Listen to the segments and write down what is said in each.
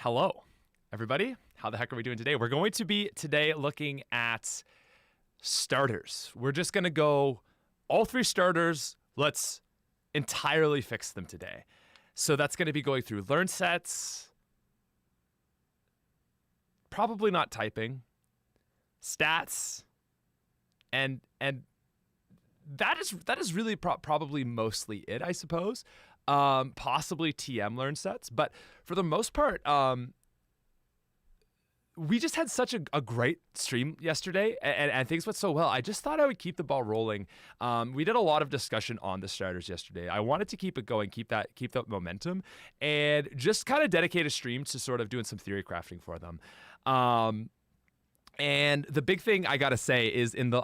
Hello, everybody. How the heck are we doing today? We're going to be today looking at starters. We're just going to go all three starters. Let's entirely fix them today. So that's going to be going through learn sets, probably not typing, stats, and that is really probably mostly it, I suppose. Possibly TM learn sets, but for the most part, we just had such a great stream yesterday, and things went so well. I just thought I would keep the ball rolling. We did a lot of discussion on the starters yesterday. I wanted to keep it going, keep that momentum, and just kind of dedicate a stream to sort of doing some theory crafting for them. And the big thing I gotta say is in the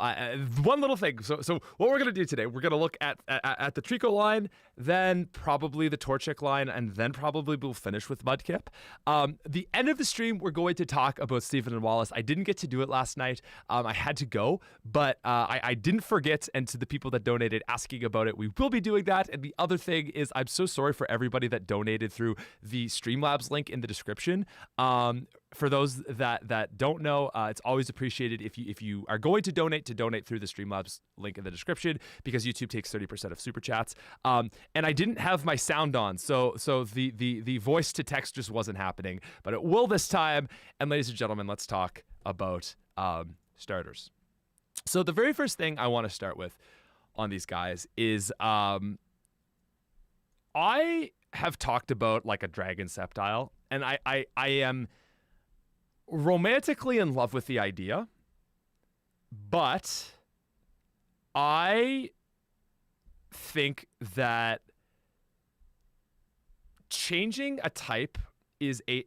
one little thing. So what we're gonna do today, we're gonna look at the Trico line, then probably the Torchic line, and then probably we'll finish with Mudkip. The end of the stream, we're going to talk about Stephen and Wallace. I didn't get to do it last night. I had to go, but I didn't forget. And to the people that donated asking about it, we will be doing that. And the other thing is, I'm so sorry for everybody that donated through the Streamlabs link in the description. For those that don't know, it's always appreciated if you are going to donate through the Streamlabs link in the description, because YouTube takes 30% of super chats. And I didn't have my sound on, so the voice to text just wasn't happening, but it will this time. And ladies and gentlemen, let's talk about starters. So the very first thing I want to start with on these guys is I have talked about like a dragon Sceptile, and I am romantically in love with the idea, but I think that changing a type is an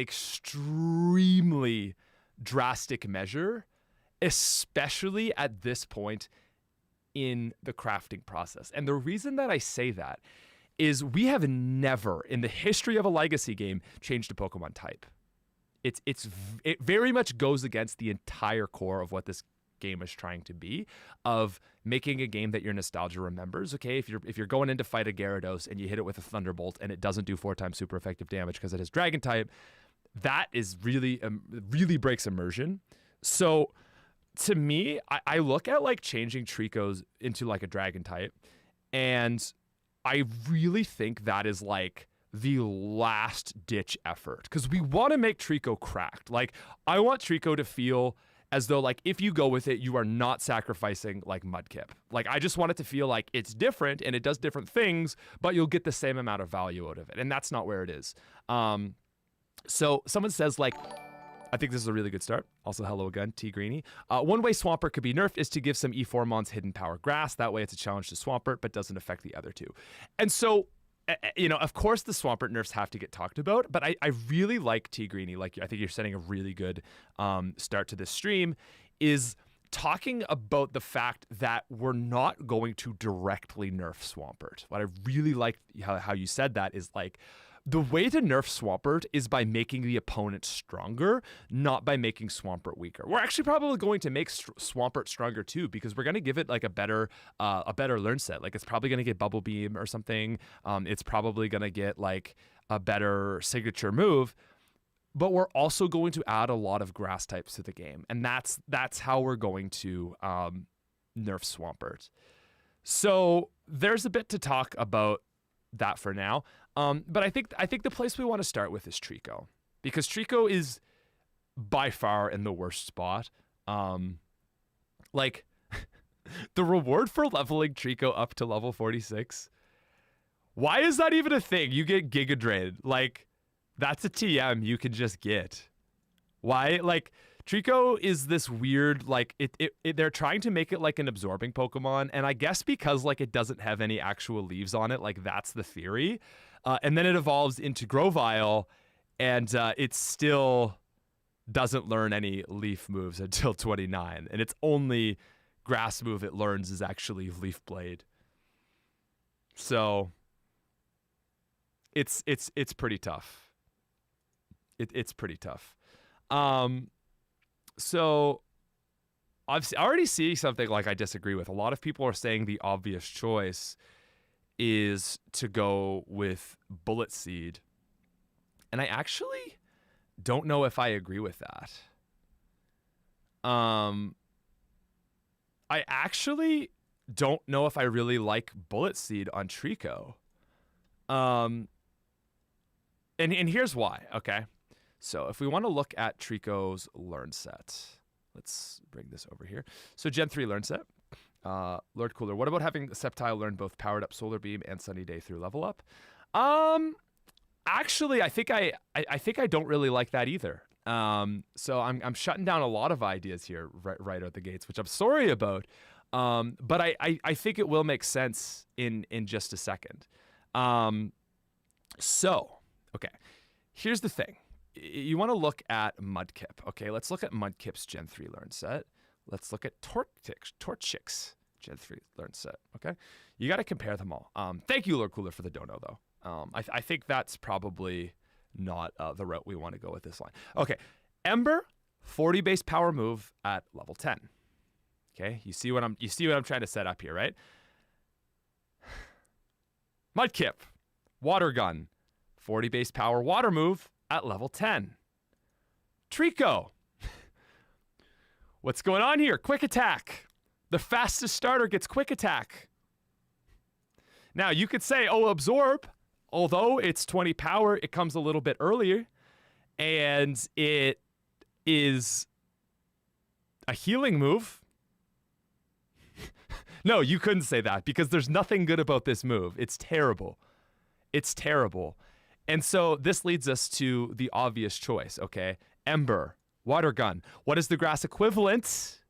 extremely drastic measure, especially at this point in the crafting process. And the reason that I say that is we have never in the history of a legacy game changed a Pokemon type. It very much goes against the entire core of what this game is trying to be, of making a game that your nostalgia remembers. Okay, if you're going in to fight a Gyarados and you hit it with a Thunderbolt and it doesn't do 4 times super effective damage because it has Dragon type, that is really breaks immersion. So to me, I look at like changing Tricos into like a Dragon type, and I really think that is like the last ditch effort, because we want to make Trico cracked. Like, I want Trico to feel as though, like, if you go with it, you are not sacrificing like Mudkip. Like, I just want it to feel like it's different and it does different things, but you'll get the same amount of value out of it, and that's not where it is. So someone says, like, I think this is a really good start. Also, hello again, T Greeny. One way Swampert could be nerfed is to give some E4 mons hidden power grass. That way it's a challenge to Swampert, but doesn't affect the other two. And so, you know, of course the Swampert nerfs have to get talked about, but I really like T Greeny. Like, I think you're setting a really good start to this stream, is talking about the fact that we're not going to directly nerf Swampert. What I really like how you said that is, like, the way to nerf Swampert is by making the opponent stronger, not by making Swampert weaker. We're actually probably going to make Swampert stronger too, because we're going to give it like a better learn set. Like, it's probably going to get Bubble Beam or something. It's probably going to get like a better signature move. But we're also going to add a lot of grass types to the game, and that's how we're going to nerf Swampert. So there's a bit to talk about that for now. But I think the place we want to start with is Trico, because Trico is by far in the worst spot. Like, the reward for leveling Trico up to level 46. Why is that even a thing? You get Giga Drain. Like, that's a TM you can just get. Why? Like, Trico is this weird, like, they're trying to make it like an absorbing Pokemon, and I guess because, like, it doesn't have any actual leaves on it, like, that's the theory. And then it evolves into Grovyle, and it still doesn't learn any leaf moves until 29, and its only grass move it learns is actually Leaf Blade. So it's pretty tough. It's pretty tough. So I've already seen something like I disagree with. A lot of people are saying the obvious choice is to go with Bullet Seed. And I actually don't know if I agree with that. I actually don't know if I really like Bullet Seed on Trico. And here's why, okay? So if we want to look at Trico's learn set, let's bring this over here. So Gen 3 learn set. Lord Cooler, what about having Sceptile learn both Powered Up Solar Beam and Sunny Day through level up? Actually, I think I don't really like that either. So I'm shutting down a lot of ideas here right out the gates, which I'm sorry about. But I think it will make sense in just a second. So, okay, here's the thing. You want to look at Mudkip. Okay, let's look at Mudkip's Gen 3 learn set. Let's look at Torchic's Gen 3 learn set. Okay, you got to compare them all. Thank you, Lord Cooler, for the dono, though. I think that's probably not the route we want to go with this line. Okay, Ember, 40 base power move at level 10. Okay, you see what I'm trying to set up here, right? Mudkip, Water Gun, 40 base power water move at level 10. Trico, what's going on here? Quick attack. The fastest starter gets quick attack. Now you could say, oh, absorb. Although it's 20 power, it comes a little bit earlier, and it is a healing move. No, you couldn't say that because there's nothing good about this move. It's terrible. It's terrible. And so this leads us to the obvious choice, okay? Ember, Water Gun. What is the grass equivalent?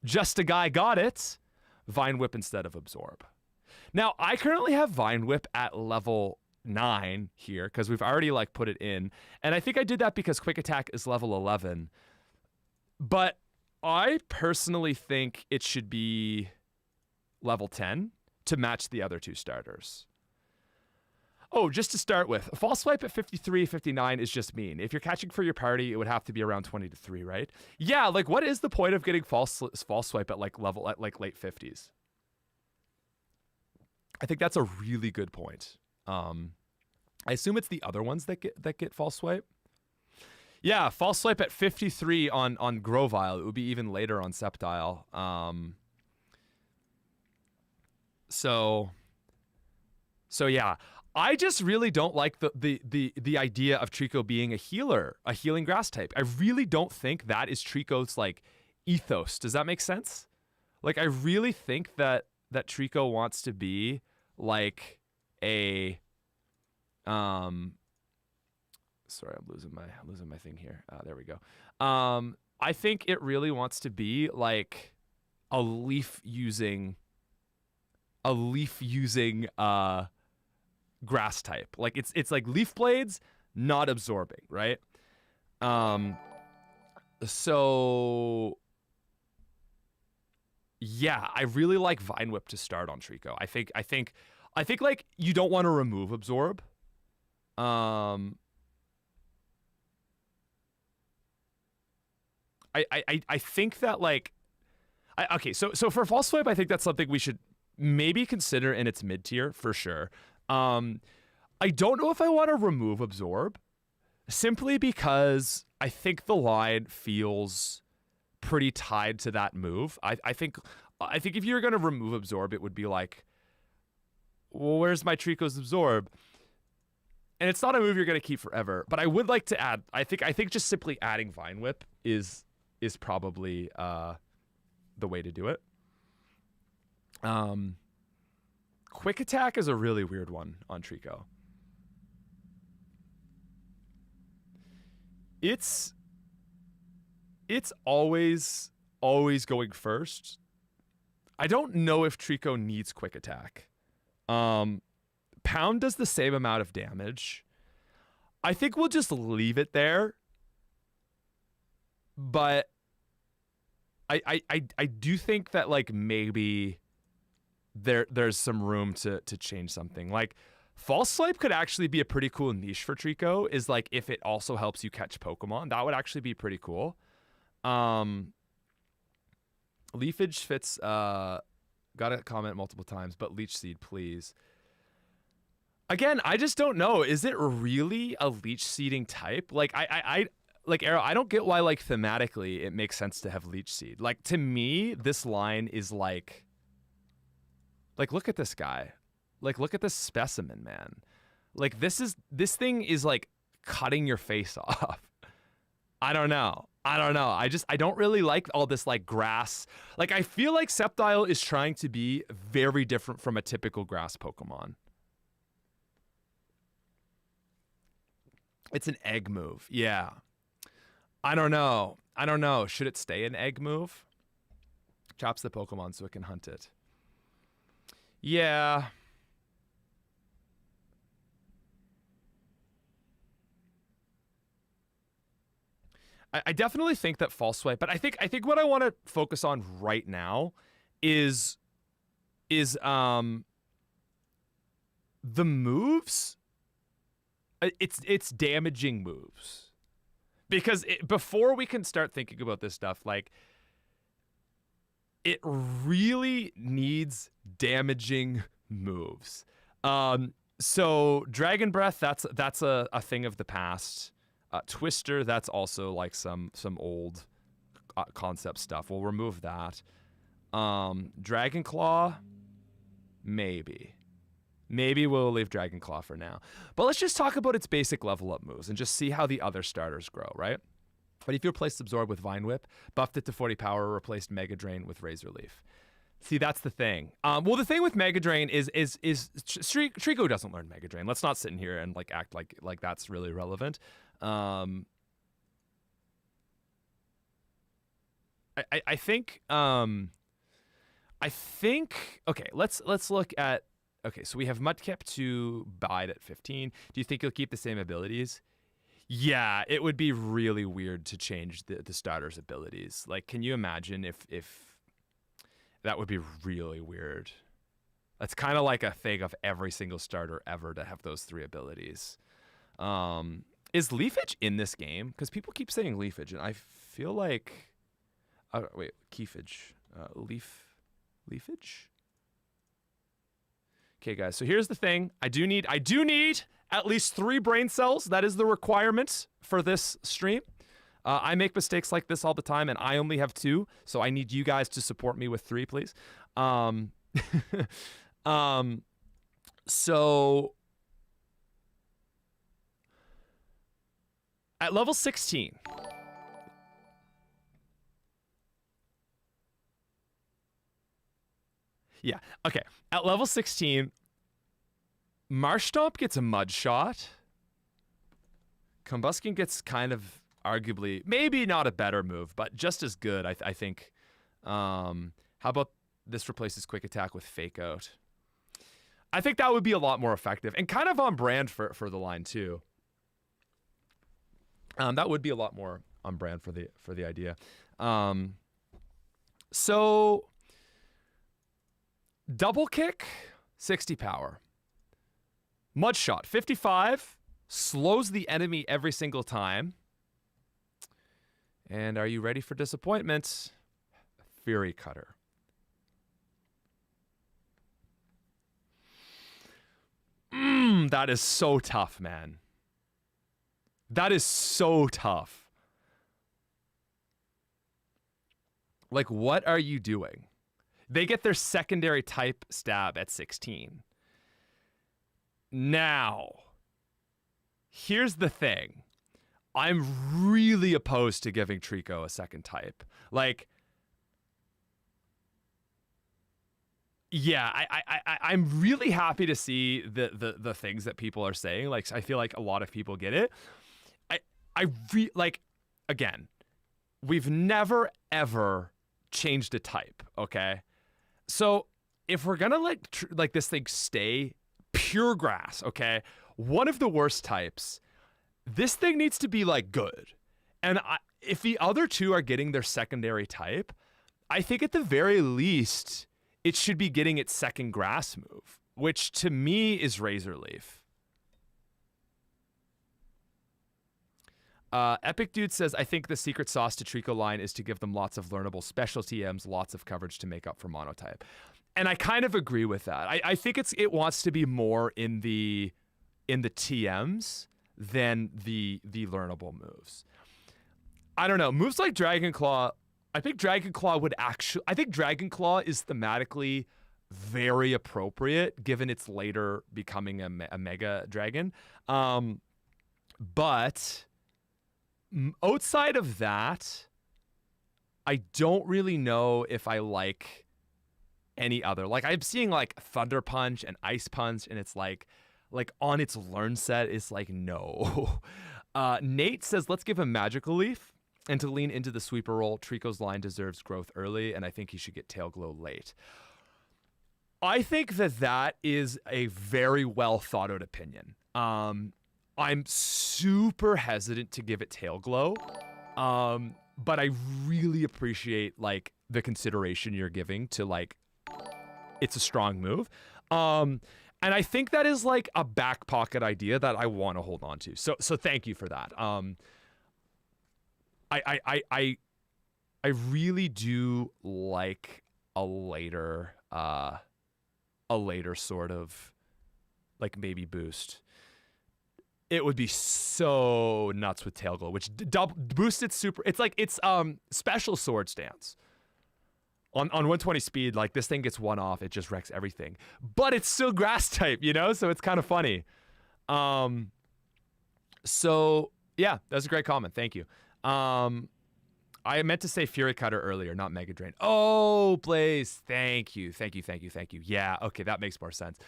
Just a guy got it. Vine Whip instead of Absorb. Now, I currently have Vine Whip at level 9 here because we've already like put it in. And I think I did that because Quick Attack is level 11. But I personally think it should be level 10 to match the other two starters. Oh, just to start with, False Swipe at 53, 59 is just mean. If you're catching for your party, it would have to be around 20 to 3, right? Yeah, like what is the point of getting false swipe at like late 50s? I think that's a really good point. I assume it's the other ones that get false swipe. Yeah, false swipe at 53 on Grovyle. It would be even later on Sceptile. So yeah. I just really don't like the idea of Trico being a healer, a healing grass type. I really don't think that is Trico's like ethos. Does that make sense? Like I really think that Trico wants to be like a sorry, I'm losing my thing here. There we go. I think it really wants to be like a leaf using grass type. Like it's like leaf blades, not absorbing, right? So yeah, I really like Vine Whip to start on Trico. I think like you don't want to remove absorb. I think that like okay, so for false swipe, I think that's something we should maybe consider in its mid tier for sure. I don't know if I want to remove absorb simply because I think the line feels pretty tied to that move. I think if you're going to remove absorb, it would be like, well, where's my Trico's absorb? And it's not a move you're going to keep forever, but I would like to add, I think just simply adding Vine Whip is probably the way to do it. Quick Attack is a really weird one on Trico. It's always going first. I don't know if Trico needs Quick Attack. Pound does the same amount of damage. I think we'll just leave it there. But I do think that like maybe there's some room to change something. Like False Swipe could actually be a pretty cool niche for Trico, is like if it also helps you catch Pokemon. That would actually be pretty cool. Leafage fits got a comment multiple times, but Leech Seed, please. Again, I just don't know. Is it really a leech seeding type? Like like Arrow, I don't get why like thematically it makes sense to have leech seed. Like to me, this line is like look at this guy. Like look at this specimen, man. Like this thing is like cutting your face off. I don't know. I don't really like all this like grass. Like I feel like Sceptile is trying to be very different from a typical grass Pokemon. It's an egg move. Yeah. I don't know. Should it stay an egg move? Chops the Pokemon so it can hunt it. Yeah. I definitely think that False Swipe, but I think what I want to focus on right now is the moves. It's damaging moves, because before we can start thinking about this stuff, like it really needs damaging moves. So Dragon Breath, that's a thing of the past. Twister, that's also like some old concept stuff. We'll remove that. Dragon Claw, maybe we'll leave Dragon Claw for now. But let's just talk about its basic level up moves and just see how the other starters grow, right? But if you replaced Absorb with Vine Whip, buffed it to 40 power, replaced Mega Drain with Razor Leaf. See, that's the thing. Well, the thing with Mega Drain is Trico doesn't learn Mega Drain. Let's not sit in here and like act like that's really relevant. I think okay, let's look at. Okay, so we have Mudkip to bide at 15. Do you think he'll keep the same abilities? Yeah, it would be really weird to change the starter's abilities. Like, can you imagine if that would be really weird? That's kind of like a thing of every single starter ever to have those 3 abilities. Is Leafage in this game? Because people keep saying Leafage, and I feel like... wait, Keefage. Leafage? Okay, guys, so here's the thing. I do need at least 3 brain cells. That is the requirement for this stream. I make mistakes like this all the time, and I only have 2, so I need you guys to support me with 3, please. So at level 16, yeah, okay. At level 16, Marshtomp gets a Mud Shot. Combuskin gets kind of arguably, maybe not a better move, but just as good, I think. How about this replaces Quick Attack with Fake Out? I think that would be a lot more effective and kind of on brand for the line too. That would be a lot more on brand for the idea. So Double Kick, 60 power. Mud Shot, 55, slows the enemy every single time. And are you ready for disappointment? Fury Cutter. That is so tough, man. That is so tough. Like, what are you doing? They get their secondary type stab at 16. Now, here's the thing. I'm really opposed to giving Trico a second type. Like, yeah, I'm really happy to see the things that people are saying. Like, I feel like a lot of people get it. Like, again, we've never ever changed a type, okay? So if we're gonna like this thing stay pure grass, okay, one of the worst types, this thing needs to be like good. And if the other 2 are getting their secondary type, I think at the very least it should be getting its second grass move, which to me is Razor Leaf. Epic Dude says, I think the secret sauce to Trico line is to give them lots of learnable special TMs, lots of coverage to make up for monotype. And I kind of agree with that. I think it wants to be more in the TMs than the learnable moves. I don't know. Moves like Dragon Claw, I think Dragon Claw is thematically very appropriate given its later becoming a mega dragon. But outside of that, I don't really know if I like any other. Like I'm seeing like Thunder Punch and Ice Punch, and it's like on its learn set, it's like no. Nate says, let's give him Magical Leaf and to lean into the sweeper role. Trico's line deserves growth early, and I think he should get Tail Glow late. I think that is a very well thought out opinion. I'm super hesitant to give it Tail Glow, but I really appreciate like the consideration you're giving to like it's a strong move, and I think that is like a back pocket idea that I want to hold on to. So thank you for that. I really do like a later sort of like maybe boost. It would be so nuts with Tail Glow, which boosted super. It's like it's special sword stance. On 120 speed, like this thing gets one off, it just wrecks everything. But it's still grass type, you know? So it's kind of funny. So yeah, that's a great comment. Thank you. I meant to say Fury Cutter earlier, not Mega Drain. Oh, Blaze, thank you. Yeah, okay, that makes more sense.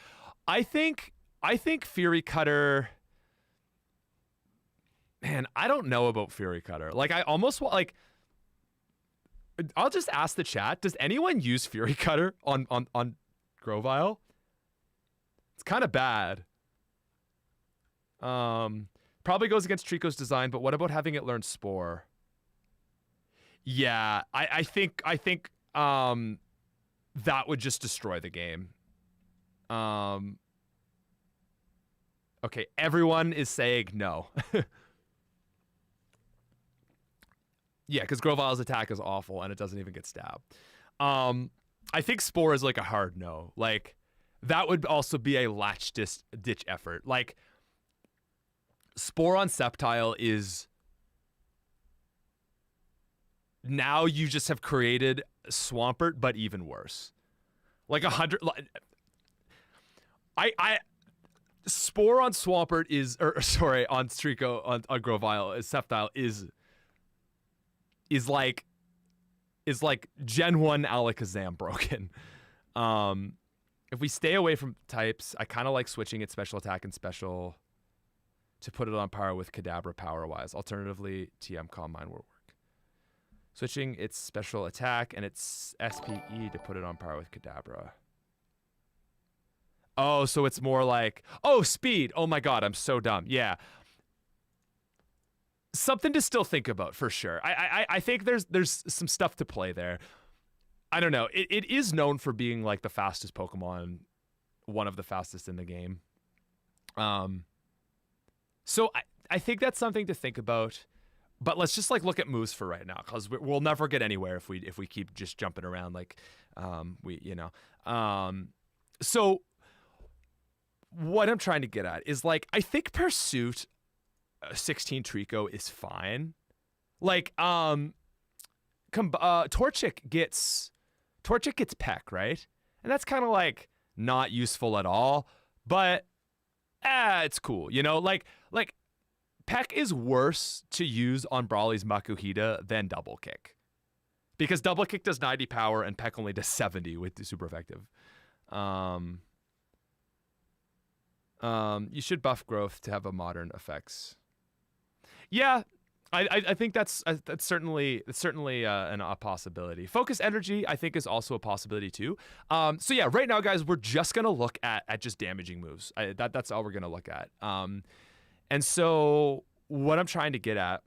I think Fury Cutter. Man, I don't know about Fury Cutter. Like, I almost want, like, I'll just ask the chat. Does anyone use Fury Cutter on Grovyle? It's kind of bad. Probably goes against Trico's design, but what about having it learn Spore? Yeah, I think that would just destroy the game. Okay, everyone is saying no. Yeah, because Grovyle's attack is awful and it doesn't even get stabbed. I think Spore is like a hard no. Like, that would also be a latch ditch effort. Like, Spore on Sceptile is... Now you just have created Swampert, but even worse. Like 100... Spore on Swampert is... sorry, on Trico, on Grovyle, Sceptile is like Gen 1 Alakazam broken. If we stay away from types, I kind of like switching its special attack and special to put it on par with Kadabra power-wise. Alternatively, TM Calm Mind will work. Switching its special attack and its SPE to put it on par with Kadabra. Oh, so it's more like... Oh, speed! Oh my god, I'm so dumb. Yeah. Something to still think about, for sure. I think there's some stuff to play there. I don't know. It is known for being like the fastest Pokemon, one of the fastest in the game. So I think that's something to think about. But let's just like look at moves for right now, because we'll never get anywhere if we keep just jumping around like So what I'm trying to get at is like I think Pursuit 16 Trico is fine. Like Torchic gets Peck, right? And that's kind of like not useful at all, but it's cool, you know? Like Peck is worse to use on Brawly's Makuhita than Double Kick. Because Double Kick does 90 power and Peck only does 70 with the super effective. You should buff growth to have a modern effects. Yeah, I think that's certainly a possibility. Focus energy, I think, is also a possibility too. So yeah, right now, guys, we're just gonna look at just damaging moves. That's all we're gonna look at. And so what I'm trying to get at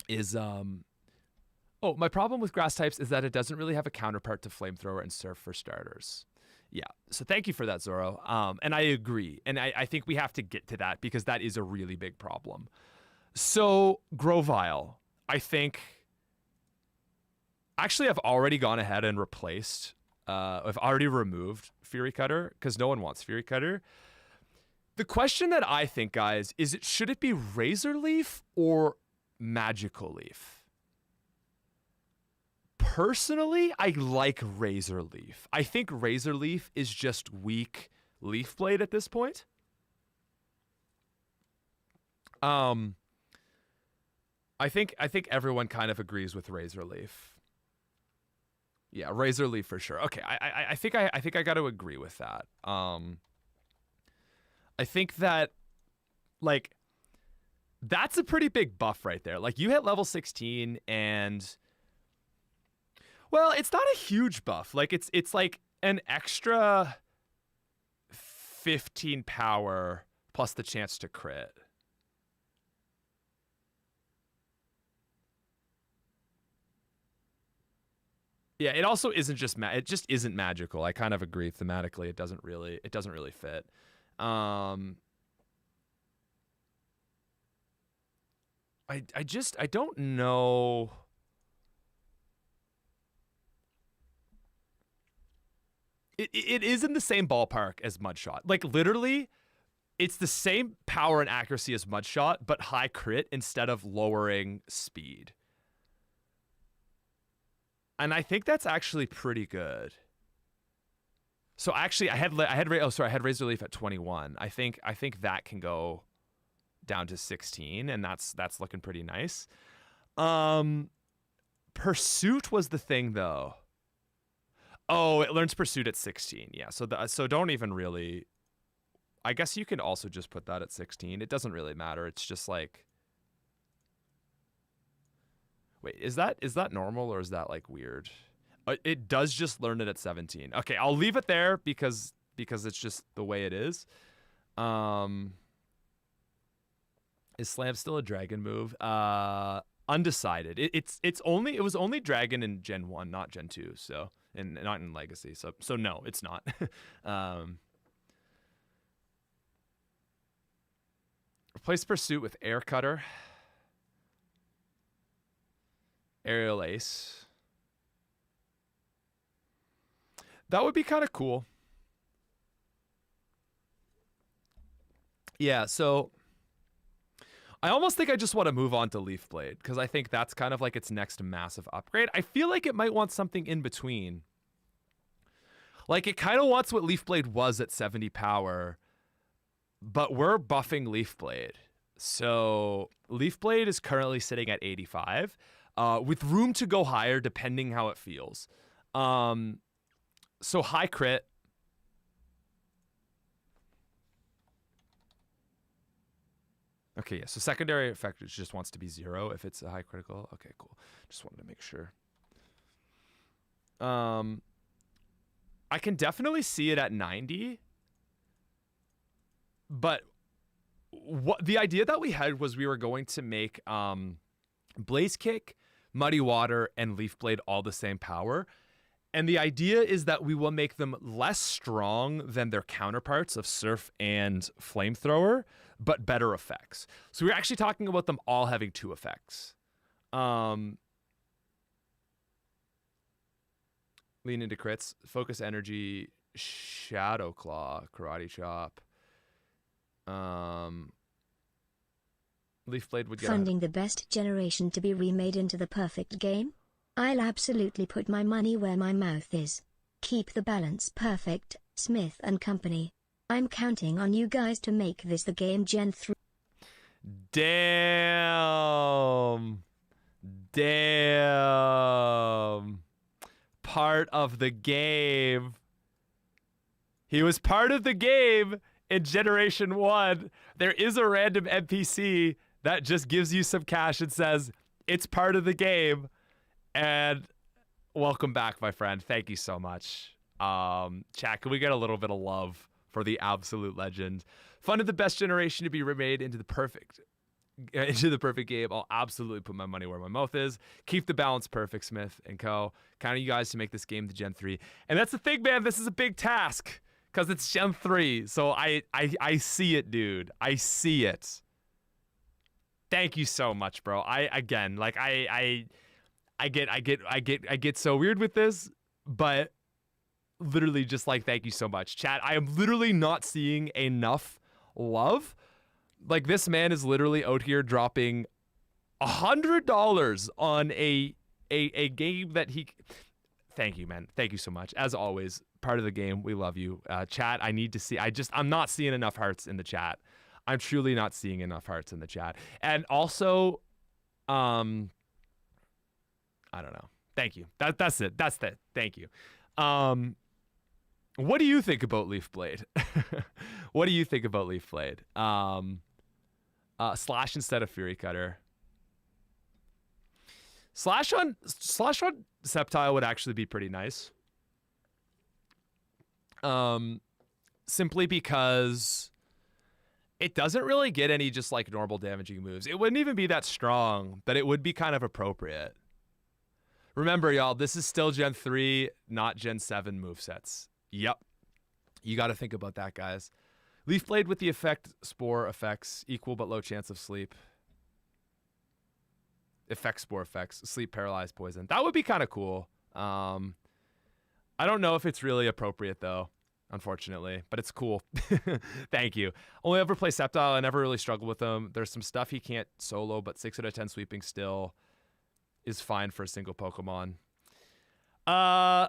is, my problem with grass types is that it doesn't really have a counterpart to Flamethrower and Surf for starters. Yeah, so thank you for that, Zoro. And I agree, and I think we have to get to that because that is a really big problem. So Grovyle, I think. Actually, I've already gone ahead and replaced. I've already removed Fury Cutter because no one wants Fury Cutter. The question that I think, guys, is should it be Razor Leaf or Magical Leaf? Personally, I like Razor Leaf. I think Razor Leaf is just weak Leaf Blade at this point. I think everyone kind of agrees with Razor Leaf. Yeah, Razor Leaf for sure. Okay, I think I got to agree with that. I think that, like, that's a pretty big buff right there. Like, you hit level 16 and, well, it's not a huge buff. Like, it's like an extra 15 power plus the chance to crit. Yeah, it also isn't just it just isn't magical. I kind of agree thematically. It doesn't really fit. I don't know. It is in the same ballpark as Mudshot. Like, literally, it's the same power and accuracy as Mudshot, but high crit instead of lowering speed. And I think that's actually pretty good. So actually, I had Razor Leaf at 21. I think that can go down to 16, and that's looking pretty nice. Pursuit was the thing, though. Oh, it learns Pursuit at 16. Yeah, so don't even really. I guess you can also just put that at 16. It doesn't really matter. It's just like. Wait, is that normal or is that like weird? It does just learn it at 17. Okay, I'll leave it there because it's just the way it is. Is Slam still a dragon move? Undecided. It was only dragon in Gen 1, not Gen 2, so and not in Legacy. So no, it's not. Replace Pursuit with Air Cutter. Aerial Ace. That would be kind of cool. Yeah, so I almost think I just want to move on to Leaf Blade because I think that's kind of like its next massive upgrade. I feel like it might want something in between. Like, it kind of wants what Leaf Blade was at 70 power, but we're buffing Leaf Blade. So Leaf Blade is currently sitting at 85. With room to go higher depending how it feels. So high crit. Okay, yeah, so secondary effect just wants to be 0 if it's a high critical. Okay, cool. Just wanted to make sure. I can definitely see it at 90. But what the idea that we had was we were going to make Blaze Kick, Muddy Water, and Leaf Blade all the same power. And the idea is that we will make them less strong than their counterparts of Surf and Flamethrower, but better effects. So we're actually talking about them all having 2 effects. Lean into crits, Focus Energy, Shadow Claw, Karate Chop. Leaf Blade would get funding the best generation to be remade into the perfect game. I'll absolutely put my money where my mouth is. Keep the balance perfect, Smith and Company. I'm counting on you guys to make this the game Gen 3. Damn. Part of the game. He was part of the game in Generation 1. There is a random NPC that just gives you some cash and says, it's part of the game. And welcome back, my friend. Thank you so much. Chat, can we get a little bit of love for the absolute legend? Funded the best generation to be remade into the perfect game. I'll absolutely put my money where my mouth is. Keep the balance perfect, Smith and Co. Count on you guys to make this game the Gen 3. And that's the thing, man. This is a big task because it's Gen 3. So I see it, dude. I see it. Thank you so much, bro. I get so weird with this, but literally just like thank you so much. Chat, I am literally not seeing enough love. Like this man is literally out here dropping $100 on a game that he. Thank you, man. Thank you so much. As always, part of the game. We love you. Chat, I need to see. I'm not seeing enough hearts in the chat. I'm truly not seeing enough hearts in the chat. And also, I don't know. Thank you. That's it. That's it. Thank you. What do you think about Leaf Blade? What do you think about Leaf Blade? Slash instead of Fury Cutter. Slash on Sceptile would actually be pretty nice. Simply because it doesn't really get any just like normal damaging moves. It wouldn't even be that strong, but it would be kind of appropriate. Remember, y'all, this is still Gen 3, not Gen 7 movesets. Yep. You got to think about that, guys. Leaf Blade with the effect Spore effects, equal but low chance of sleep. Effect Spore effects, sleep, paralyzed, poison. That would be kind of cool. I don't know if it's really appropriate, though, unfortunately, but it's cool. Thank you. Only ever play Sceptile. I never really struggled with him. There's some stuff he can't solo, but 6 out of 10 sweeping still is fine for a single Pokemon. I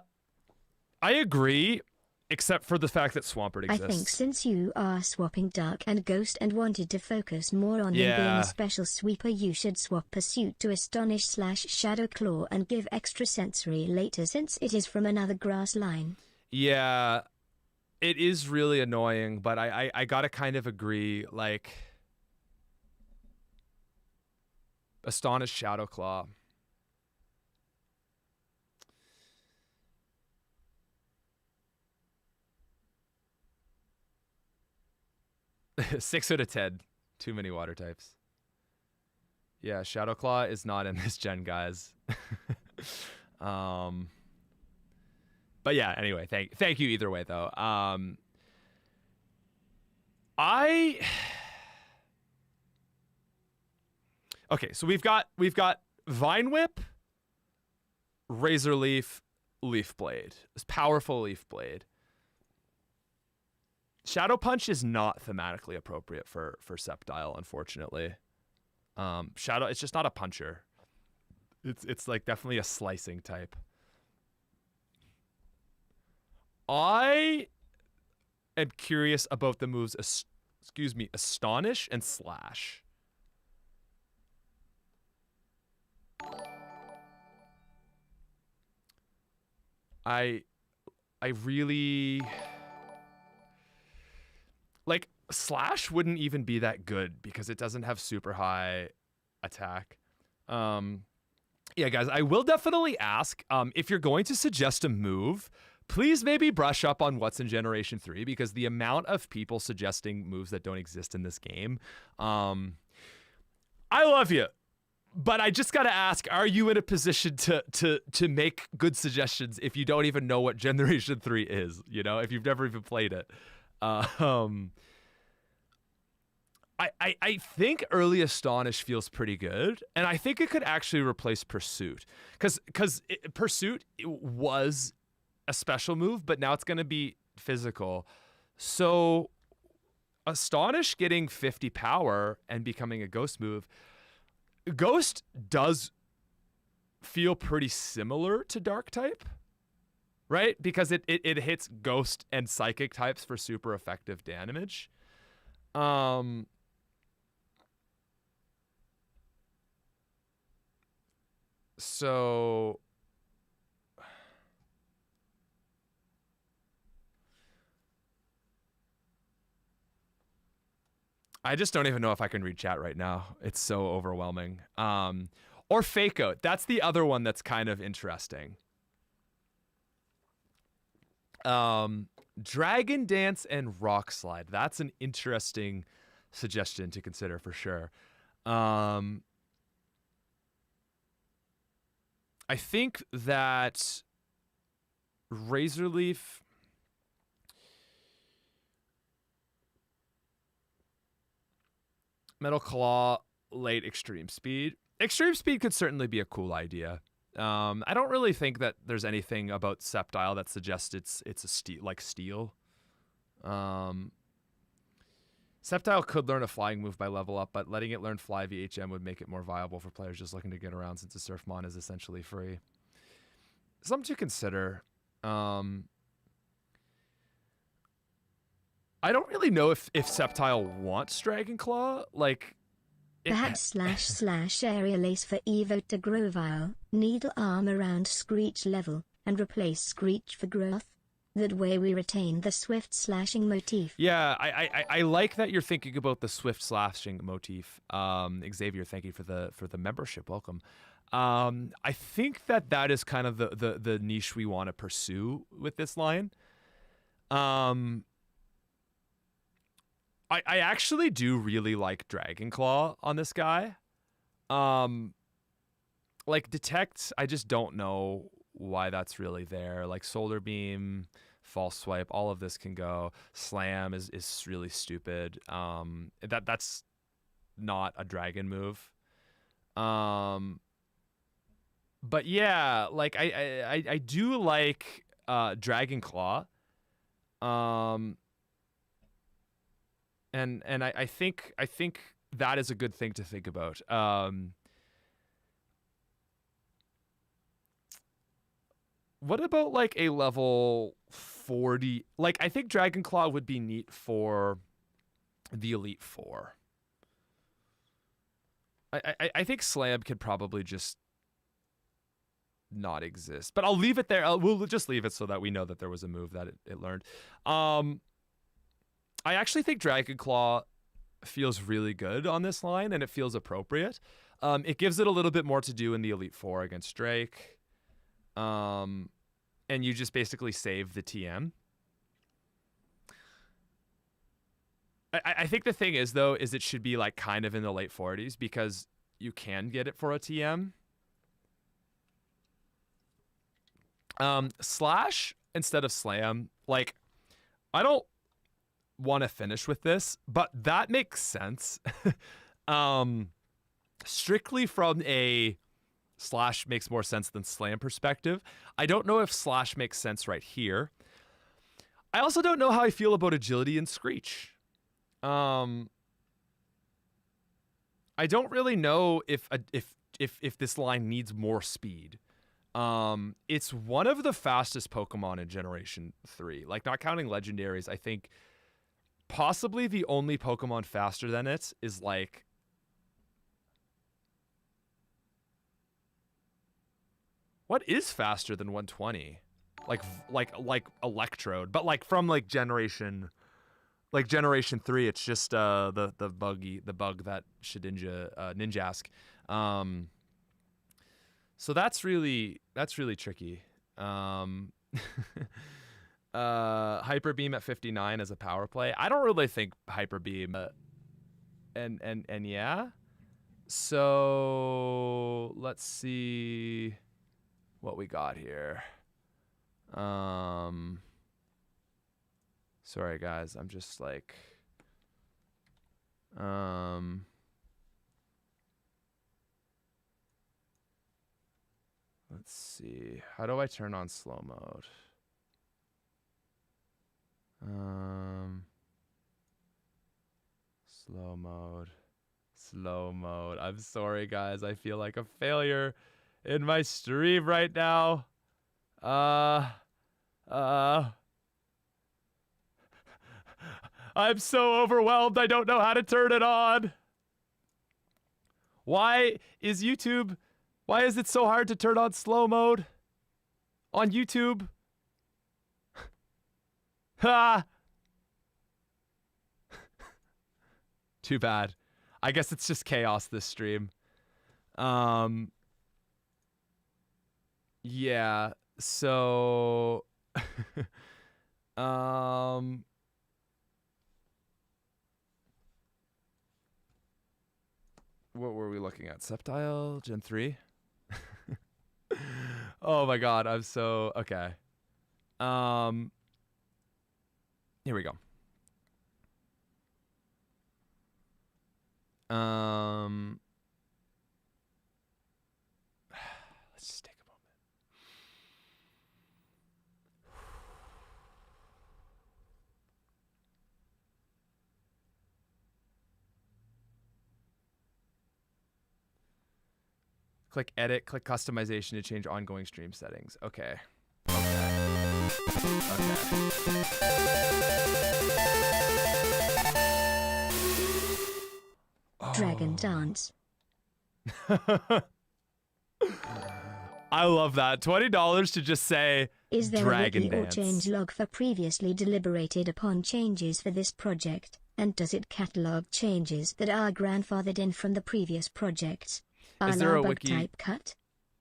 agree, except for the fact that Swampert exists. I think since you are swapping Dark and Ghost and wanted to focus more on him being a special sweeper, you should swap Pursuit to Astonish/Shadow Claw and give extra sensory later since it is from another grass line. Yeah, it is really annoying, but I gotta kind of agree, like, Astonish Shadow Claw. 6 out of 10. Too many water types. Yeah, Shadow Claw is not in this gen, guys. But yeah, anyway, thank you either way, though. Okay, so we've got Vine Whip, Razor Leaf, Leaf Blade. This powerful Leaf Blade. Shadow Punch is not thematically appropriate for Sceptile, unfortunately. Shadow, it's just not a puncher. It's like definitely a slicing type. I am curious about the moves, Astonish and Slash. I really... Like, Slash wouldn't even be that good because it doesn't have super high attack. Yeah, guys, I will definitely ask, if you're going to suggest a move, please maybe brush up on what's in Generation 3 because the amount of people suggesting moves that don't exist in this game, I love you. But I just gotta ask, are you in a position to make good suggestions if you don't even know what Generation 3 is, you know, if you've never even played it? I think early Astonish feels pretty good, and I think it could actually replace Pursuit, because Pursuit was a special move, but now it's going to be physical. So Astonish getting 50 power and becoming a Ghost move, Ghost does feel pretty similar to Dark type, right? Because it hits Ghost and Psychic types for super effective damage. So I just don't even know if I can read chat right now. It's so overwhelming. Or Fake Out. That's the other one that's kind of interesting. Dragon Dance and Rock Slide. That's an interesting suggestion to consider for sure. I think that Razor Leaf, Metal Claw, late extreme speed. Extreme speed could certainly be a cool idea. I don't really think that there's anything about Sceptile that suggests it's a steel. Sceptile could learn a flying move by level up, but letting it learn Fly VHM would make it more viable for players just looking to get around since the Surfmon is essentially free. Something to consider. I don't really know if Sceptile wants Dragon Claw. Like, perhaps / Aerial Ace for Evo to Grovyle, Needle Arm around Screech level, and replace Screech for Growth. That way we retain the swift slashing motif. Yeah, I like that you're thinking about the swift slashing motif. Xavier, thank you for the membership. Welcome. I think that is kind of the niche we want to pursue with this line. I actually do really like Dragon Claw on this guy. Like Detect, I just don't know why that's really there. Like Solar Beam, False Swipe, all of this can go. Slam is really stupid. That's not a dragon move. But yeah, like I do like Dragon Claw. And I think that is a good thing to think about. What about like a level 40? Like I think Dragon Claw would be neat for the Elite Four. I think Slam could probably just not exist, but I'll leave it there. We'll just leave it so that we know that there was a move that it learned. I actually think Dragon Claw feels really good on this line, and it feels appropriate. It gives it a little bit more to do in the Elite Four against Drake. And you just basically save the TM. I think the thing is, though, is it should be like kind of in the late 40s because you can get it for a TM. Slash instead of Slam. Like, I don't want to finish with this, but that makes sense. Strictly from a Slash makes more sense than Slam perspective. I don't know if Slash makes sense right here. I also don't know how I feel about Agility and Screech. I don't really know if this line needs more speed. It's one of the fastest Pokemon in Generation 3. Like, not counting legendaries, I think possibly the only Pokemon faster than it is like what is faster than 120? Like Electrode, but like from like Generation 3, it's just the bug that Ninjask. So that's really tricky. Hyper Beam at 59 as a power play. I don't really think Hyper Beam. And yeah. So let's see what we got here. Sorry guys, I'm just like let's see. How do I turn on slow mode? Slow mode. I'm sorry guys, I feel like a failure in my stream right now. I'm so overwhelmed, I don't know how to turn it on. Why is it so hard to turn on slow mode on YouTube? Ha! Too bad. I guess it's just chaos this stream. Yeah, so what were we looking at? Sceptile Gen 3? Oh my god, I'm so okay. Here we go. Click edit, click customization to change ongoing stream settings. Okay. Okay. Dragon dance. I love that. $20 to just say Is there Dragon a wiki or Dance. change log for previously deliberated upon changes for this project? And does it catalog changes that are grandfathered in from the previous projects? Is there a bug wiki? type cut?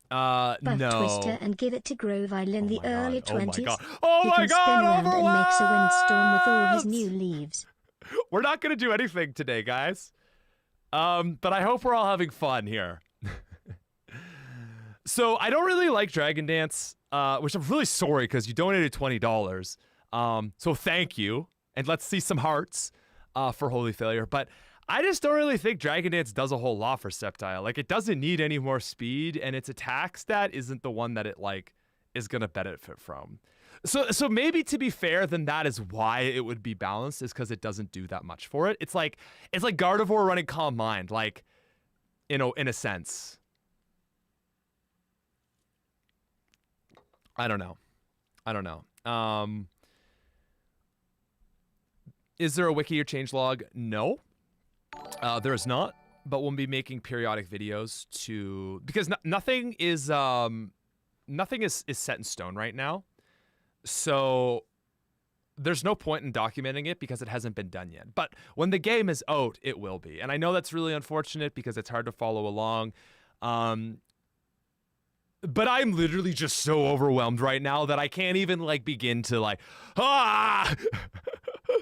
No. Twister and give it to Grovile in the early 20s. Oh He my can spin god! around and makes a windstorm with all his Overlaps! new leaves. We're not gonna do anything today, guys. But I hope we're all having fun here. So I don't really like Dragon Dance, which I'm really sorry because you donated $20. So thank you, and let's see some hearts for Holy Failure. But I just don't really think Dragon Dance does a whole lot for Sceptile. Like, it doesn't need any more speed, and its attack stat isn't the one that it like is gonna benefit from. So maybe, to be fair, then that is why it would be balanced, is because it doesn't do that much for it. It's like Gardevoir running Calm Mind, like, in a sense. I don't know. Is there a wiki or changelog? No. There is not, but we'll be making periodic videos because nothing is set in stone right now. So there's no point in documenting it because it hasn't been done yet. But when the game is out, it will be. And I know that's really unfortunate because it's hard to follow along. But I'm literally just so overwhelmed right now that I can't even like begin to like,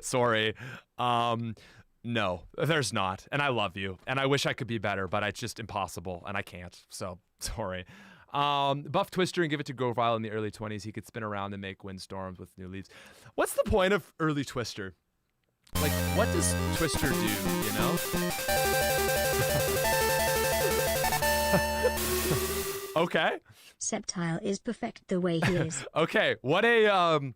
sorry. No, there's not. And I love you. And I wish I could be better, but it's just impossible. And I can't. So sorry. Buff Twister and give it to Grovile in the early 20s. He could spin around and make windstorms with new leaves. What's the point of early Twister? Like, what does Twister do, you know? Okay. Sceptile is perfect the way he is. Okay. What a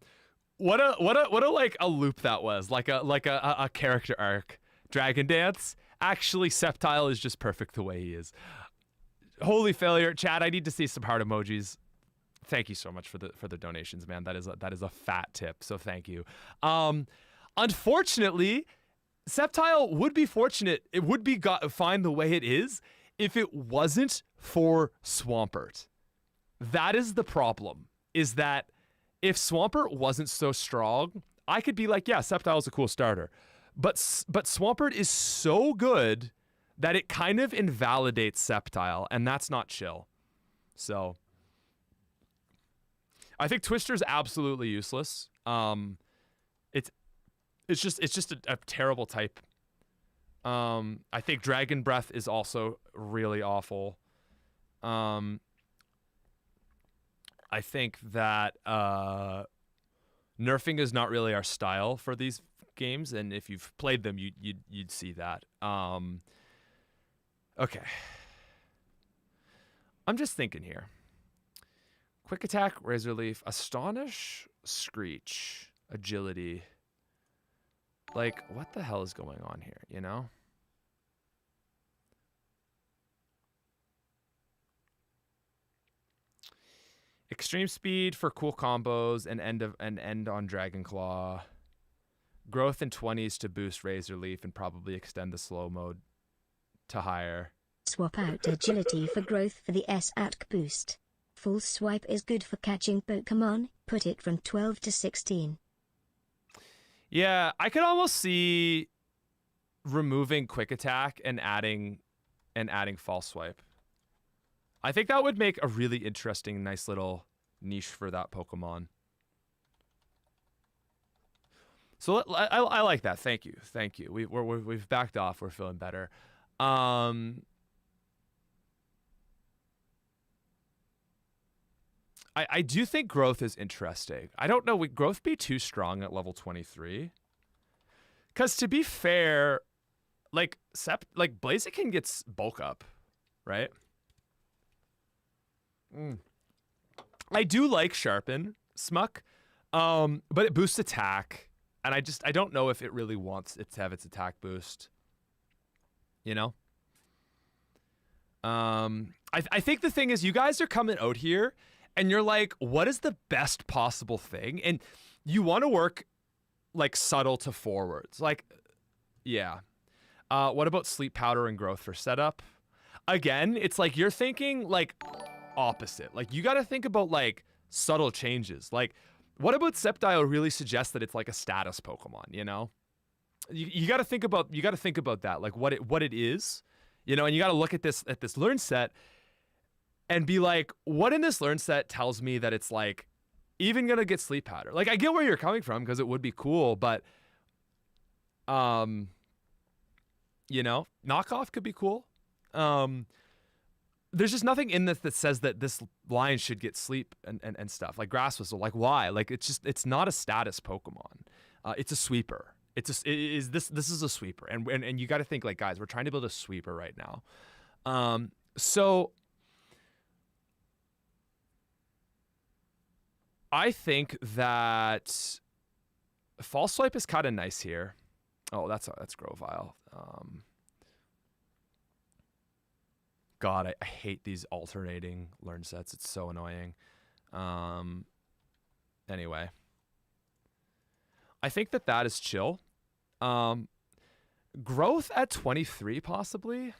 like a loop that was. Like a character arc. Dragon Dance. Actually, Sceptile is just perfect the way he is. Holy Failure. Chad, I need to see some heart emojis. Thank you so much for the donations, man. That is a fat tip. So thank you. Unfortunately, Sceptile would be fortunate. It would be fine the way it is if it wasn't for Swampert. That is the problem, is that if Swampert wasn't so strong, I could be like, yeah, Sceptile is a cool starter. But Swampert is so good that it kind of invalidates Sceptile, and that's not chill. So I think Twister's absolutely useless. It's just a terrible type. I think Dragon Breath is also really awful. I think that nerfing is not really our style for these games, and if you've played them, you'd see that. Okay. I'm just thinking here. Quick Attack, Razor Leaf, Astonish, Screech, Agility. Like, what the hell is going on here, you know? Extreme Speed for cool combos and end on Dragon Claw. Growth in 20s to boost Razor Leaf and probably extend the slow mode to higher. Swap out Agility for growth for the S-ATK boost. Full Swipe is good for catching Pokémon, put it from 12 to 16. Yeah, I could almost see removing Quick Attack and adding False Swipe. I think that would make a really interesting, nice little niche for that Pokemon. So I like that. Thank you. We've backed off. We're feeling better. I do think growth is interesting. I don't know. Would growth be too strong at level 23? Because to be fair, like Blaziken gets bulk up, right? I do like Sharpen Smuck, but it boosts attack, and I don't know if it really wants it to have its attack boost. You know. I think the thing is, you guys are coming out here and you're like, what is the best possible thing? And you want to work like subtle to forwards. Like, yeah. What about sleep powder and growth for setup? Again, it's like you're thinking like opposite. Like you got to think about like subtle changes. Like, what about Sceptile really suggests that it's like a status Pokemon, you know? You got to think about that, like what it is, you know, and you got to look at this learn set and be like, what in this learn set tells me that it's like even gonna get sleep powder? Like, I get where you're coming from because it would be cool, but you know, knockoff could be cool. There's just nothing in this that says that this line should get sleep and stuff. Like Grass Whistle, like why? Like it's not a status Pokemon. It's a sweeper. This is a sweeper, and you got to think like, guys, we're trying to build a sweeper right now. So I think that False Swipe is kind of nice here. Oh, that's Grovyle. God, I hate these alternating learn sets. It's so annoying. Anyway, I think that is chill. Growth at 23 possibly.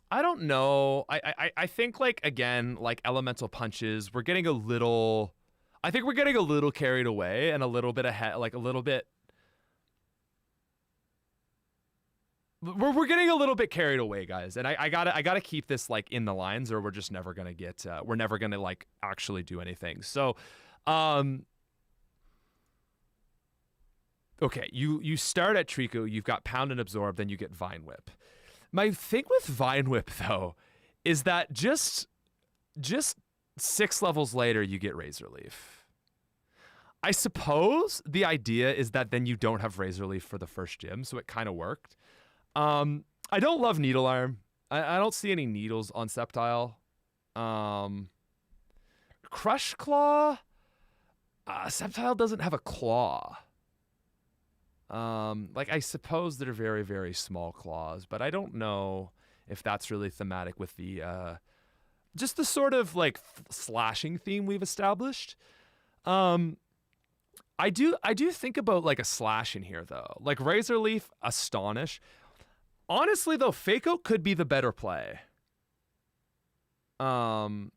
I don't know. I think like, again, like elemental punches, we're getting a little, I think we're getting a little carried away and a little bit ahead, like a little bit. We're getting a little bit carried away, guys, and I gotta keep this like in the lines, or we're just never gonna get. We're never gonna like actually do anything. So, okay, you start at Trico, you've got Pound and Absorb, then you get Vine Whip. My thing with Vine Whip though is that just 6 levels later you get Razor Leaf. I suppose the idea is that then you don't have Razor Leaf for the first gym, so it kind of worked. I don't love Needle Arm. I don't see any needles on Sceptile. Crush Claw. Sceptile doesn't have a claw. Like, I suppose they're very, very small claws, but I don't know if that's really thematic with the just the sort of like slashing theme we've established. I do think about like a slash in here though, like Razor Leaf, Astonish. Honestly though, Fake Out could be the better play. I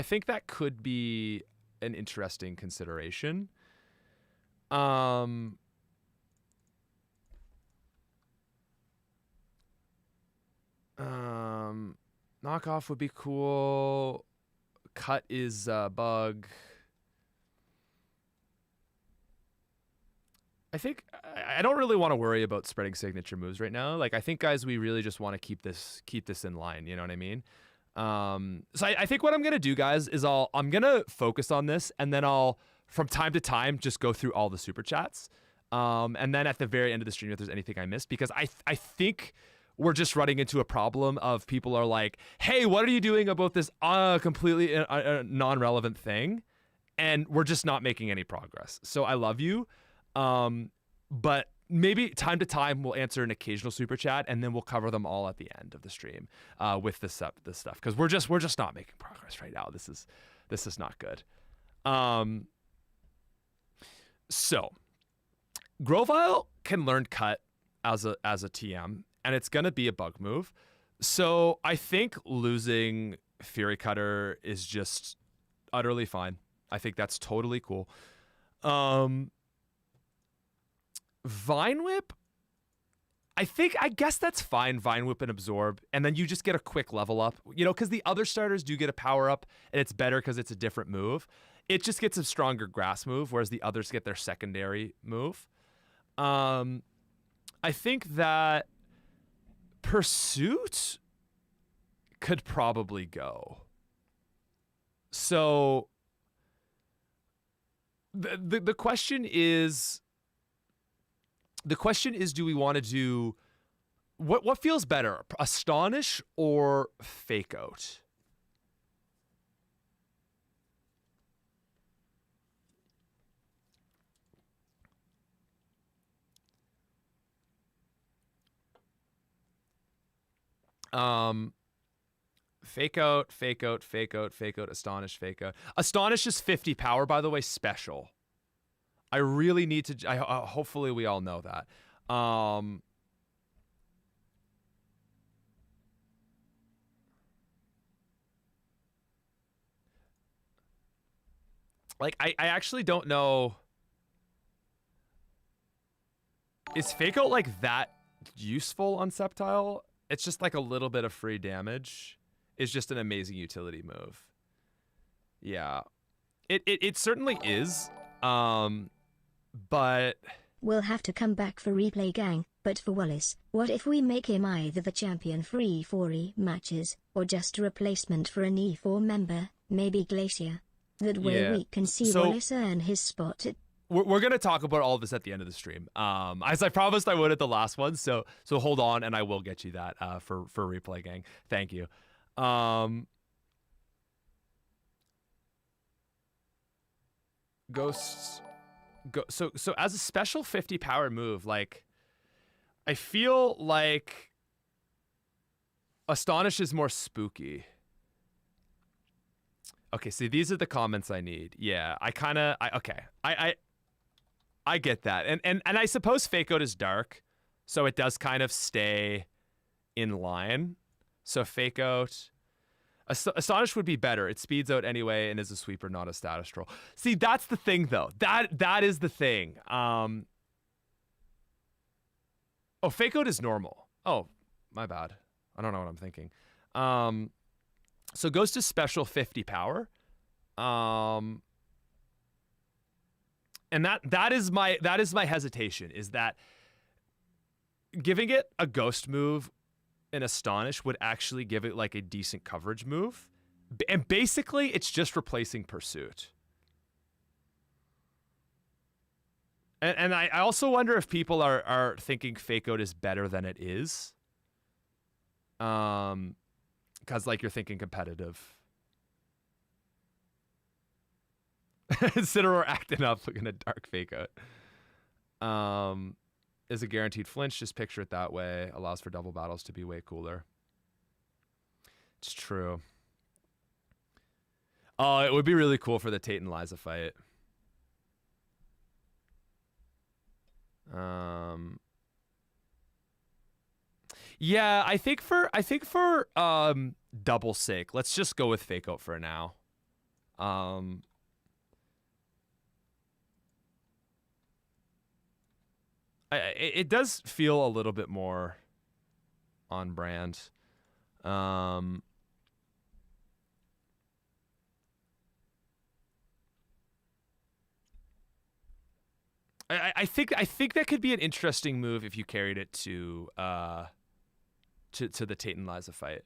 think that could be an interesting consideration. Knockoff would be cool. Cut is Bug. I think I don't really want to worry about spreading signature moves right now. Like, I think, guys, we really just want to keep this in line. You know what I mean? So I think what I'm gonna do, guys, is I'm gonna focus on this, and then I'll from time to time just go through all the super chats, and then at the very end of the stream, if there's anything I missed, because I think we're just running into a problem of people are like, hey, what are you doing about this completely non-relevant thing? And we're just not making any progress. So I love you. But maybe time to time we'll answer an occasional super chat, and then we'll cover them all at the end of the stream with this stuff, because we're just not making progress right now. This is not good. So Grovyle can learn Cut as a TM, and it's gonna be a bug move. So I think losing Fury Cutter is just utterly fine. I think that's totally cool. Vine Whip, I guess that's fine. Vine Whip and Absorb, and then you just get a quick level up, you know, because the other starters do get a power up, and it's better because it's a different move. It just gets a stronger grass move, whereas the others get their secondary move. I think that Pursuit could probably go. So the question is, do we want to do what feels better, Astonish or Fake Out? Fake out, fake out, fake out, fake out, astonish, fake out. Astonish is 50 power, by the way, special. I really need to, hopefully we all know that. Like, I actually don't know. Is fake out like that useful on Sceptile? It's just like a little bit of free damage. It's just an amazing utility move. Yeah. It certainly is. But We'll have to come back for replay, gang. But for Wallace, what if we make him either the champion for E4 matches, or just a replacement for an E4 member, maybe Glacier? That way we can see Wallace earn his spot at... We're going to talk about all of this at the end of the stream. As I promised I would at the last one, so hold on, and I will get you that for replay, gang. Thank you. Ghosts... So as a special 50 power move, like, I feel like Astonish is more spooky. Okay, see, these are the comments I need. Yeah, I get that. And I suppose Fake Out is dark, so it does kind of stay in line. So Fake Out... Astonish would be better. It speeds out anyway and is a sweeper, not a status troll. See, that's the thing, though. That is the thing. Oh, Fake Out is normal. Oh, my bad. I don't know what I'm thinking. So Ghost is special 50 power. And that is my hesitation, is that giving it a Ghost move and Astonish would actually give it like a decent coverage move. And basically it's just replacing Pursuit. And I also wonder if people are thinking Fake Out is better than it is. Because like you're thinking competitive. Cineroar acting up, looking at dark Fake Out. Is a guaranteed flinch, just picture it that way. Allows for double battles to be way cooler. It's true. Oh, it would be really cool for the Tate and Liza fight. Yeah, I think for double sake, let's just go with Fake Out for now. It does feel a little bit more on brand. I think that could be an interesting move if you carried it to the Tate and Liza fight.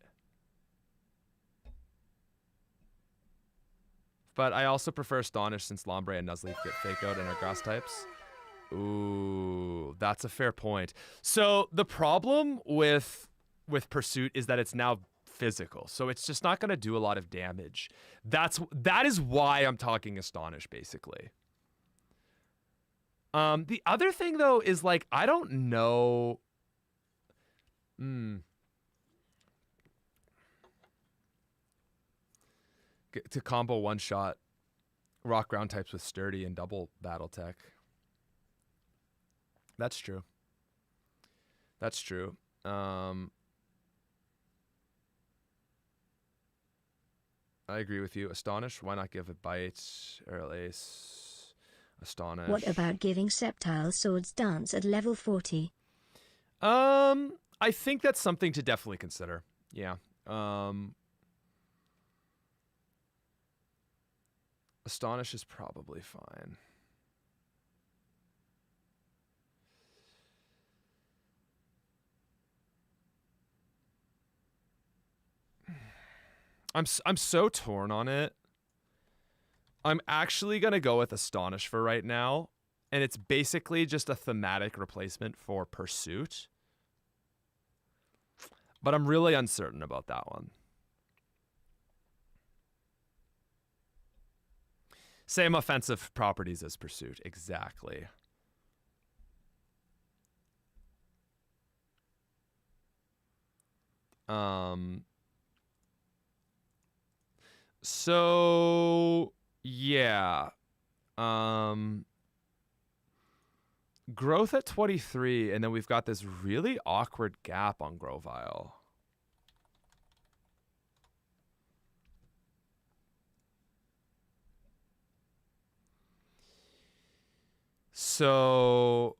But I also prefer Astonish since Lombre and Nuzleaf get Fake Out and are grass types. Ooh, that's a fair point. So the problem with Pursuit is that it's now physical, so it's just not going to do a lot of damage. That is why I'm talking Astonish, basically. The other thing though is like I don't know. To combo one shot rock ground types with sturdy and double battle tech. That's true. That's true. I agree with you. Astonish, why not give it bite? Aerial Ace. Astonish. What about giving Sceptile Swords Dance at level 40? I think that's something to definitely consider. Yeah. Astonish is probably fine. I'm so torn on it. I'm actually going to go with Astonish for right now, and it's basically just a thematic replacement for Pursuit. But I'm really uncertain about that one. Same offensive properties as Pursuit, exactly. So yeah. Growth at 23, and then we've got this really awkward gap on Grovile. So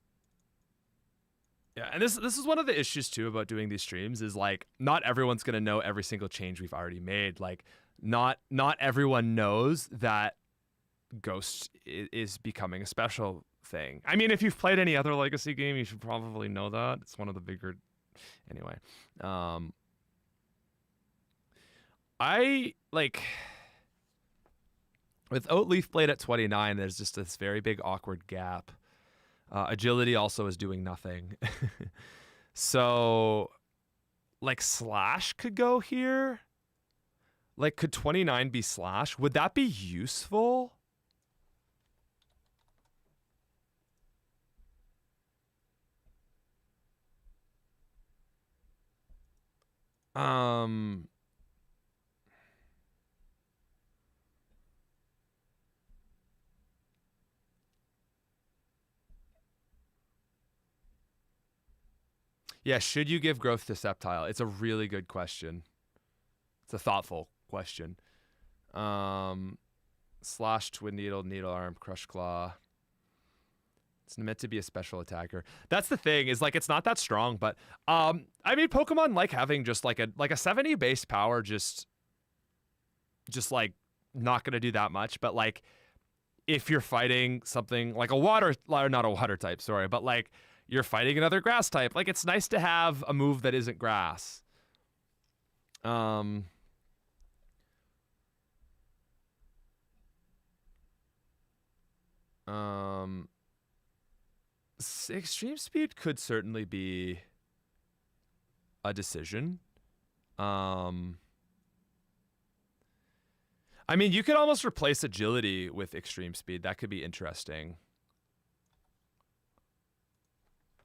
yeah, and this is one of the issues too about doing these streams is like not everyone's gonna know every single change we've already made. Like not everyone knows that Ghost is becoming a special thing. I mean, if you've played any other Legacy game, you should probably know that. It's one of the bigger. Anyway, I like without Leaf Blade at 29. There's just this very big awkward gap. Agility also is doing nothing. So, like Slash could go here. Like, could 29 be Slash? Would that be useful? Yeah, should you give growth to Sceptile? It's a really good question. It's a thoughtful question. Slash, Twin Needle, Needle Arm, Crush Claw. It's meant to be a special attacker. That's the thing, is like it's not that strong, but I mean Pokemon like having just like a 70 base power just like not gonna do that much, but like if you're fighting something like a water, not a water type, sorry, but like you're fighting another grass type, like it's nice to have a move that isn't grass. Extreme Speed could certainly be a decision. I mean, you could almost replace Agility with Extreme Speed. That could be interesting.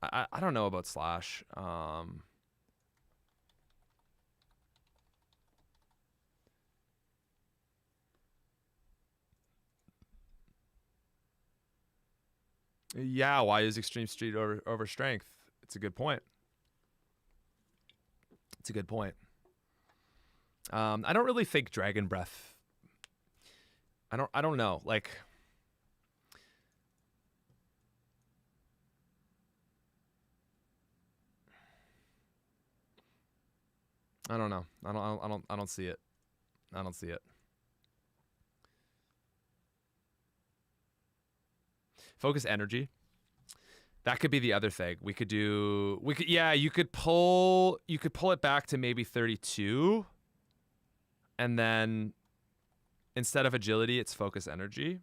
I don't know about Slash. Yeah, why is Extreme Speed over Strength? It's a good point. It's a good point. I don't really think Dragon Breath. I don't know. Like, I don't know. I don't see it. I don't see it. Focus Energy. That could be the other thing. We could yeah, you could pull it back to maybe 32. And then instead of Agility, it's Focus Energy.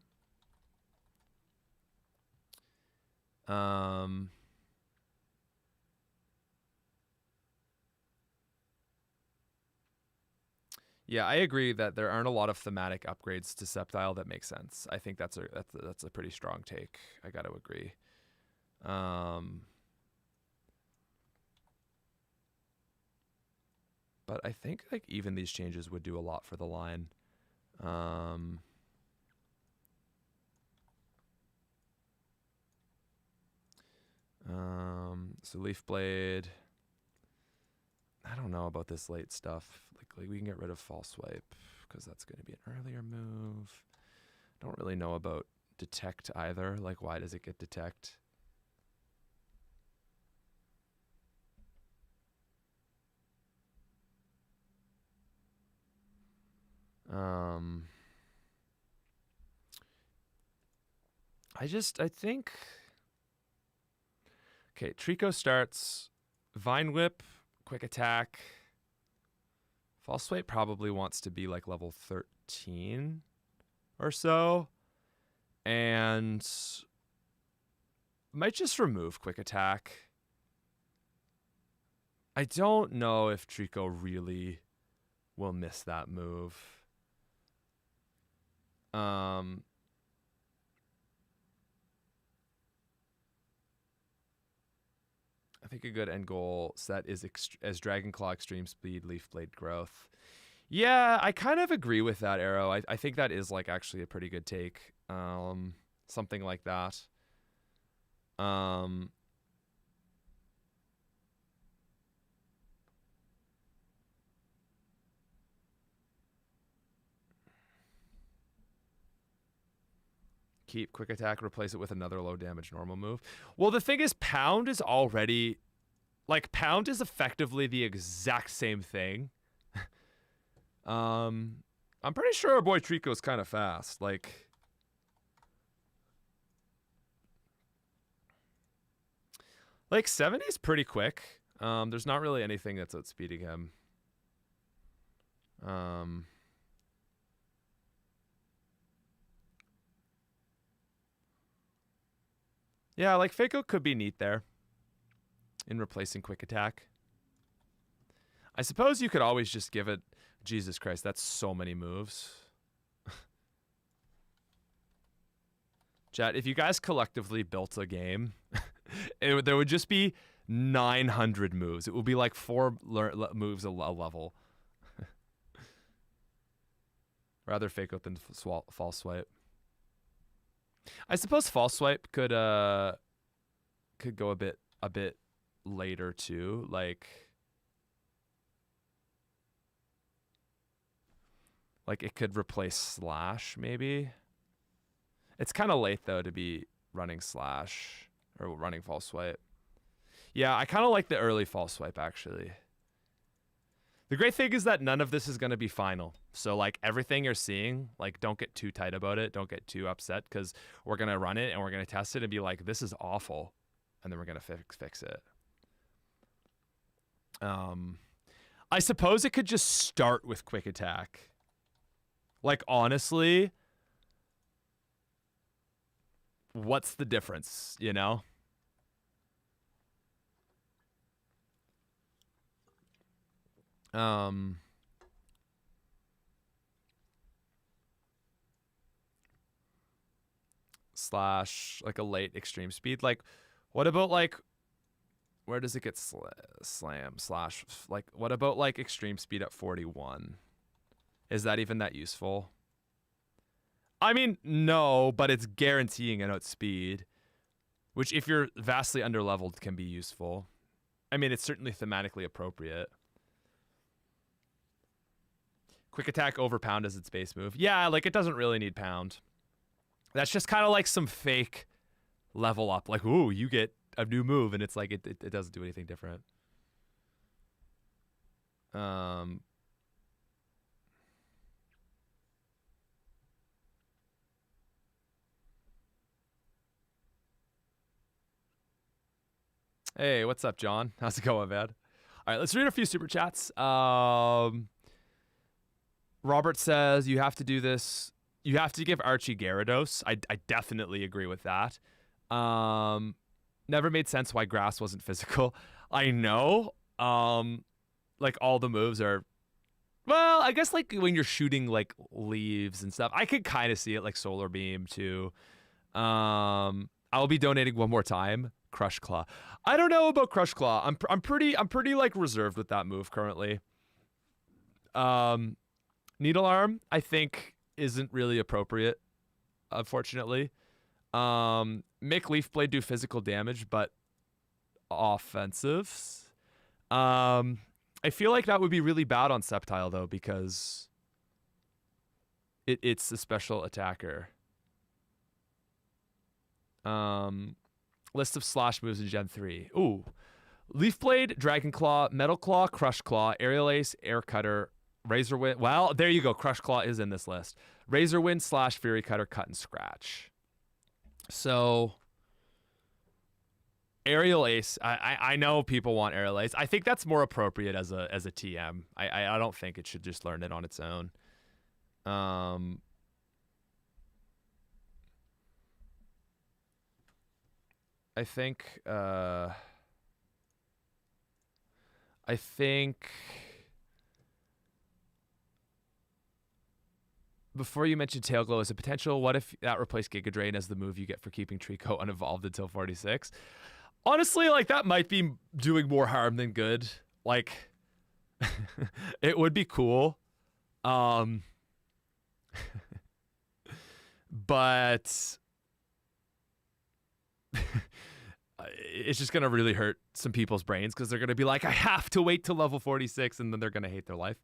Yeah, I agree that there aren't a lot of thematic upgrades to Sceptile that make sense. I think that's a pretty strong take. I got to agree. But I think like even these changes would do a lot for the line. So Leaf Blade. I don't know about this late stuff. Like we can get rid of False Swipe because that's going to be an earlier move. Don't really know about Detect either. Like, why does it get Detect? I think. Okay, Trico starts. Vine Whip, Quick Attack. False Swipe probably wants to be like level 13 or so. And might just remove Quick Attack. I don't know if Trico really will miss that move. think a good end goal set is as Dragon Claw Extreme Speed, Leaf Blade Growth. Yeah, I kind of agree with that, Arrow. I think that is like actually a pretty good take. Something like that. Keep quick attack, replace it with another low damage normal move. Well, the thing is, Pound is already, like, Pound is effectively the exact same thing. I'm pretty sure our boy Trico's kind of fast. Like 70 is pretty quick. There's not really anything that's outspeeding him. Yeah, like Fako could be neat there in replacing quick attack. I suppose you could always just give it. Jesus Christ, that's so many moves. Chat, if you guys collectively built a game, there would just be 900 moves. It would be like 4 moves a level. Rather fake out than false swipe. I suppose false swipe could go a bit later too, like it could replace slash maybe. It's kind of late though to be running slash or running false swipe. Yeah, I kind of like the early false swipe actually. The great thing is that none of this is going to be final. So like everything you're seeing, like don't get too tight about it. Don't get too upset because we're going to run it and we're going to test it and be like, this is awful. And then we're going to fix it. I suppose it could just start with quick attack. Like honestly, what's the difference, you know? Slash like a late extreme speed. Like what about like where does it get slam slash like what about like extreme speed at 41? Is that even that useful? I mean, no, but it's guaranteeing an outspeed, which if you're vastly underleveled can be useful. I mean, it's certainly thematically appropriate. Quick attack over pound as its base move. Yeah, like it doesn't really need pound. That's just kind of like some fake level up. Like, ooh, you get a new move, and it's like it doesn't do anything different. Hey, what's up, John? How's it going, man? All right, let's read a few super chats. Robert says you have to do this. You have to give Archie Gyarados. I definitely agree with that. Never made sense why grass wasn't physical. I know. Like all the moves are. Well, I guess like when you're shooting like leaves and stuff, I could kind of see it like Solar Beam too. I'll be donating one more time. Crush Claw. I don't know about Crush Claw. I'm pretty like reserved with that move currently. Needle Arm I think isn't really appropriate, unfortunately. Make Leaf Blade do physical damage but offensive. I feel like that would be really bad on Sceptile though because it's a special attacker. List of slash moves in Gen 3. Ooh. Leaf Blade, Dragon Claw, Metal Claw, Crush Claw, Aerial Ace, Air Cutter, Razor Wind. Well, there you go. Crush Claw is in this list. Razor Wind / Fury Cutter, Cut and Scratch. So, Aerial Ace. I know people want Aerial Ace. I think that's more appropriate as a TM. I don't think it should just learn it on its own. I think before you mentioned Tail Glow as a potential, what if that replaced Giga Drain as the move you get for keeping Trico unevolved until 46? Honestly, like that might be doing more harm than good. Like it would be cool. Um but it's just going to really hurt some people's brains because they're going to be like, I have to wait till level 46, and then they're going to hate their life.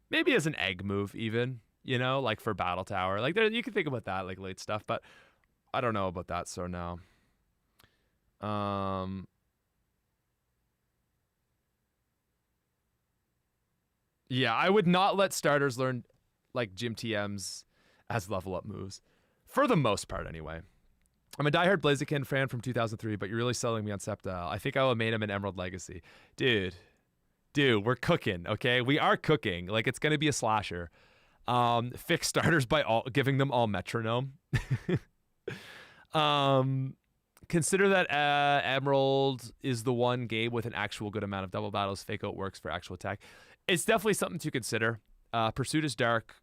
Maybe as an egg move even, you know, like for Battle Tower. Like there, you can think about that, like late stuff, but I don't know about that, so no. Yeah, I would not let starters learn like gym TMs as level up moves. For the most part, anyway. I'm a diehard Blaziken fan from 2003, but you're really selling me on Sceptile. I think I will main him in Emerald Legacy. Dude, we're cooking, okay? We are cooking. Like, it's going to be a slasher. Fix starters by giving them all metronome. Consider that Emerald is the one game with an actual good amount of double battles. Fake out works for actual attack. It's definitely something to consider. Pursuit is dark,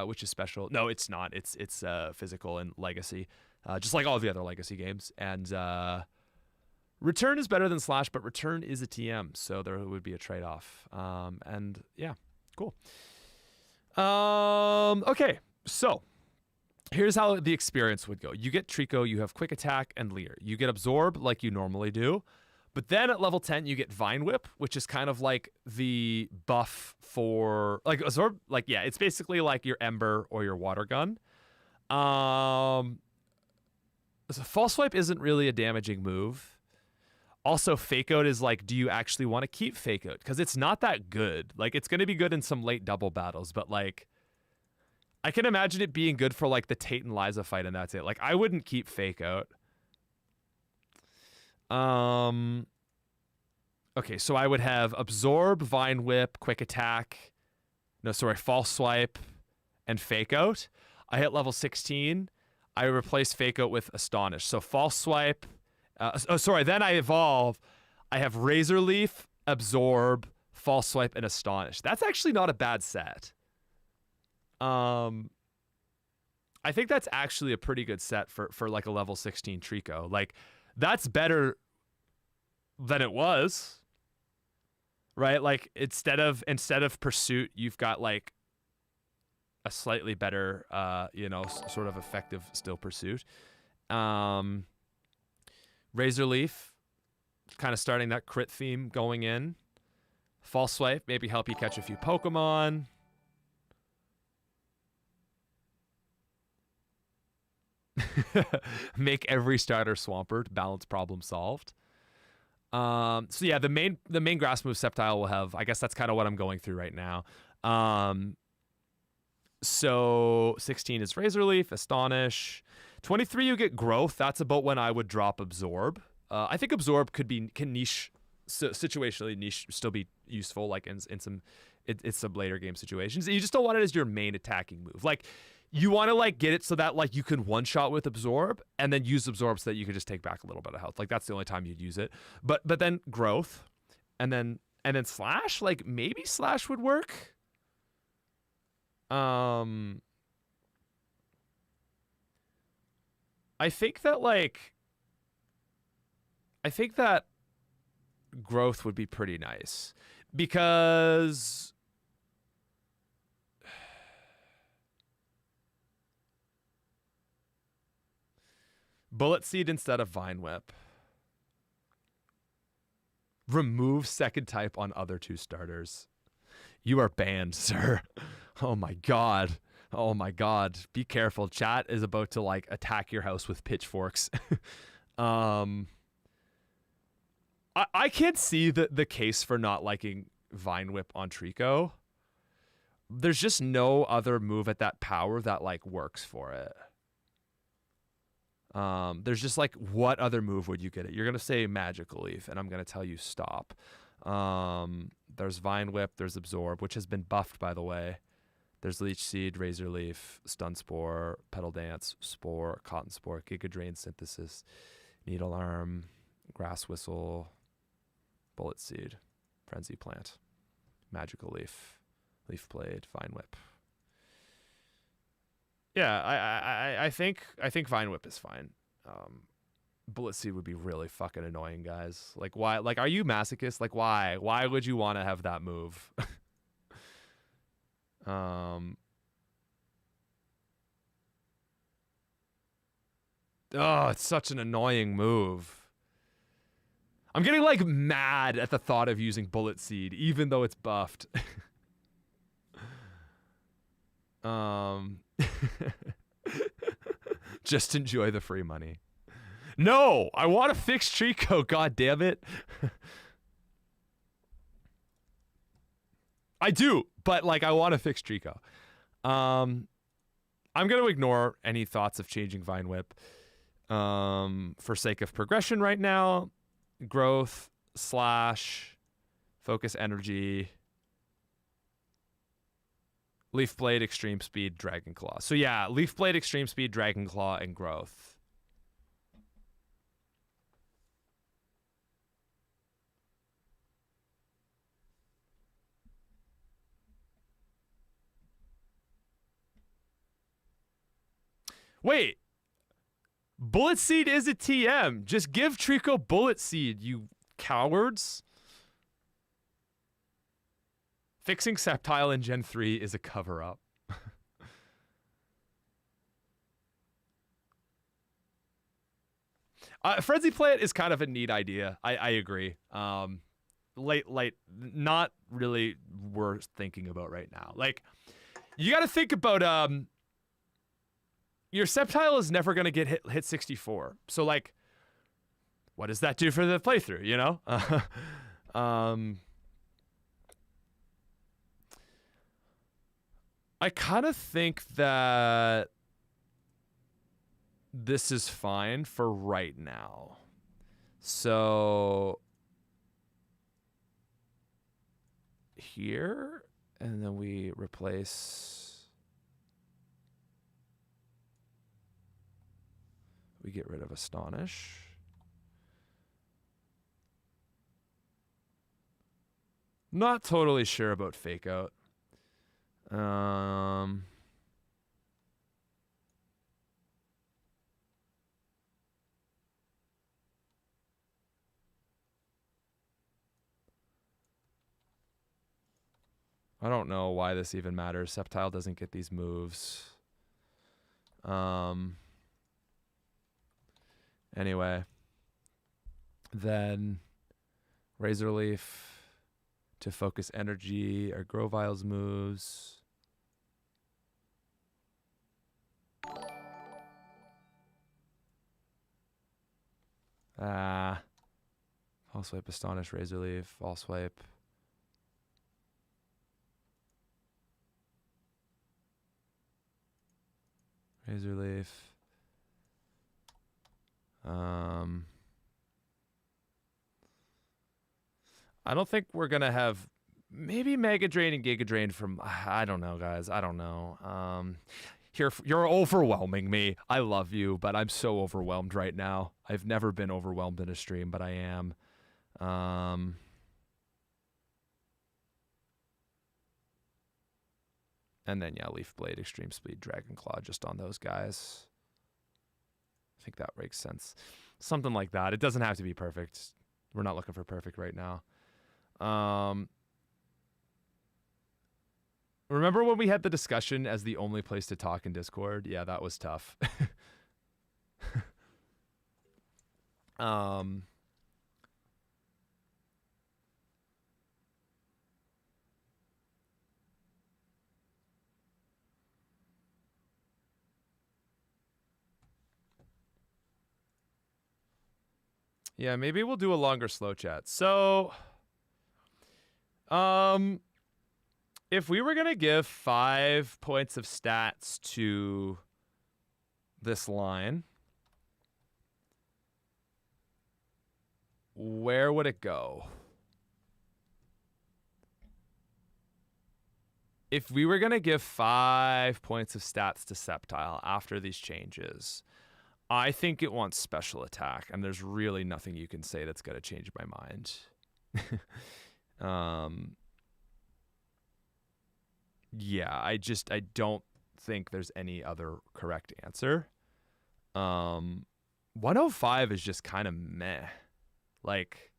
which is special. No, it's not. It's physical and legacy, just like all the other legacy games. And return is better than slash, but return is a TM, so there would be a trade-off. And yeah, cool. Okay, so here's how the experience would go. You get Trico, you have quick attack and Leer. You get absorb like you normally do. But then at level 10, you get Vine Whip, which is kind of like the buff for like absorb. Like, yeah, it's basically like your Ember or your Water Gun. So False Swipe isn't really a damaging move. Also, Fake Out is like, do you actually want to keep Fake Out? Because it's not that good. Like, it's going to be good in some late double battles, but like, I can imagine it being good for like the Tate and Liza fight, and that's it. Like, I wouldn't keep Fake Out. Okay, so I would have Absorb, Vine Whip, Quick Attack. No, sorry, False Swipe, and Fake Out. I hit level 16. I replace Fake Out with Astonish. So False Swipe. Then I evolve. I have Razor Leaf, Absorb, False Swipe, and Astonish. That's actually not a bad set. I think that's actually a pretty good set for like a level 16 Trico. Like, that's better than it was, right? Like, instead of Pursuit, you've got like a slightly better, sort of effective still Pursuit. Razor Leaf, kind of starting that crit theme going in. False Swipe, maybe help you catch a few Pokemon. Make every starter Swampert. Balance problem solved. So yeah, the main grass move Sceptile will have. I guess that's kind of what I'm going through right now. So 16 is Razor Leaf, Astonish. 23 you get Growth. That's about when I would drop Absorb. I think Absorb can niche, situationally niche, still be useful, like in some later game situations. You just don't want it as your main attacking move. Like, you want to like get it so that like you can one shot with Absorb and then use Absorb so that you can just take back a little bit of health. Like, that's the only time you'd use it. But then Growth, and then Slash. Like, maybe Slash would work. I think that Growth would be pretty nice because Bullet Seed instead of Vine Whip. Remove second type on other two starters. You are banned, sir. Oh my god. Oh my god. Be careful. Chat is about to like attack your house with pitchforks. I can't see the case for not liking Vine Whip on Trico. There's just no other move at that power that like works for it. There's just like, what other move would you get it? You're gonna say Magical Leaf, and I'm gonna tell you stop. There's Vine Whip, there's Absorb, which has been buffed, by the way. There's Leech Seed, Razor Leaf, Stun Spore, Petal Dance, Spore, Cotton Spore, Giga Drain Synthesis, Needle Arm, Grass Whistle, Bullet Seed, Frenzy Plant, Magical Leaf, Leaf Blade, Vine Whip. Yeah, I think Vine Whip is fine. Bullet Seed would be really fucking annoying, guys. Like, why? Like, are you masochist? Like, why? Why would you want to have that move? Oh, it's such an annoying move. I'm getting, like, mad at the thought of using Bullet Seed, even though it's buffed. Just enjoy the free money. No, I want to fix Trico, god damn it. I do, but like I want to fix Trico. I'm going to ignore any thoughts of changing Vine Whip for sake of progression right now. Growth / focus energy. Leaf Blade, Extreme Speed, Dragon Claw. So yeah, Leaf Blade, Extreme Speed, Dragon Claw, and Growth. Wait. Bullet Seed is a TM. Just give Trico Bullet Seed, you cowards. Fixing Sceptile in Gen 3 is a cover-up. Frenzy Plant is kind of a neat idea. I agree. Late, not really worth thinking about right now. Like, you got to think about your Sceptile is never going to get hit 64. So, like, what does that do for the playthrough, you know? I kind of think that this is fine for right now. So here, and then we replace, we get rid of Astonish. Not totally sure about Fake Out. I don't know why this even matters. Sceptile doesn't get these moves. Anyway. Then Razor Leaf to focus energy or Grovile's moves. False Swipe, Astonish, Razor Leaf, False Swipe. Razor Leaf. I don't think we're going to have maybe Mega Drain and Giga Drain from, I don't know, guys. I don't know. You're overwhelming me. I love you, but I'm so overwhelmed right now. I've never been overwhelmed in a stream, but I am. And then, yeah, Leaf Blade, Extreme Speed, Dragon Claw, just on those guys. I think that makes sense. Something like that. It doesn't have to be perfect. We're not looking for perfect right now. Remember when we had the discussion as the only place to talk in Discord? Yeah, that was tough. Yeah, maybe we'll do a longer slow chat. So, if we were going to give 5 points of stats to this line, where would it go? If we were going to give 5 points of stats to Sceptile after these changes, I think it wants special attack, and there's really nothing you can say that's going to change my mind. Yeah, I don't think there's any other correct answer. 105 is just kind of meh. Like,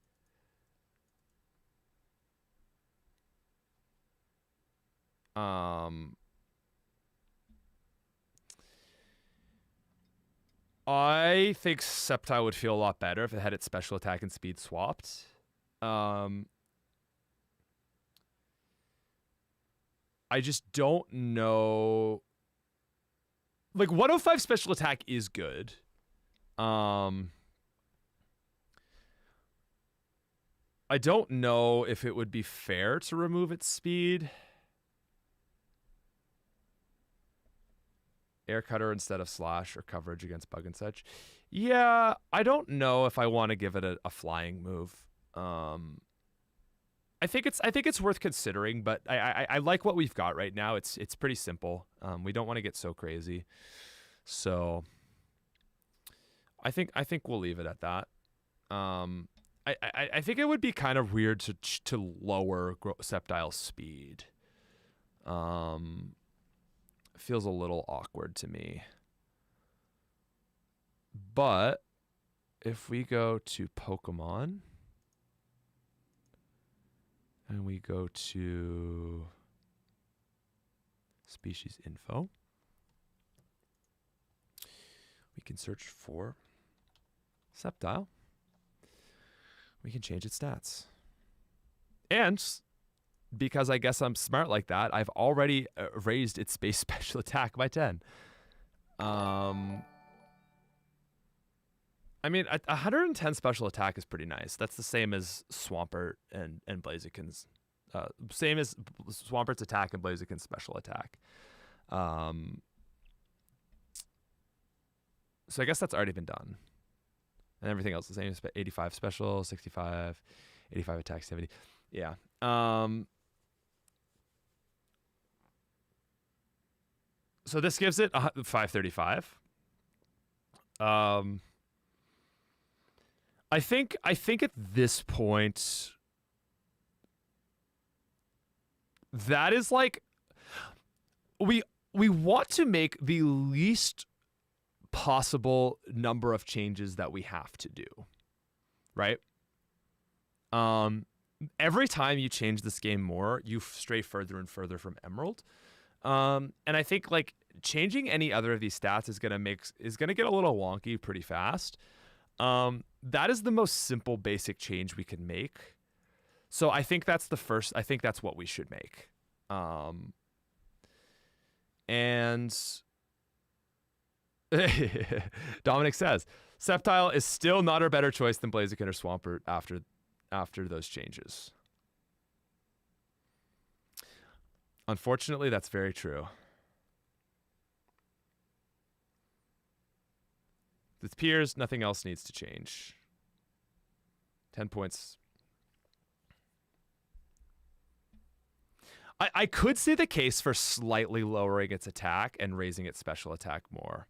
I think Sceptile would feel a lot better if it had its special attack and speed swapped. I just don't know. Like, 105 special attack is good. I don't know if it would be fair to remove its speed. Air Cutter instead of Slash or coverage against bug and such. Yeah, I don't know if I want to give it a flying move. I think it's worth considering, but I like what we've got right now. It's pretty simple. We don't want to get so crazy, so I think we'll leave it at that. I think it would be kind of weird to lower Sceptile's speed. Feels a little awkward to me. But if we go to Pokemon and we go to species info, we can search for Sceptile. We can change its stats. And because I guess I'm smart like that, I've already raised its base special attack by 10. I mean, 110 special attack is pretty nice. That's the same as Swampert and Blaziken's. Same as Swampert's attack and Blaziken's special attack. So I guess that's already been done. And everything else the same. 85 special, 65, 85 attack, 70. Yeah. So this gives it 535. I think at this point, that is like, we want to make the least possible number of changes that we have to do, right? Every time you change this game more, you stray further and further from Emerald. And I think like changing any other of these stats is gonna get a little wonky pretty fast. That is the most simple, basic change we can make. So I think that's what we should make. And Dominic says, Sceptile is still not a better choice than Blaziken or Swampert after those changes. Unfortunately, that's very true. With peers, nothing else needs to change. 10 points. I could see the case for slightly lowering its attack and raising its special attack more.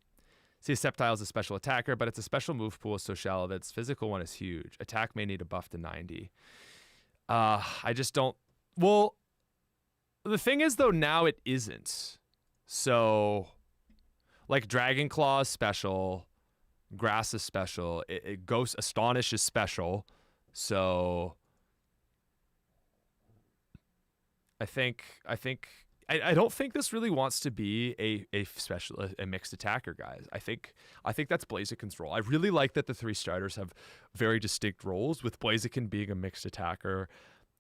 See, Sceptile is a special attacker, but it's a special move pool is so shallow that its physical one is huge. Attack may need a buff to 90. I just don't... Well, the thing is, though, now it isn't. So, like, Dragon Claw is special. Grass is special. Ghost Astonish is special. So... I don't think this really wants to be a mixed attacker, guys. I think that's Blaziken's role. I really like that the three starters have very distinct roles, with Blaziken being a mixed attacker,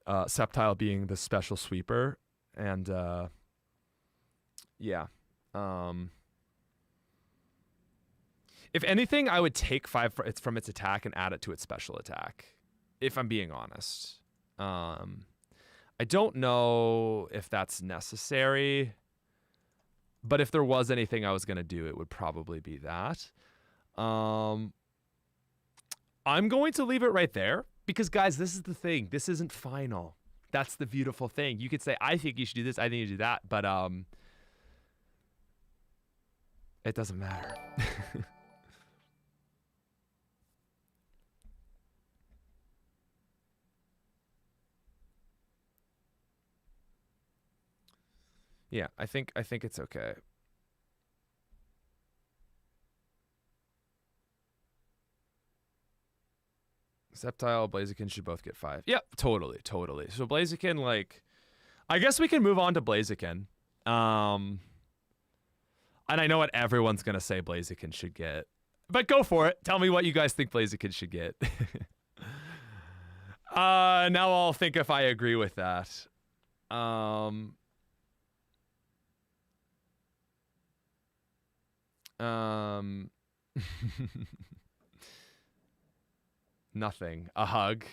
Sceptile being the special sweeper, and yeah. If anything, I would take 5 from its attack and add it to its special attack, if I'm being honest. I don't know if that's necessary, but if there was anything I was going to do, it would probably be that. I'm going to leave it right there because, guys, this is the thing. This isn't final. That's the beautiful thing. You could say, I think you should do this, I think you should do that, but it doesn't matter. Yeah, I think it's okay. Sceptile, Blaziken should both get 5. Yep, totally. So Blaziken, like, I guess we can move on to Blaziken. And I know what everyone's gonna say Blaziken should get, but go for it. Tell me what you guys think Blaziken should get. Now I'll think if I agree with that. Nothing. A hug.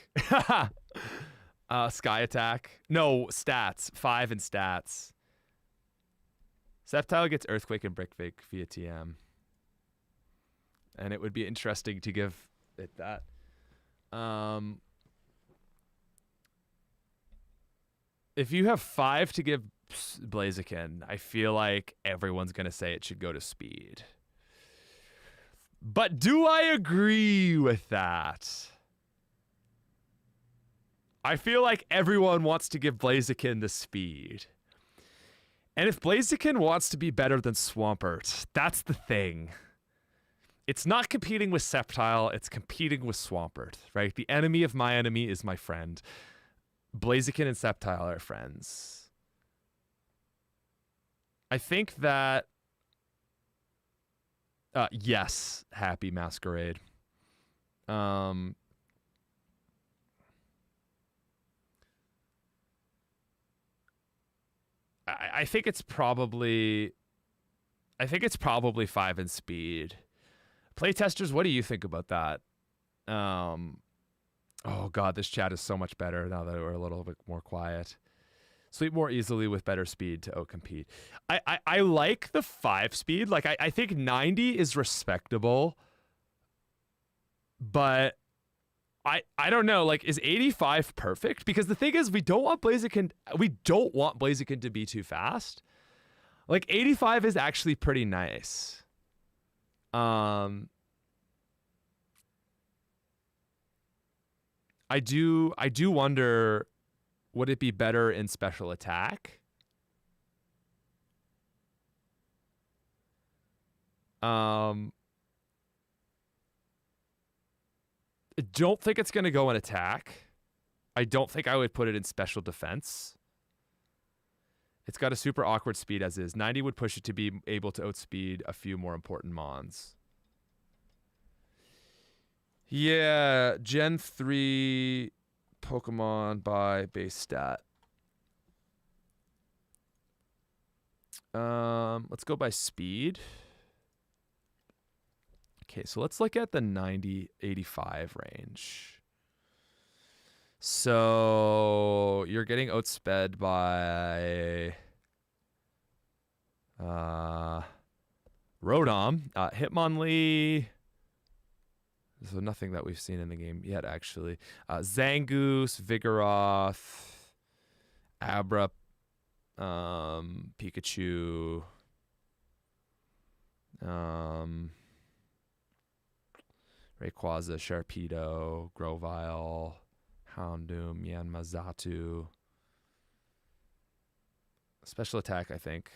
Sky attack. No, stats. 5 in stats. Sceptile gets Earthquake and Brickquake via TM. And it would be interesting to give it that. If you have 5 to give Blaziken, I feel like everyone's going to say it should go to speed. But do I agree with that? I feel like everyone wants to give Blaziken the speed. And if Blaziken wants to be better than Swampert, that's the thing. It's not competing with Sceptile, it's competing with Swampert, right? The enemy of my enemy is my friend. Blaziken and Sceptile are friends. I think that... yes, Happy Masquerade. I think it's probably... I think it's probably 5 in speed. Playtesters, what do you think about that? Oh god, this chat is so much better now that we're a little bit more quiet. Sweep more easily with better speed to outcompete. I like the 5 speed. Like I think 90 is respectable. But I don't know, like is 85 perfect? Because the thing is we don't want Blaziken to be too fast. Like 85 is actually pretty nice. I do wonder, would it be better in special attack? I don't think it's going to go in attack. I don't think I would put it in special defense. It's got a super awkward speed as is. 90 would push it to be able to outspeed a few more important mons. Yeah, Gen 3 Pokemon by base stat. Let's go by speed. Okay, so let's look at the 90-85 range. So you're getting outsped by Rotom, Hitmonlee. So nothing that we've seen in the game yet, actually. Zangoose, Vigoroth, Abra, Pikachu, Rayquaza, Sharpedo, Grovyle, Houndoom, Yanmazatu. Special attack, I think.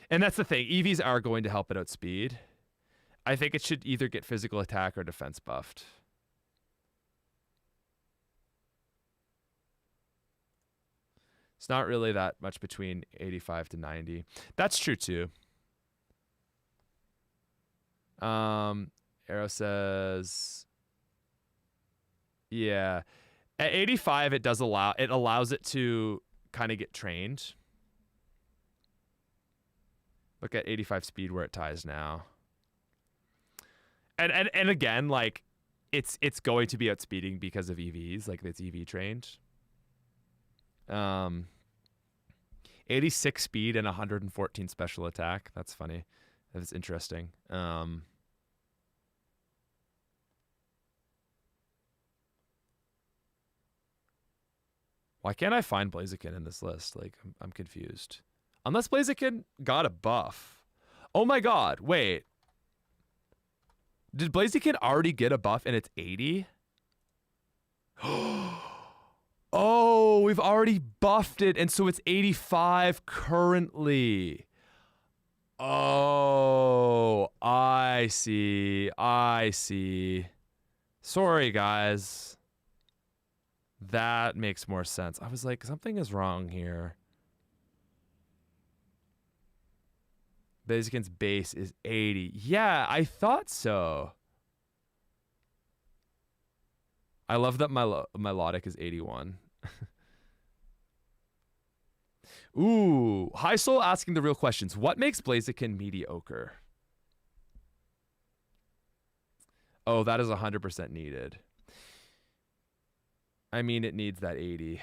And that's the thing. EVs are going to help it outspeed. I think it should either get physical attack or defense buffed. It's not really that much between 85 to 90. That's true too. Arrow says, yeah, at 85 it allows it to kind of get trained. Look at 85 speed where it ties now. And again, like it's going to be outspeeding because of EVs, like it's EV trained. 86 speed and 114 special attack. That's funny. That is interesting. Why can't I find Blaziken in this list? Like I'm confused. Unless Blaziken got a buff. Oh my god, wait. Did Blaziken already get a buff and it's 80? Oh, we've already buffed it, and so it's 85 currently. Oh, I see. Sorry, guys. That makes more sense. I was like, something is wrong here. Blaziken's base is 80. Yeah, I thought so. I love that my melodic is 81. Ooh, High Soul asking the real questions. What makes Blaziken mediocre? Oh, that is 100% needed. I mean, it needs that 80.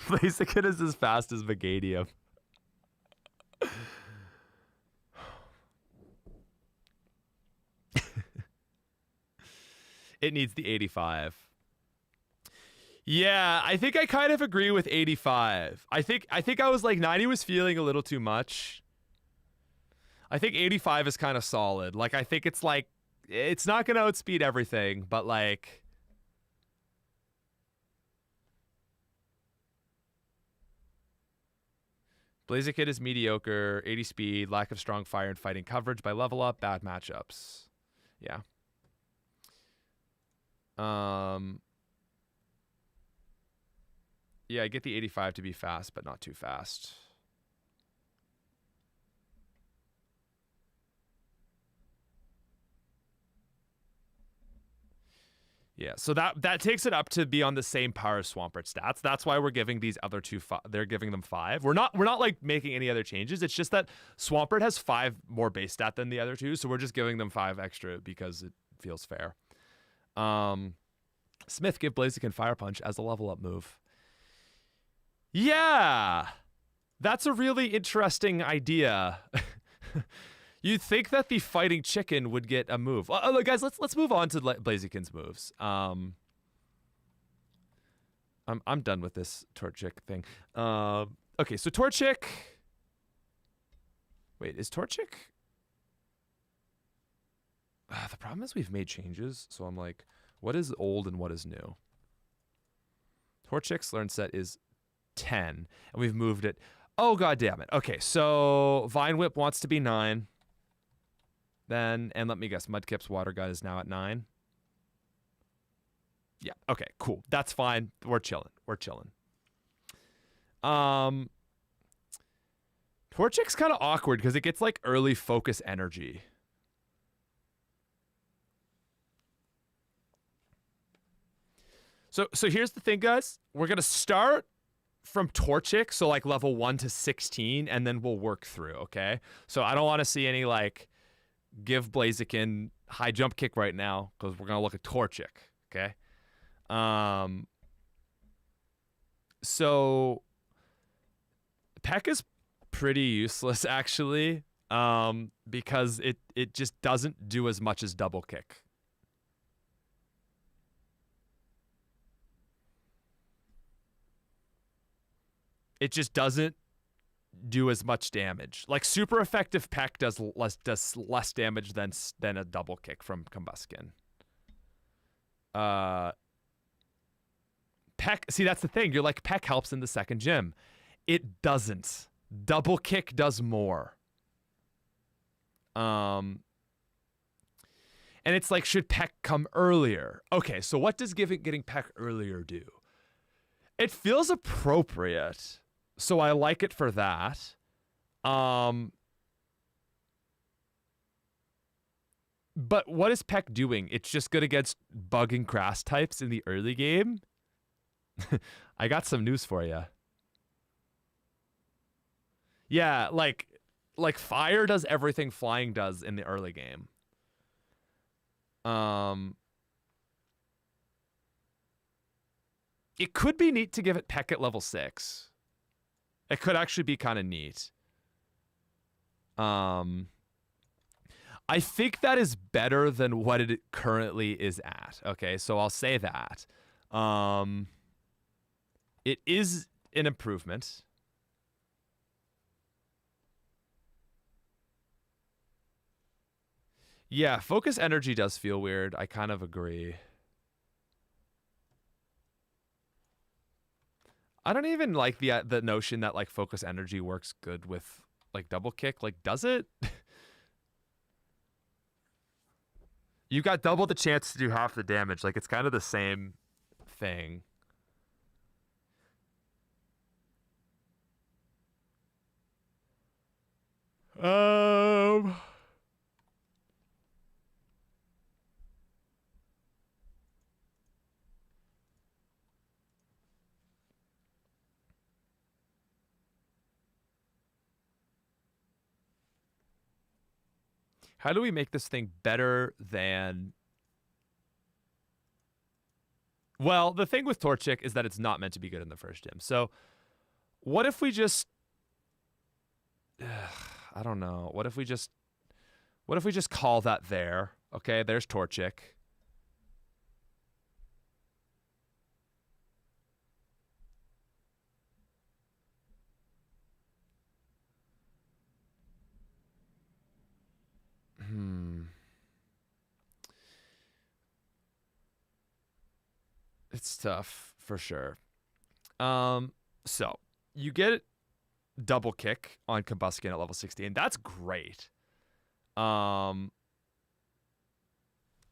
Blaziken is as fast as Megadium. It needs the 85. Yeah, I think I kind of agree with 85. I think I was like 90 was feeling a little too much. I think 85 is kind of solid. Like I think it's like it's not going to outspeed everything, but like Blaziken is mediocre, 80 speed, lack of strong fire and fighting coverage by level up, bad matchups. Yeah. Yeah, I get the 85 to be fast, but not too fast. Yeah, so that takes it up to be on the same par as Swampert stats. That's why we're giving these other two. They're giving them 5. We're not like making any other changes. It's just that Swampert has 5 more base stat than the other two, so we're just giving them 5 extra because it feels fair. Smith, give Blaziken Fire Punch as a level up move. Yeah, that's a really interesting idea. You'd think that the fighting chicken would get a move. Look, guys, let's move on to Blaziken's moves. I'm done with this Torchic thing. Okay, so Torchic. Wait, is Torchic? The problem is we've made changes, so I'm like, what is old and what is new? Torchic's learn set is 10, and we've moved it. Oh, god damn it. Okay, so Vine Whip wants to be 9. Then, and let me guess, Mudkip's Water Gun is now at 9. Yeah, okay, cool. That's fine. We're chilling. Torchic's kind of awkward because it gets like early focus energy. So here's the thing, guys. We're going to start from Torchic, so like level 1 to 16, and then we'll work through, okay? So I don't want to see any like give Blaziken high jump kick right now because we're going to look at Torchic, okay? So Peck is pretty useless actually, because it just doesn't do as much as double kick. It just doesn't do as much damage. Like super effective Peck does less damage than a double kick from Combuskin. Peck, see, that's the thing. You're like, Peck helps in the second gym. It doesn't. Double kick does more. And it's like, should Peck come earlier? Okay, so what does getting Peck earlier do? It feels appropriate. So I like it for that. But what is Peck doing? It's just good against bug and grass types in the early game. I got some news for you. Yeah, like fire does everything flying does in the early game. It could be neat to give it Peck at level 6. It could actually be kind of neat. I think that is better than what it currently is at. Okay, so I'll say that. It is an improvement. Yeah, focus energy does feel weird. I kind of agree. I don't even like the notion that like focus energy works good with like double kick. Like, does it? You got double the chance to do half the damage. Like, it's kind of the same thing. How do we make this thing better than... Well, the thing with Torchic is that it's not meant to be good in the first gym. So what if we just... I don't know. What if we just call that there? Okay, there's Torchic. It's tough for sure. So you get double kick on Combuskin at level 16. That's great. I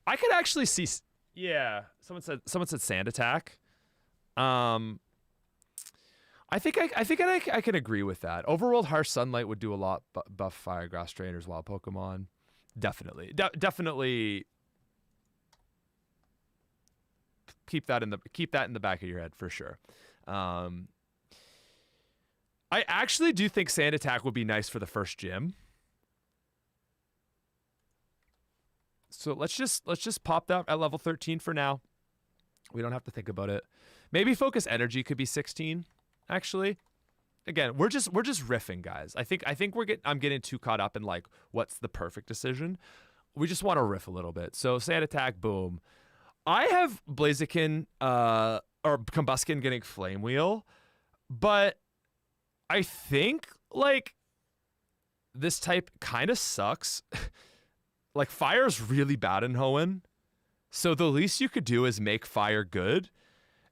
could actually see. Yeah, someone said Sand Attack. I think I can agree with that. Overworld Harsh Sunlight would do a lot. Buff Firegrass Trainers, wild Pokemon. Definitely, definitely. Keep that in the back of your head for sure. I actually do think Sand Attack would be nice for the first gym. So let's just pop that at level 13 for now. We don't have to think about it. Maybe Focus Energy could be 16. Actually, again, we're just riffing, guys. I think I'm getting too caught up in like what's the perfect decision. We just want to riff a little bit. So Sand Attack, boom. I have Blaziken or Combuskin getting Flame Wheel, but I think like this type kind of sucks. Like fire's really bad in Hoenn, so the least you could do is make fire good.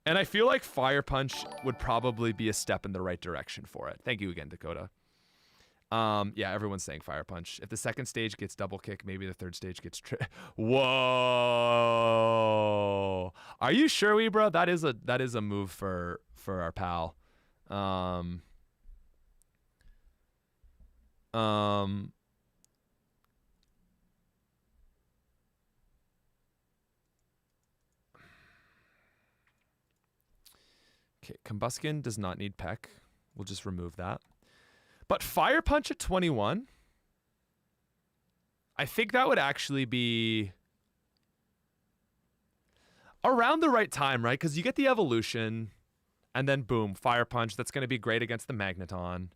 And I feel like Fire Punch would probably be a step in the right direction for it. Thank you again, Dakota. Yeah, everyone's saying Fire Punch. If the second stage gets double kick, maybe the third stage gets Whoa. Are you sure, Weebro? That is a move for our pal. Okay, Combuskin does not need Peck. We'll just remove that. But Fire Punch at 21, I think that would actually be around the right time, right? Because you get the evolution, and then boom, Fire Punch. That's going to be great against the Magneton.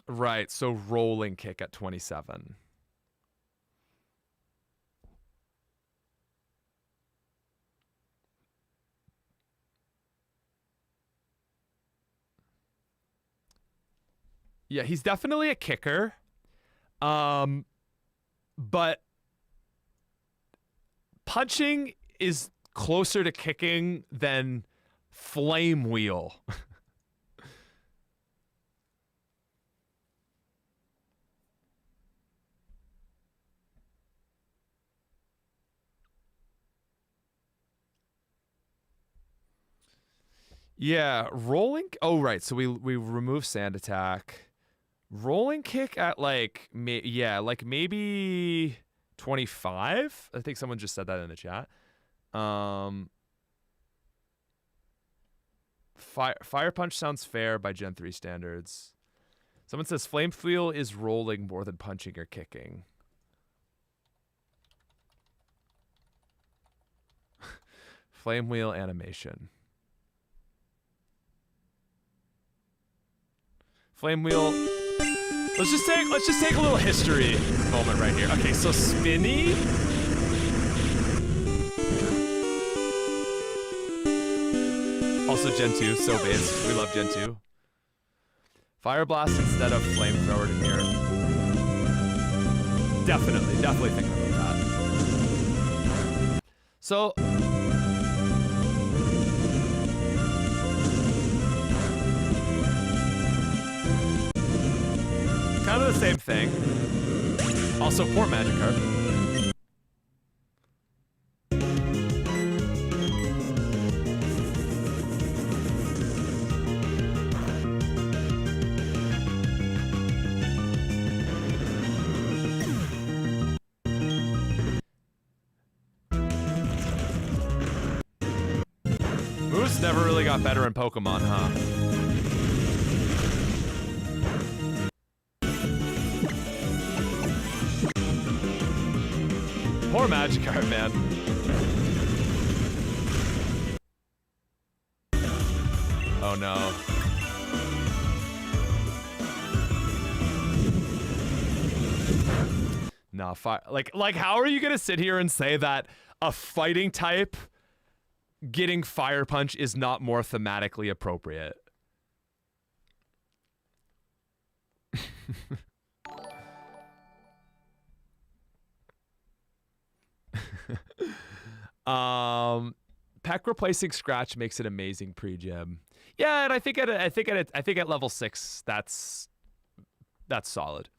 Right, so Rolling Kick at 27. Yeah, he's definitely a kicker. But punching is closer to kicking than Flame Wheel. Yeah, rolling. Oh, right. So we remove Sand Attack. Rolling Kick at like like maybe 25. I think someone just said that in the chat. Fire Punch sounds fair by Gen 3 standards. Someone says Flame Wheel is rolling more than punching or kicking. Flame Wheel animation. Flame Wheel. Let's just take a little history moment right here. Okay, so Spinny. Also Gen 2, so based. We love Gen 2. Fire Blast instead of Flamethrower to here. Definitely thinking about that. So kind of the same thing. Also, poor Magikarp. Moose never really got better in Pokemon, huh? Poor Magikarp, man. Oh no. Nah, like how are you gonna sit here and say that a fighting type getting Fire Punch is not more thematically appropriate? Peck replacing Scratch makes it amazing pre-gym. Yeah, and I think at level 6 that's solid.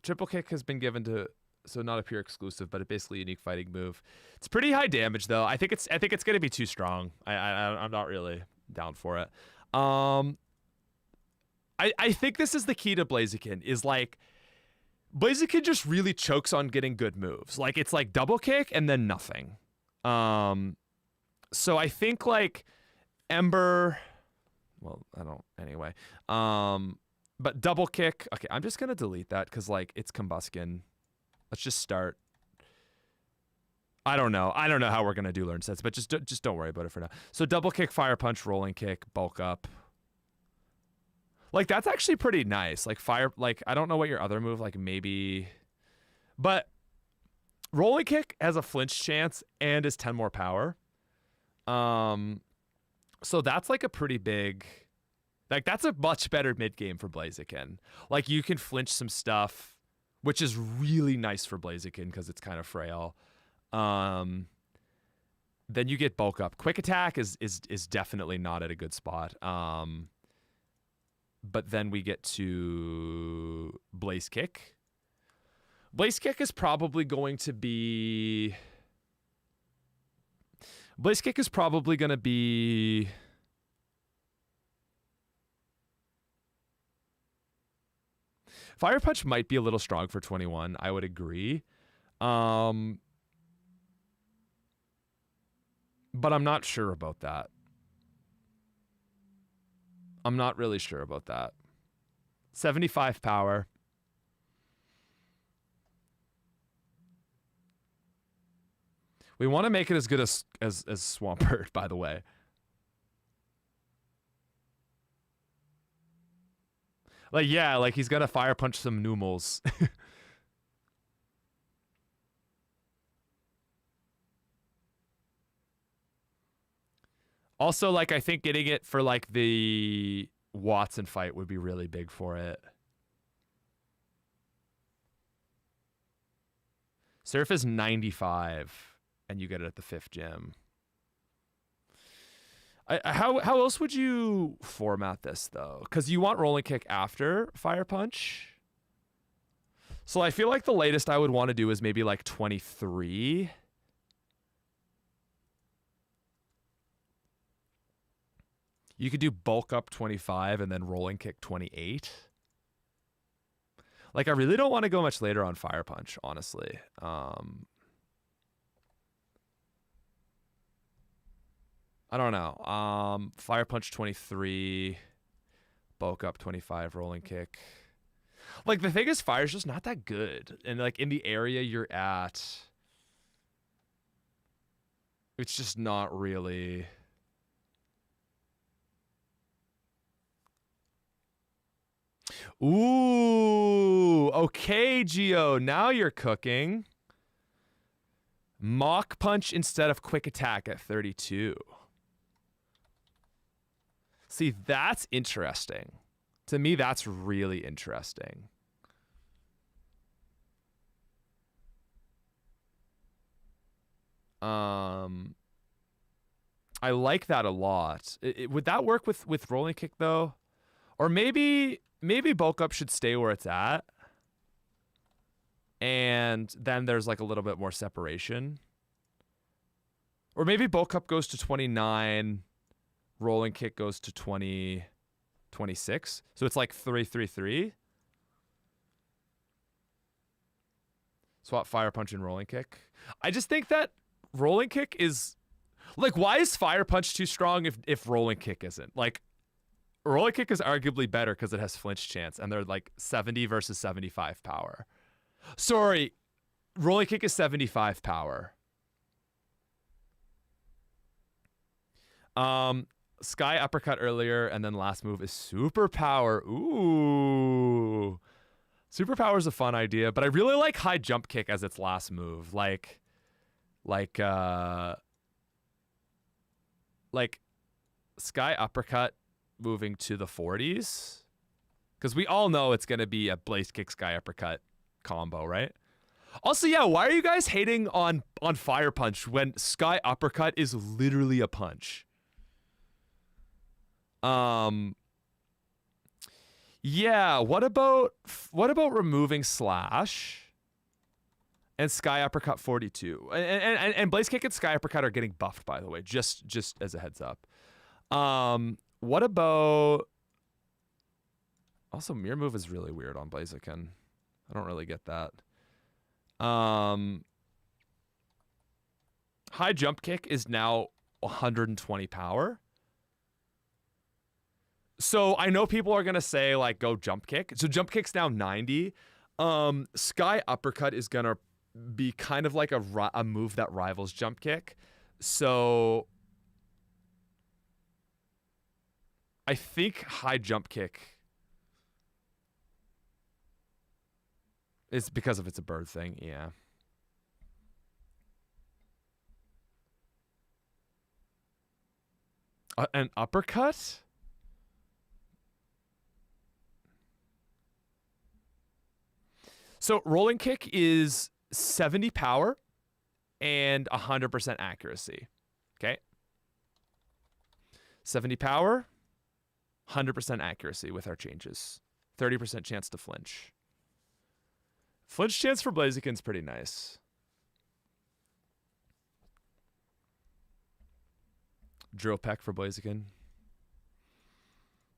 Triple kick has been given to, so not a pure exclusive, but a basically unique fighting move. It's pretty high damage though. I think it's gonna be too strong. I'm not really down for it. I think this is the key to Blaziken, is like Blaziken just really chokes on getting good moves. Like it's like double kick and then nothing. So I think like Ember, well, I don't anyway. But double kick. Okay, I'm just gonna delete that because like it's Combuskin. Let's just start. I don't know how we're gonna do learn sets, but just don't worry about it for now. So double kick, fire punch, rolling kick, bulk up. Like that's actually pretty nice. Like fire, like I don't know what your other move, like maybe, but rolling kick has a flinch chance and is 10 more power. So that's like a pretty big, like that's a much better mid game for Blaziken. Like you can flinch some stuff, which is really nice for Blaziken because it's kind of frail. Then you get bulk up. Quick attack is definitely not at a good spot. But then we get to Blaze Kick. Blaze Kick is probably going to be... Blaze Kick is probably going to be... Fire Punch might be a little strong for 21. I would agree. But I'm not sure about that. I'm not really sure about that. 75 power. We want to make it as good as Swampert, by the way. Like, yeah, like he's gonna fire punch some Numels. Also, like, I think getting it for, like, the Watson fight would be really big for it. Surf is 95, and you get it at the 5th gym. How else would you format this, though? Because you want rolling kick after fire punch. So I feel like the latest I would want to do is maybe, like, 23. You could do bulk up 25 and then rolling kick 28. Like, I really don't want to go much later on fire punch, honestly. I don't know. Fire punch 23, bulk up 25, rolling kick. Like, the thing is, fire's just not that good. And, like, in the area you're at, it's just not really... Ooh, okay, Geo. Now you're cooking. Mock punch instead of quick attack at 32. See, that's interesting. To me, that's really interesting. I like that a lot. Would that work with rolling kick though? Or maybe bulk up should stay where it's at, and then there's like a little bit more separation. Or maybe bulk up goes to 29, rolling kick goes to 20, 26. So it's like 3-3-3. Swap fire punch and rolling kick. I just think that rolling kick is like, why is fire punch too strong if rolling kick isn't? Like, rolling kick is arguably better because it has flinch chance, and they're like 70 versus 75 power. Sorry, rolling kick is 75 power. Sky uppercut earlier, and then last move is super power. Ooh. Super power is a fun idea, but I really like high jump kick as its last move. Like sky uppercut moving to the 40s, because we all know it's gonna be a blaze kick sky uppercut combo, right? Also, yeah, why are you guys hating on fire punch when sky uppercut is literally a punch? Yeah, what about removing slash and sky uppercut 42? And blaze kick and sky uppercut are getting buffed, by the way, just as a heads up. What about, also mirror move is really weird on Blaziken. I don't really get that. High jump kick is now 120 power. So I know people are going to say, like, go jump kick. So jump kick's now 90. Sky uppercut is going to be kind of like a move that rivals jump kick. So I think high jump kick is because of it's a bird thing. Yeah. An uppercut? So rolling kick is 70 power and 100% accuracy. Okay. 70 power, 100% accuracy with our changes. 30% chance to flinch. Flinch chance for Blaziken's pretty nice. Drill peck for Blaziken.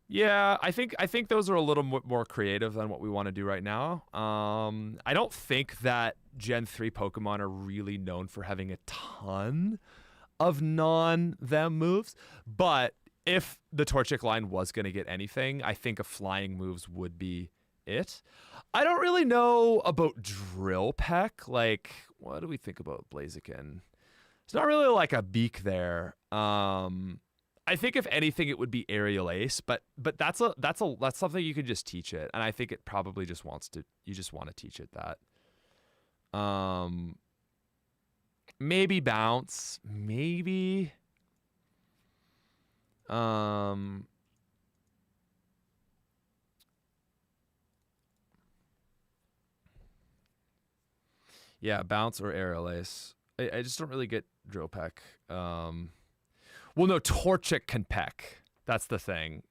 Yeah, I think those are a little more creative than what we want to do right now. I don't think that Gen 3 Pokemon are really known for having a ton of non-them moves, but if the Torchic line was going to get anything, I think a flying moves would be it. I don't really know about Drill Peck. Like, what do we think about Blaziken? It's not really like a beak there. I think if anything, it would be Aerial Ace, but that's something you could just teach it, and I think it probably just you just want to teach it that. Maybe bounce, maybe. Yeah, bounce or Aerial Ace. I just don't really get Drill Peck. Well, no, Torchic can peck. That's the thing.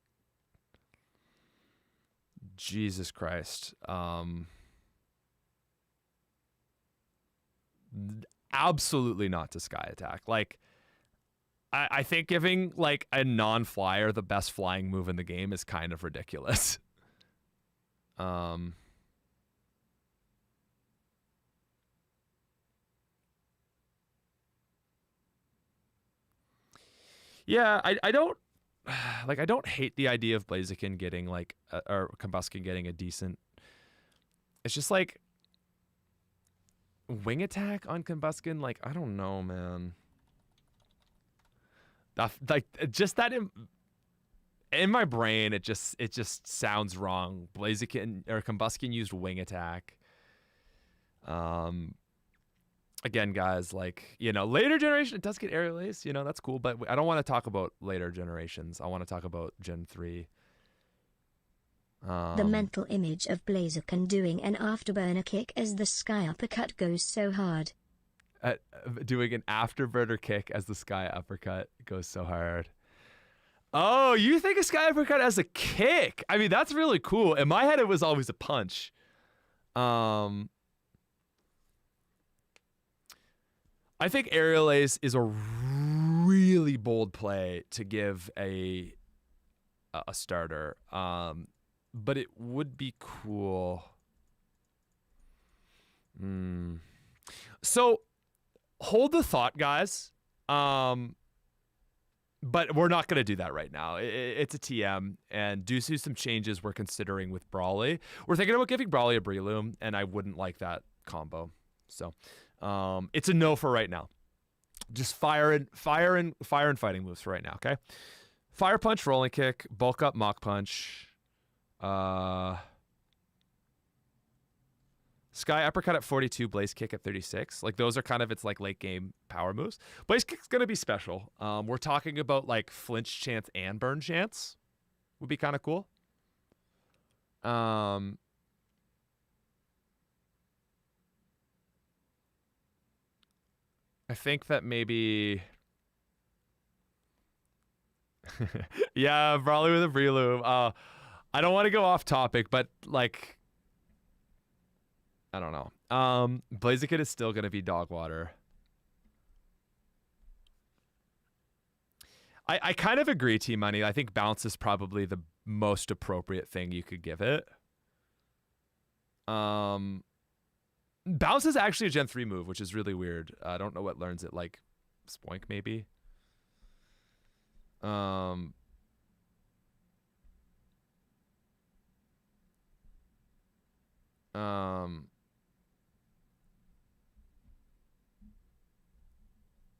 Jesus Christ. Absolutely not to Sky Attack. Like, I think giving, like, a non-flyer the best flying move in the game is kind of ridiculous. Yeah, I don't like. I don't hate the idea of Blaziken getting like or Combusken getting a decent. It's just like wing attack on Combusken. Like, I don't know, man. Like, just that in my brain, it just sounds wrong. Blaziken or Combusken used wing attack. Again, guys, like, you know, later generation, it does get Aerial Ace, you know, that's cool, but I don't want to talk about later generations. I want to talk about Gen 3. The mental image of Blaziken doing an afterburner kick as the sky uppercut goes so hard. Doing an afterburner kick as the sky uppercut goes so hard. Oh, you think a sky uppercut as a kick? I mean, that's really cool. In my head, it was always a punch. I think aerial ace is a really bold play to give a starter. But it would be cool. So hold the thought, guys. But we're not going to do that right now. It's a TM, and due to some changes we're considering with Brawly, we're thinking about giving Brawly a Breloom, and I wouldn't like that combo. So it's a no for right now. Just fire and fighting moves for right now, okay? Fire punch, rolling kick, bulk up, mock punch. Sky uppercut at 42, blaze kick at 36. Like those are kind of its like late game power moves. Blaze kick's gonna be special. We're talking about like flinch chance and burn chance. Would be kind of cool. I think that maybe. Yeah, probably with a Breloom. I don't want to go off topic, but like. I don't know. Blaziken is still going to be dog water. I kind of agree, T-Money. I think bounce is probably the most appropriate thing you could give it. Bounce is actually a Gen 3 move, which is really weird. I don't know what learns it, like Spoink maybe.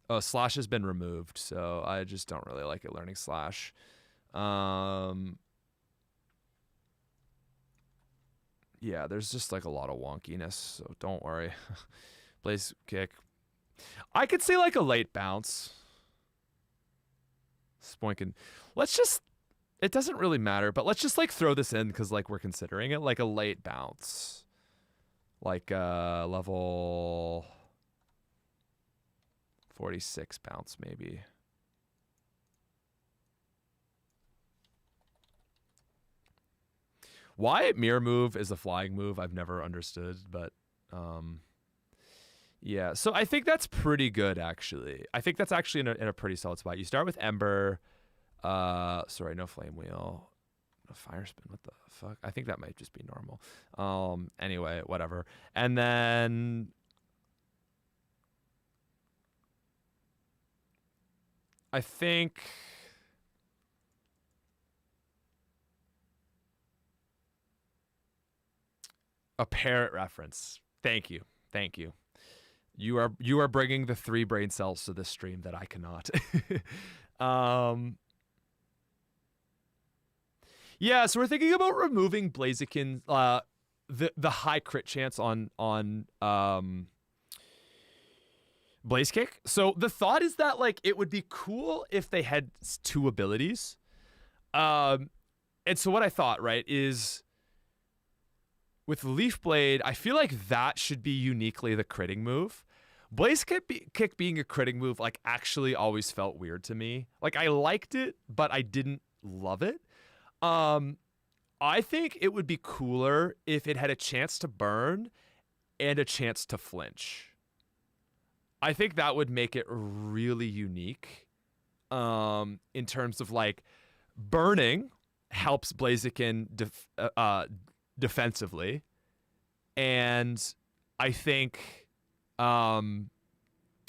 Oh, Slash has been removed, so I just don't really like it learning Slash. Yeah, there's just like a lot of wonkiness, so don't worry. Blaze kick. I could say like a late bounce. Spoinkin. Let's just, it doesn't really matter, but let's just like throw this in because like we're considering it like a late bounce. Like level 46 bounce maybe. Why mirror move is a flying move I've never understood, but yeah. So I think that's pretty good actually. I think that's actually in a pretty solid spot. You start with Ember. Sorry, no Flame Wheel. No Fire Spin. What the fuck? I think that might just be normal. Anyway, whatever. And then I think a parrot reference. Thank you. Thank you. You are bringing the 3 brain cells to this stream that I cannot. Yeah, so we're thinking about removing Blaziken, the high crit chance on Blaze Kick. So the thought is that like it would be cool if they had 2 abilities. And so what I thought, right, is with Leaf Blade, I feel like that should be uniquely the critting move. Blaze Kick being a critting move like actually always felt weird to me. Like I liked it, but I didn't love it. I think it would be cooler if it had a chance to burn and a chance to flinch. I think that would make it really unique. In terms of like burning helps Blaziken defensively, and I think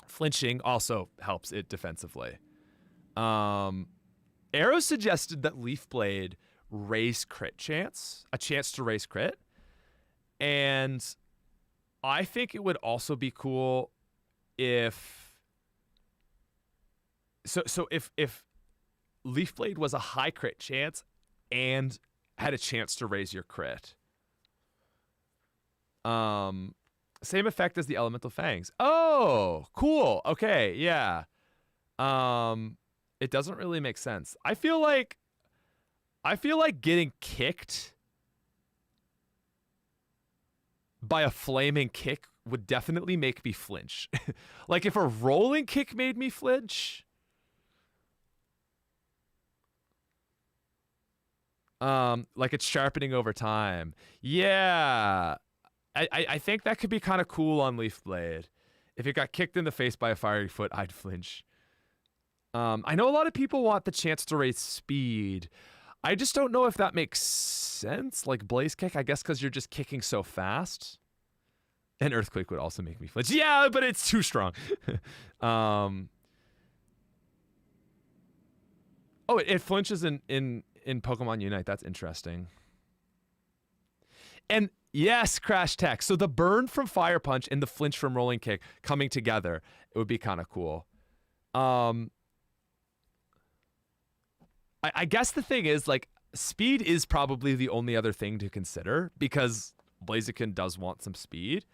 flinching also helps it defensively. Arrow suggested that Leaf Blade raise crit chance, a chance to raise crit, and I think it would also be cool if if Leaf Blade was a high crit chance and had a chance to raise your crit. Same effect as the Elemental Fangs. Oh, cool. Okay, yeah. It doesn't really make sense. I feel like getting kicked by a flaming kick would definitely make me flinch. Like if a rolling kick made me flinch, like it's sharpening over time. Yeah. I think that could be kind of cool on Leaf Blade. If it got kicked in the face by a fiery foot, I'd flinch. I know a lot of people want the chance to raise speed. I just don't know if that makes sense. Like Blaze Kick, I guess because you're just kicking so fast. And Earthquake would also make me flinch. Yeah, but it's too strong. Oh, it flinches in Pokemon Unite. That's interesting. And yes, Crash Tech. So the burn from Fire Punch and the flinch from Rolling Kick coming together, it would be kind of cool. I guess the thing is, like, speed is probably the only other thing to consider because Blaziken does want some speed.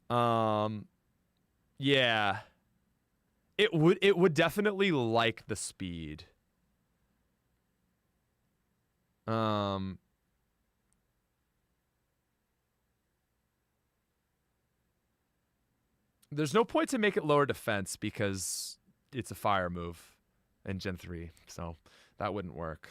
Yeah. It would definitely like the speed. There's no point to make it lower defense because it's a fire move in Gen 3, so that wouldn't work.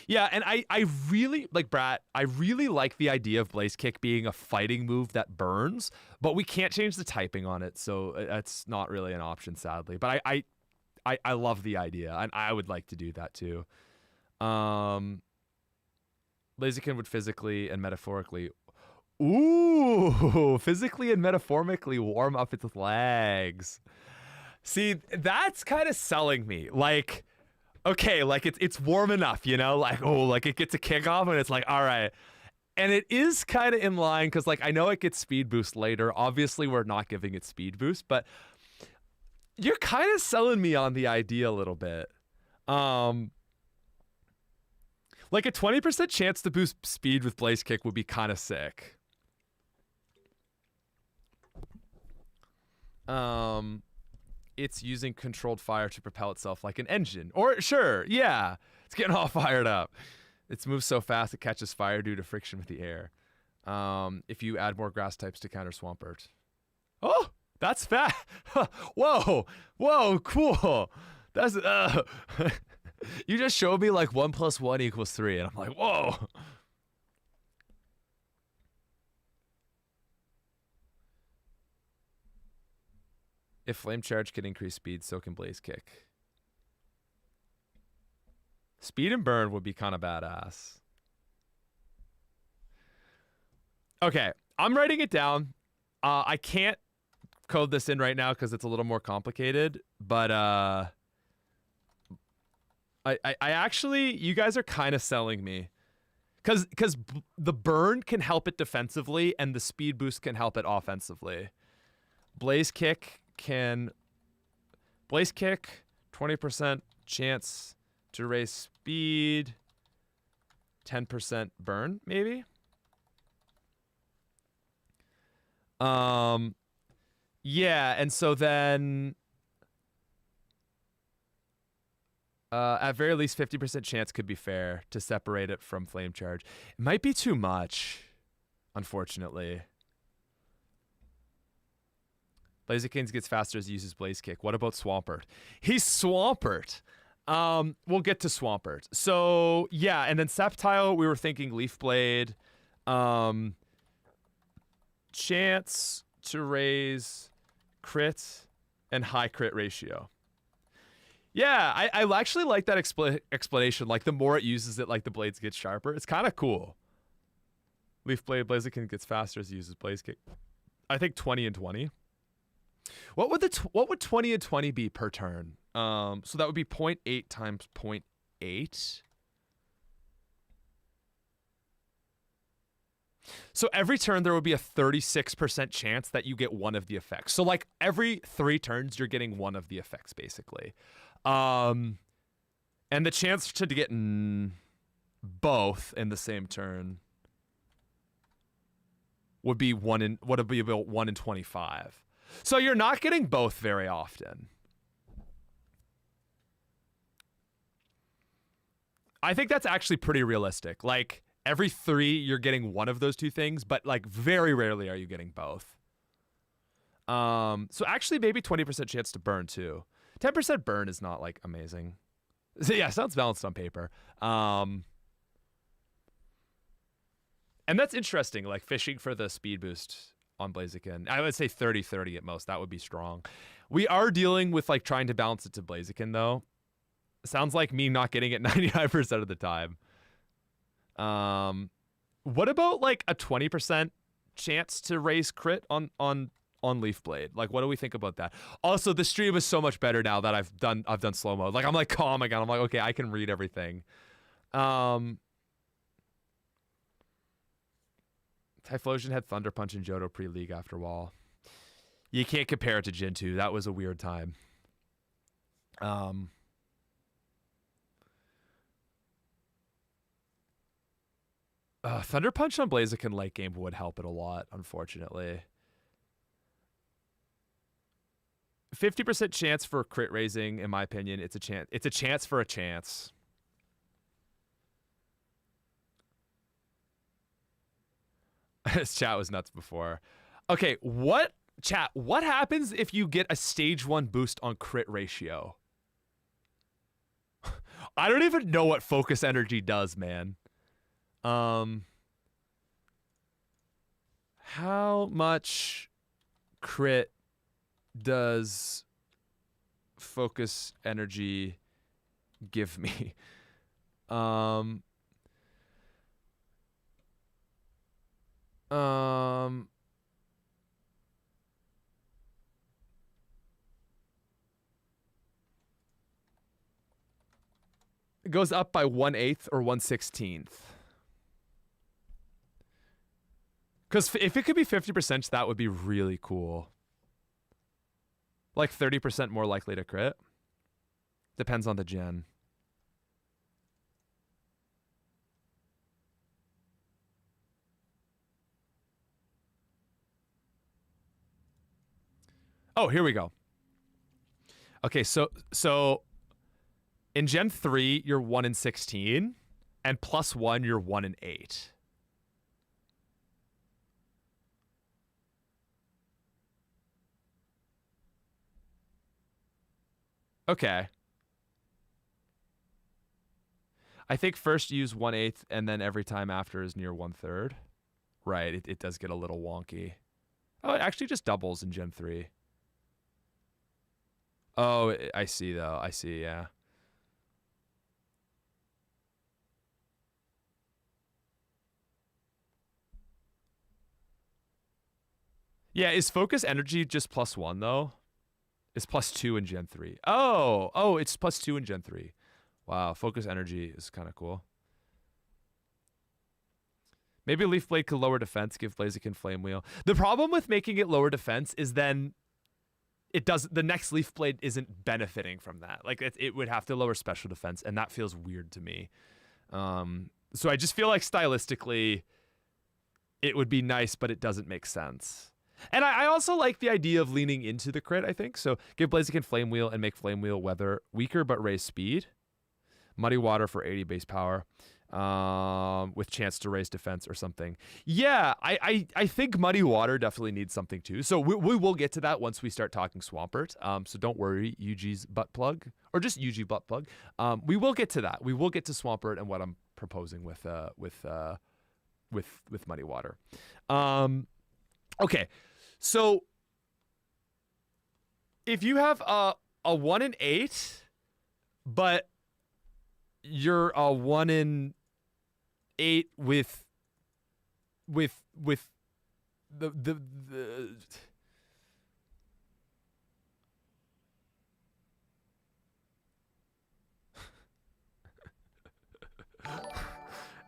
Yeah, and I really, like Brat, I really like the idea of Blaze Kick being a fighting move that burns, but we can't change the typing on it, so that's not really an option, sadly. But I love the idea, and I would like to do that too. Blaziken would physically and metaphorically, physically and metaphorically warm up its legs. See, that's kind of selling me. Like, okay, like it's warm enough, you know? Like, oh, like it gets a kickoff and it's like, all right. And it is kind of in line because, like, I know it gets speed boost later. Obviously, we're not giving it speed boost, but you're kind of selling me on the idea a little bit. Like a 20% chance to boost speed with Blaze Kick would be kind of sick. It's using controlled fire to propel itself like an engine. Or, sure, yeah. It's getting all fired up. Its moves so fast it catches fire due to friction with the air. If you add more grass types to counter Swampert. Oh, that's fast. Whoa, cool. That's, you just showed me like 1 + 1 = 3, and I'm like, whoa. If Flame Charge can increase speed, so can Blaze Kick. Speed and Burn would be kind of badass. Okay, I'm writing it down. I can't code this in right now because it's a little more complicated, but I actually, you guys are kind of selling me. Because the Burn can help it defensively and the speed boost can help it offensively. Blaze Kick, 20% chance to raise speed, 10% burn, maybe. Yeah, and so then at very least 50% chance could be fair to separate it from Flame Charge. It might be too much, unfortunately. Blaziken gets faster as he uses Blaze Kick. What about Swampert? He's Swampert. We'll get to Swampert. So, yeah, and then Sceptile, we were thinking Leaf Blade. Chance to raise crit and high crit ratio. Yeah, I actually like that explanation. Like, the more it uses it, like, the blades get sharper. It's kind of cool. Leaf Blade, Blaziken gets faster as he uses Blaze Kick. I think 20 and 20. What would 20 and 20 be per turn? So that would be 0.8 times 0.8. So every turn there would be a 36% chance that you get one of the effects. So like every 3 turns you're getting one of the effects basically. And the chance to get both in the same turn would be about 1 in 25. So you're not getting both very often. I think that's actually pretty realistic. Like, Every 3, you're getting one of those 2 things, but like very rarely are you getting both. So actually maybe 20% chance to burn too. 10% burn is not like amazing. So yeah, sounds balanced on paper. And that's interesting, like fishing for the speed boost on Blaziken. I would say 30-30 at most. That would be strong. We are dealing with like trying to balance it to Blaziken though. Sounds like me not getting it 99% of the time. What about like a 20% chance to raise crit on Leaf Blade? Like, what do we think about that? Also, the stream is so much better now that I've done slow mode. Like, I'm like calm again. I'm like, okay, I can read everything. Typhlosion had Thunder Punch and Johto pre-league after wall. You can't compare it to Gen 2. That was a weird time. Thunder Punch on Blaziken late game would help it a lot, unfortunately. 50% chance for crit raising, in my opinion. It's a chance. It's a chance for a chance. This chat was nuts before. Okay, what happens if you get a stage 1 boost on crit ratio? I don't even know what focus energy does, man. How much crit does focus energy give me? It goes up by 1/8 or 1/16. Because if it could be 50%, that would be really cool. Like 30% more likely to crit. Depends on the gen. Oh, here we go. Okay, so in Gen 3, you're 1 in 16, and +1, you're 1 in 8. Okay. I think first use 1/8, and then every time after is near 1/3. Right, it does get a little wonky. Oh, it actually just doubles in Gen 3. Oh, I see, though. I see, yeah. Yeah, is focus energy just +1, though? It's +2 in Gen 3. Oh, it's +2 in Gen 3. Wow, focus energy is kind of cool. Maybe Leaf Blade could lower defense, give Blaziken Flame Wheel. The problem with making it lower defense is then the next Leaf Blade isn't benefiting from that. Like it would have to lower special defense, and that feels weird to me. So I just feel like stylistically it would be nice, but it doesn't make sense. And I also like the idea of leaning into the crit, I think. So give Blaziken Flame Wheel and make Flame Wheel weather weaker but raise speed. Muddy Water for 80 base power. With chance to raise defense or something. Yeah, I think Muddy Water definitely needs something too. So we will get to that once we start talking Swampert. So don't worry, UG's butt plug. Or just UG butt plug. We will get to that. We will get to Swampert and what I'm proposing with Muddy Water. Okay. So if you have a 1 in 8, but you're a 1 in 8 with the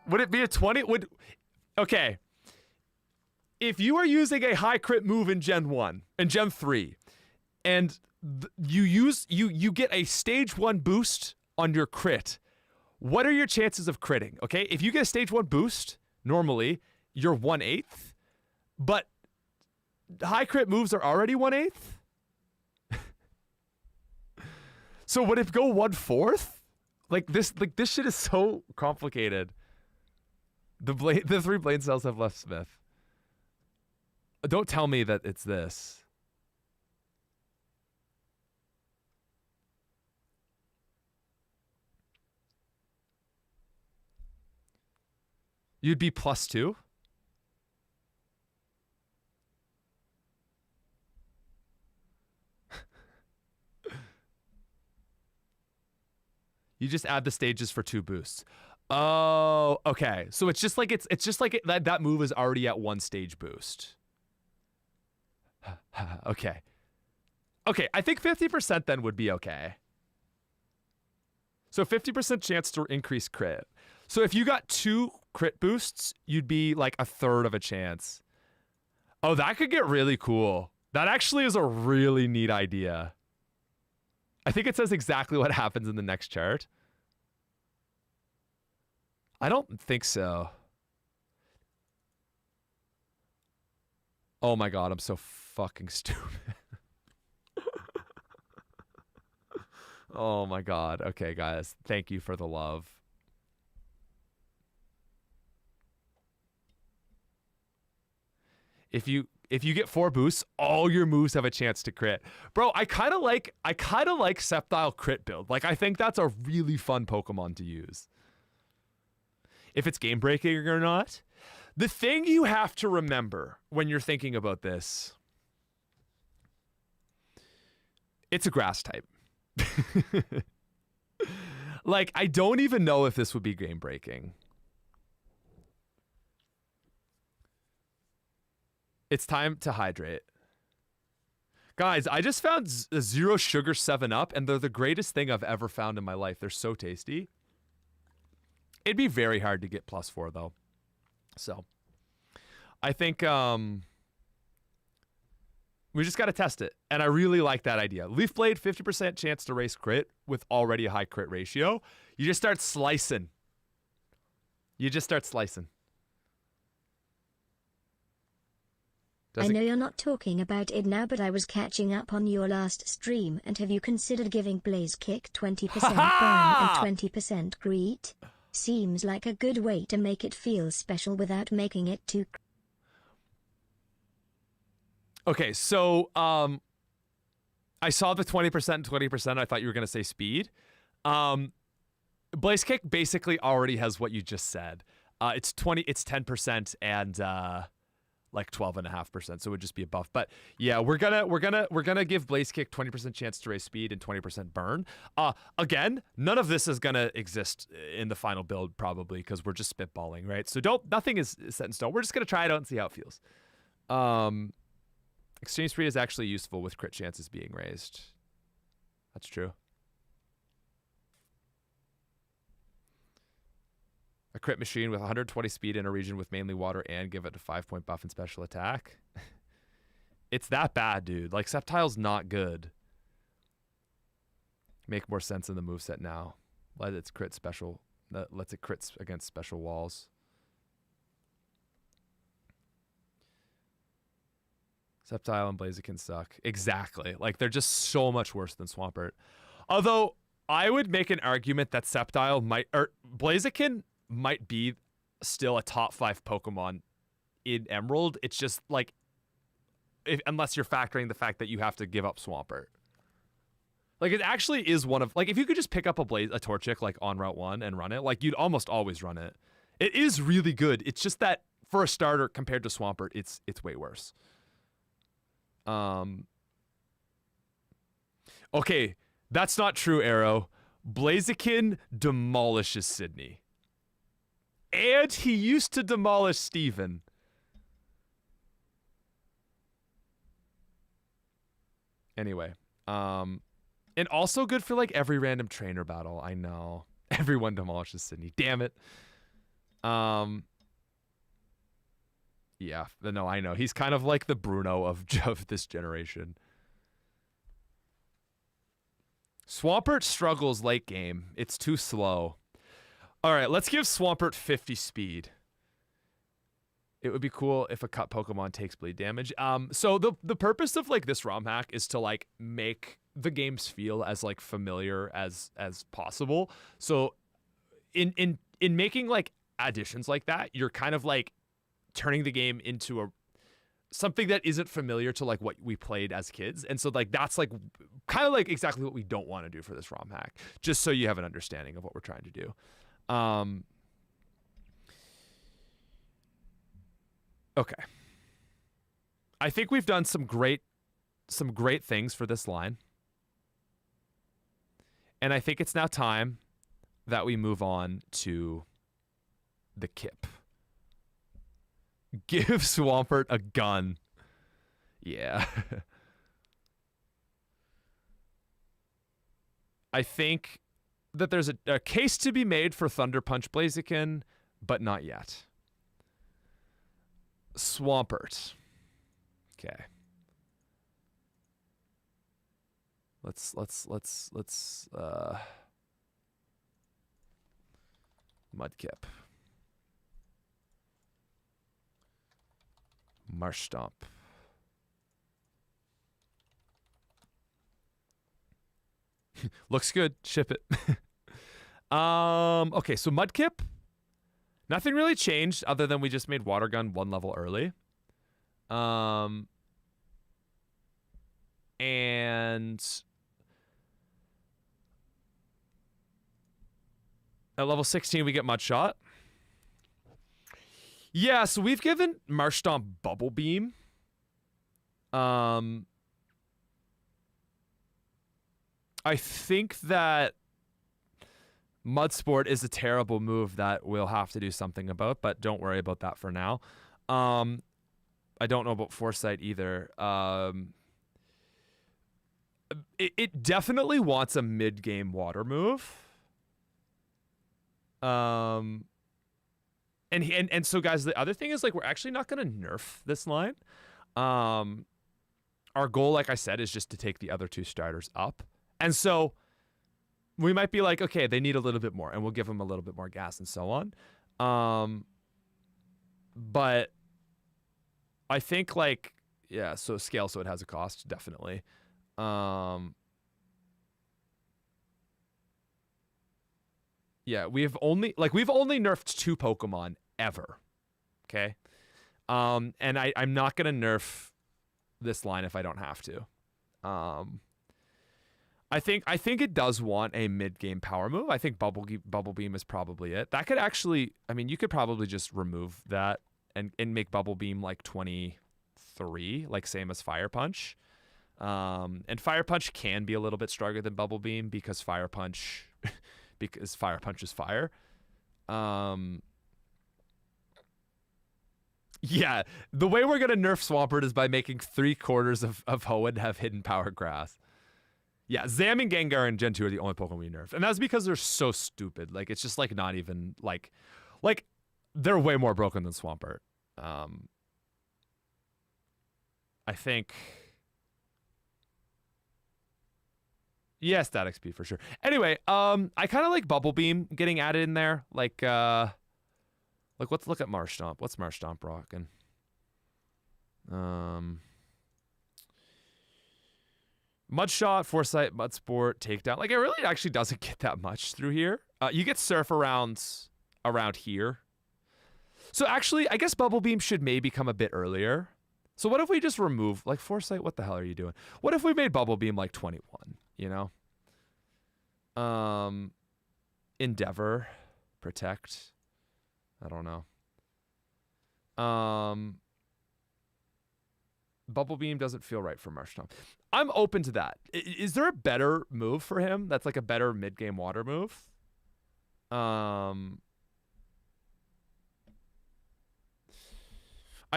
would it be a 20? Okay. If you are using a high crit move in Gen 1 and Gen 3, and you get a stage 1 boost on your crit, what are your chances of critting? Okay, if you get a stage 1 boost, normally you're 1/8, but high crit moves are already 1/8. So would it go 1/4? Like this shit is so complicated. The 3 blade cells have left Smith. Don't tell me that it's this. You'd be +2? You just add the stages for 2 boosts. Oh, okay. So it's just like that move is already at 1 stage boost. Okay. Okay, I think 50% then would be okay. So 50% chance to increase crit. So if you got 2 crit boosts, you'd be like 1/3 of a chance. Oh, that could get really cool. That actually is a really neat idea. I think it says exactly what happens in the next chart. I don't think so. Oh my god, I'm so fucking stupid. Oh my god. Okay, guys. Thank you for the love. If you get 4 boosts, all your moves have a chance to crit. Bro, I kind of like Sceptile crit build. Like, I think that's a really fun Pokemon to use. If it's game breaking or not. The thing you have to remember when you're thinking about this, it's a grass type. Like, I don't even know if this would be game breaking. It's time to hydrate. Guys, I just found a 0 sugar 7-Up, and they're the greatest thing I've ever found in my life. They're so tasty. It'd be very hard to get +4, though. So, I think we just got to test it. And I really like that idea. Leaf Blade, 50% chance to raise crit with already a high crit ratio. You just start slicing. I know you're not talking about it now, but I was catching up on your last stream, and have you considered giving Blaze Kick 20% burn and 20% greet? Seems like a good way to make it feel special without making it too... Okay, so I saw the 20% and 20%. I thought you were going to say speed. Blaze Kick basically already has what you just said. It's 10% and like 12.5%, so it would just be a buff. But yeah, we're gonna give Blaze Kick 20% chance to raise speed and 20% burn. Again, none of this is gonna exist in the final build probably because we're just spitballing, right? So nothing is set in stone. We're just gonna try it out and see how it feels. Exchange Speed is actually useful with crit chances being raised. That's true. A crit machine with 120 speed in a region with mainly water and give it a 5-point buff in special attack. It's that bad, dude. Like, Sceptile's not good. Make more sense in the moveset now. Let its crit special. That lets it crit against special walls. Sceptile and Blaziken suck. Exactly. Like, they're just so much worse than Swampert. Although, I would make an argument that Sceptile might... or Blaziken might be still a top 5 Pokemon in Emerald. It's just like, unless you're factoring the fact that you have to give up Swampert. Like, it actually is one of, like, if you could just pick up a Torchic like on Route 1 and run it, like, you'd almost always run it. It is really good. It's just that for a starter compared to Swampert, it's way worse. Okay, that's not true, Arrow. Blaziken demolishes Sydney. And he used to demolish Steven. Anyway, and also good for like every random trainer battle. I know. Everyone demolishes Sydney. Damn it. Yeah, no, I know. He's kind of like the Bruno of this generation. Swampert struggles late game. It's too slow. All right, let's give Swampert 50 speed. It would be cool if a cut Pokemon takes bleed damage. So the purpose of like this ROM hack is to like make the games feel as like familiar as possible. So in making like additions like that, you're kind of like turning the game into a something that isn't familiar to like what we played as kids. And so like that's like kind of like exactly what we don't want to do for this ROM hack, just so you have an understanding of what we're trying to do. Okay. I think we've done some great things for this line. And I think it's now time that we move on to the Kip. Give Swampert a gun. Yeah. I think that there's a case to be made for Thunder Punch Blaziken, but not yet. Swampert. Okay. Let's Mudkip. Marsh Stomp. Looks good. Ship it. Okay, so Mudkip. Nothing really changed other than we just made Water Gun 1 level early. And at level 16 we get Mud Shot. Yeah, so we've given Marsh Stomp Bubble Beam. I think that Mud Sport is a terrible move that we'll have to do something about, but don't worry about that for now. I don't know about Foresight either. It definitely wants a mid-game water move. And so guys, the other thing is like we're actually not going to nerf this line. Our goal, like I said, is just to take the other two starters up. And so we might be like, okay, they need a little bit more, and we'll give them a little bit more gas and so on. But I think like, yeah, so scale, so it has a cost, definitely. Yeah, we've only nerfed 2 Pokemon ever. Okay. And I'm not gonna nerf this line if I don't have to. I think it does want a mid-game power move. I think Bubble Beam is probably it. That could actually, I mean, you could probably just remove that and make Bubble Beam like 23, like same as Fire Punch. And Fire Punch can be a little bit stronger than Bubble Beam because Fire Punch is fire. Yeah, the way we're gonna nerf Swampert is by making 3/4 of Hoenn have hidden power grass. Yeah, Zam and Gengar and Gen 2 are the only Pokemon we nerfed. And that's because they're so stupid. Like, it's just, like, not even, like, they're way more broken than Swampert. I think... Yeah, static speed for sure. Anyway, I kind of like Bubble Beam getting added in there. Like, let's look at Marsh Stomp. What's Marsh Stomp rocking? Mud Shot, Foresight, Mud Sport, Takedown. Like, it really actually doesn't get that much through here. You get Surf around here. So actually, I guess Bubble Beam should maybe come a bit earlier. So what if we just remove, like, Foresight, what the hell are you doing? What if we made Bubble Beam, like, 21, you know? Endeavor, Protect. I don't know. Bubble Beam doesn't feel right for Marsh Stomp. I'm open to that. Is there a better move for him that's like a better mid-game water move? I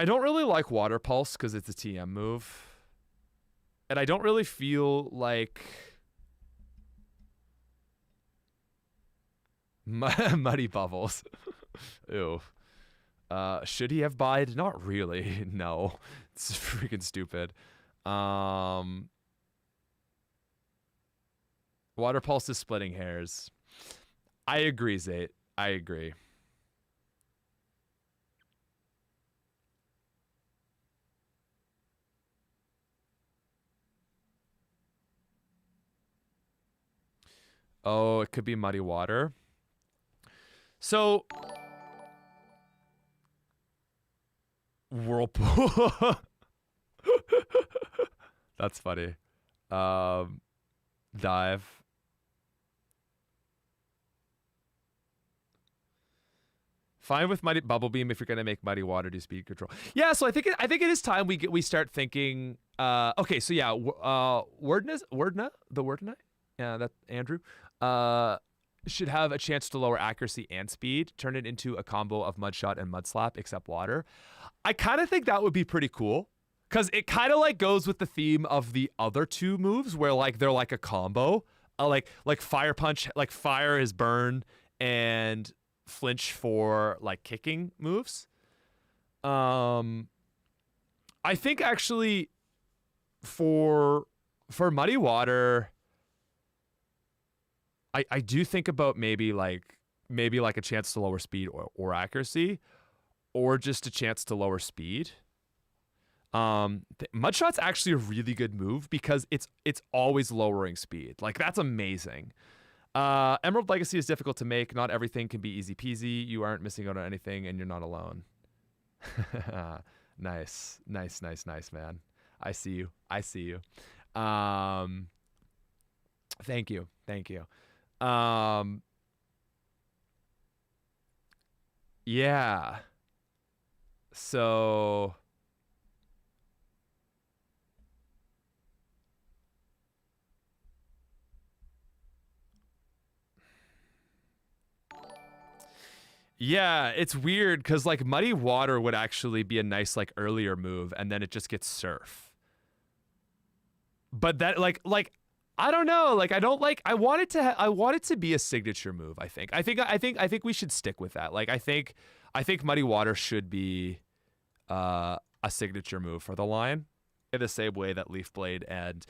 don't really like Water Pulse because it's a TM move. And I don't really feel like... Muddy Bubbles. Ew. Should he have bide? Not really. No. It's freaking stupid. Water Pulse is splitting hairs. I agree, Zate. I agree. Oh, it could be Muddy Water. So, Whirlpool. That's funny. Dive. Fine with Mighty Bubble Beam if you're gonna make Mighty Water do speed control. Yeah, so I think it is time we start thinking. Okay, so yeah, Wordna, yeah, that Andrew, should have a chance to lower accuracy and speed. Turn it into a combo of Mud Shot and Mud Slap, except water. I kind of think that would be pretty cool, because it kind of like goes with the theme of the other two moves, where like they're like a combo, like Fire Punch, like fire is burn and flinch for like kicking moves. I think actually for Muddy Water, I do think about maybe like a chance to lower speed or accuracy, or just a chance to lower speed. Mudshot's actually a really good move because it's always lowering speed. Like, that's amazing. Emerald Legacy is difficult to make. Not everything can be easy peasy. You aren't missing out on anything, and you're not alone. Nice, man. I see you. Thank you. Yeah. So yeah, it's weird because like Muddy Water would actually be a nice like earlier move, and then it just gets Surf. But that like I don't know, like I don't like I want it to be a signature move. I think we should stick with that. Like I think Muddy Water should be a signature move for the line, in the same way that Leaf Blade and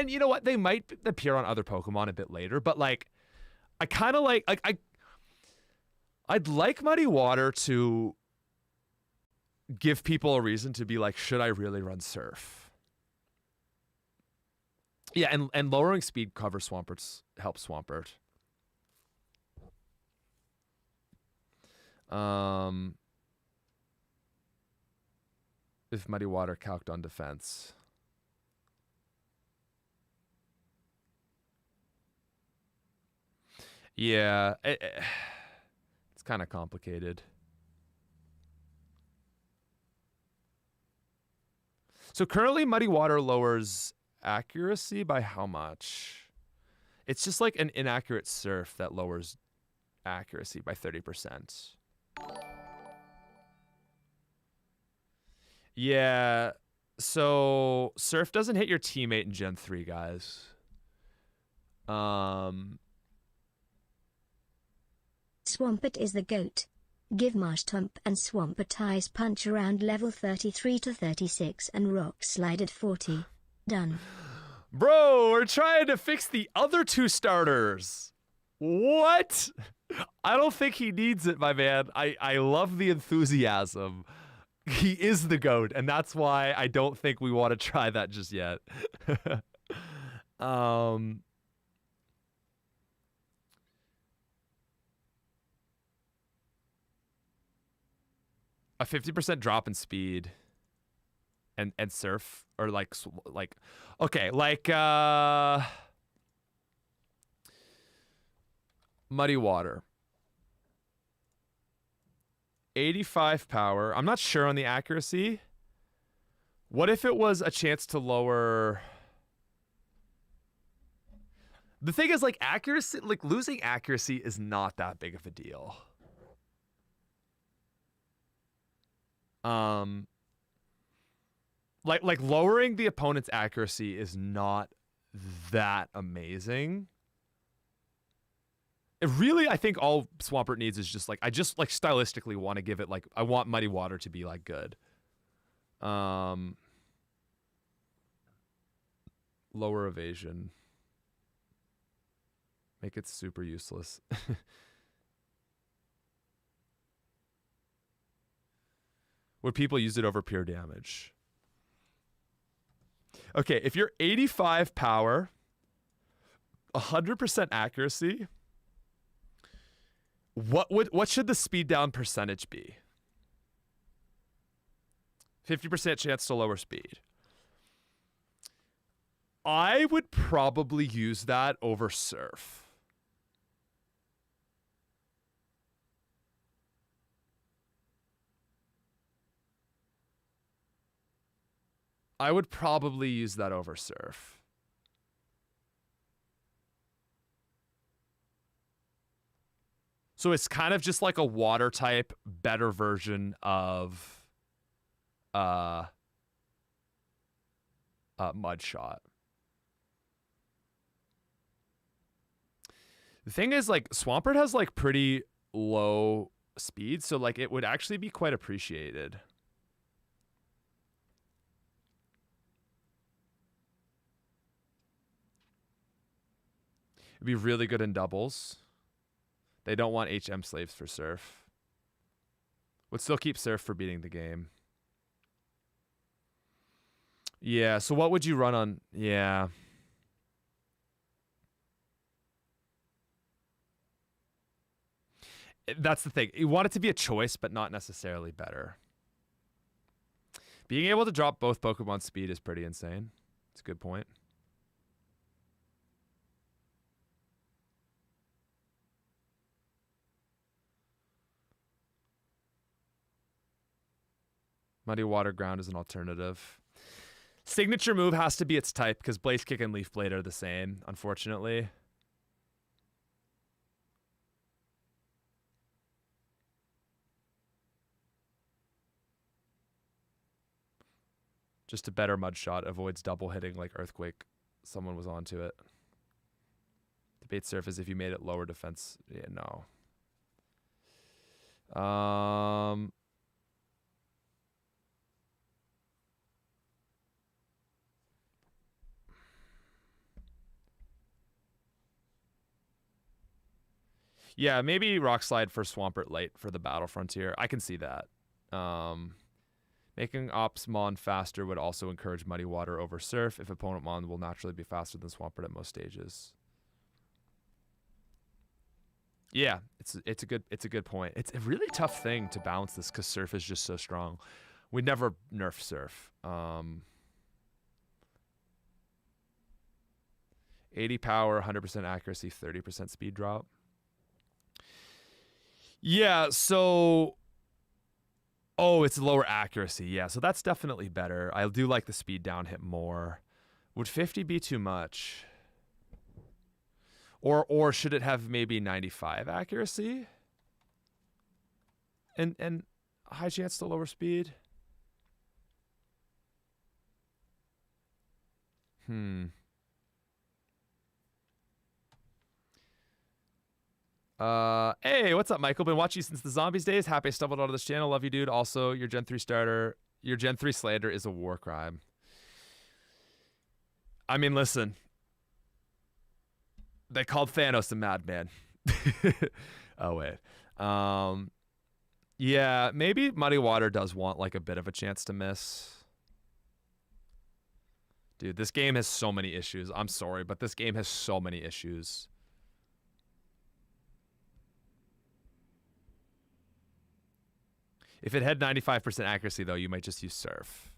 you know what, they might appear on other Pokemon a bit later, but like I kind of like I'd like Muddy Water to give people a reason to be like, should I really run Surf? Yeah, and lowering speed covers Swampert's helps Swampert. If Muddy Water calced on defense. Yeah, it's kind of complicated. So currently Muddy Water lowers accuracy by how much? It's just like an inaccurate Surf that lowers accuracy by 30%. Yeah, so Surf doesn't hit your teammate in Gen 3, guys. Swampert is the GOAT. Give Marshtomp and Swampert Ice Punch around level 33 to 36 and Rock Slide at 40. Done. Bro, we're trying to fix the other two starters. What? I don't think he needs it, my man. I love the enthusiasm. He is the GOAT, and that's why I don't think we want to try that just yet. A 50% drop in speed and Surf, or like okay, like Muddy Water. 85 power. I'm not sure on the accuracy. What if it was a chance to lower? The thing is, like, accuracy, like losing accuracy is not that big of a deal. Like lowering the opponent's accuracy is not that amazing. It really, I think all Swampert needs is just like, I just like stylistically want to give it like, I want Muddy Water to be like good. Lower evasion. Make it super useless. Would people use it over pure damage? Okay, if you're 85 power, 100% accuracy, what should the speed down percentage be? 50% chance to lower speed. I would probably use that over Surf. I would probably use that over Surf. So it's kind of just like a water type, better version of Mud Shot. The thing is, like, Swampert has like pretty low speed, so like it would actually be quite appreciated. It'd be really good in doubles. They don't want HM slaves for Surf. Would still keep Surf for beating the game. Yeah, so what would you run on? Yeah. That's the thing. You want it to be a choice, but not necessarily better. Being able to drop both Pokemon speed is pretty insane. It's a good point. Muddy Water Ground is an alternative. Signature move has to be its type because Blaze Kick and Leaf Blade are the same, unfortunately. Just a better Mud Shot avoids double hitting like Earthquake. Someone was onto it. Debate Surf is if you made it lower defense. Yeah, no. Yeah, maybe Rock Slide for Swampert late for the Battle Frontier. I can see that. Making Ops Mon faster would also encourage Muddy Water over Surf if opponent Mon will naturally be faster than Swampert at most stages. Yeah, it's a good point. It's a really tough thing to balance this because Surf is just so strong. We never nerf Surf. 80 power, 100% accuracy, 30% speed drop. Yeah, so... Oh, it's lower accuracy. Yeah, so that's definitely better. I do like the speed down hit more. Would 50 be too much? Or should it have maybe 95 accuracy? And high chance to lower speed? Hey, what's up, Michael? Been watching you since the Zombies days. Happy I stumbled onto this channel. Love you, dude. Also, your Gen 3 starter, your Gen 3 slander is a war crime. I mean, listen. They called Thanos a madman. Oh, wait. Yeah, maybe Muddy Water does want like a bit of a chance to miss. Dude, this game has so many issues. I'm sorry, but this game has so many issues. If it had 95% accuracy, though, you might just use Surf.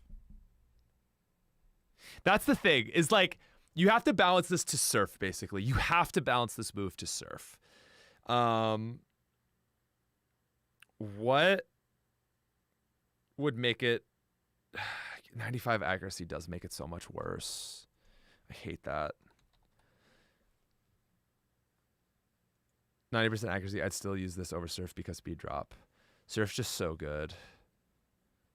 That's the thing, is like, you have to balance this to Surf, basically. You have to balance this move to Surf. What would make it... 95 accuracy does make it so much worse. I hate that. 90% accuracy, I'd still use this over Surf because speed drop. Surf's just so good.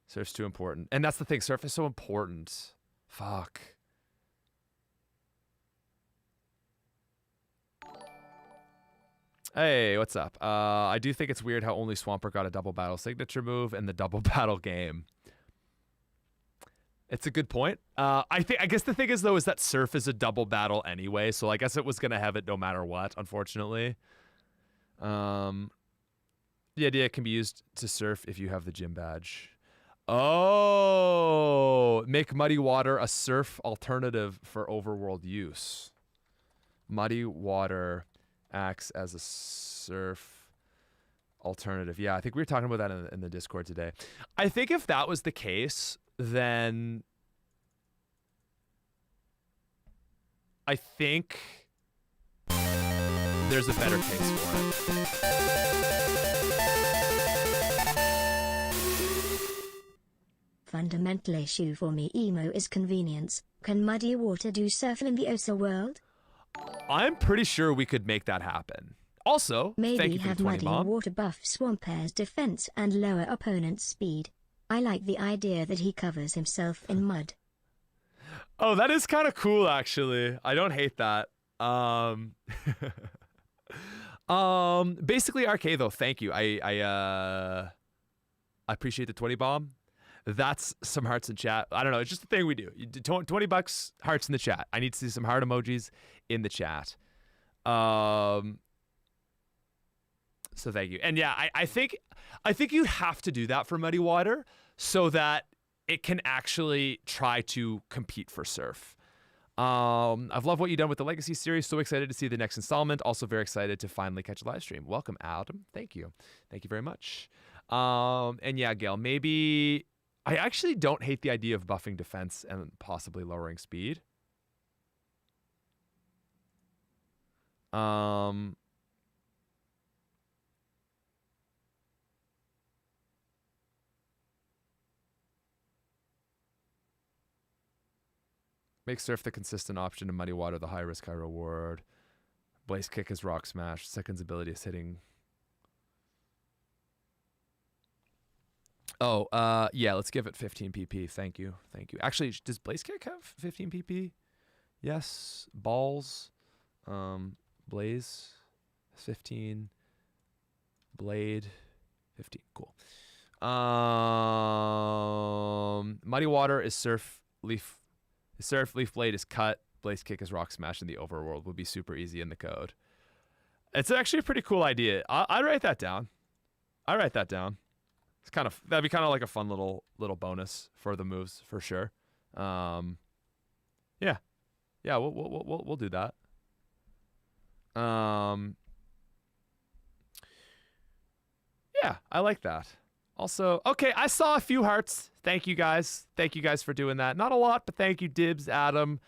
Surf's too important. And that's the thing, Surf is so important. Fuck. Hey, what's up? I do think it's weird how only Swampert got a double battle signature move in the double battle game. It's a good point. I guess the thing is, though, is that Surf is a double battle anyway, so I guess it was going to have it no matter what, unfortunately. The idea can be used to Surf if you have the gym badge. Oh, make Muddy Water a Surf alternative for overworld use. Muddy Water acts as a Surf alternative. Yeah, I think we were talking about that in the Discord today. I think if that was the case, then I think there's a better case for it. Fundamental issue for me emo is convenience. Can muddy water do surf in the Osa world? I'm pretty sure we could make that happen. Also, Maybe thank you for have the 20 muddy bomb. water buff Swampaire's defense and lower opponent's speed. I like the idea that he covers himself in mud. Oh, that is kind of cool, actually. I don't hate that. Basically, RK though. Thank you. I appreciate the 20 bomb. That's some hearts in chat. I don't know. It's just the thing we do. You do $20 hearts in the chat. I need to see some heart emojis in the chat. So thank you. And yeah, I think you have to do that for Muddy Water so that it can actually try to compete for Surf. I've loved what you've done with the Legacy series. So excited to see the next installment. Also very excited to finally catch a live stream. Welcome, Adam. Thank you. Thank you very much. And yeah, Gail, maybe I actually don't hate the idea of buffing defense and possibly lowering speed. Make Surf the consistent option to Muddy Water, the high risk, high reward. Blaze Kick is Rock Smash. Second's ability is hitting. Oh, yeah, let's give it 15 PP. Thank you. Thank you. Actually, does Blaze Kick have 15 PP? Yes. Balls. Blaze. 15. Blade. 15. Cool. Muddy Water is Surf. Leaf. Surf, Leaf Blade is Cut. Blaze Kick is Rock Smash in the overworld. Would be super easy in the code. It's actually a pretty cool idea. I'd write that down. It's that'd be kind of like a fun little bonus for the moves for sure. Yeah, we'll do that. Yeah, I like that. Also, okay, I saw a few hearts. Thank you guys. Thank you guys for doing that. Not a lot, but thank you, Dibs, Adam,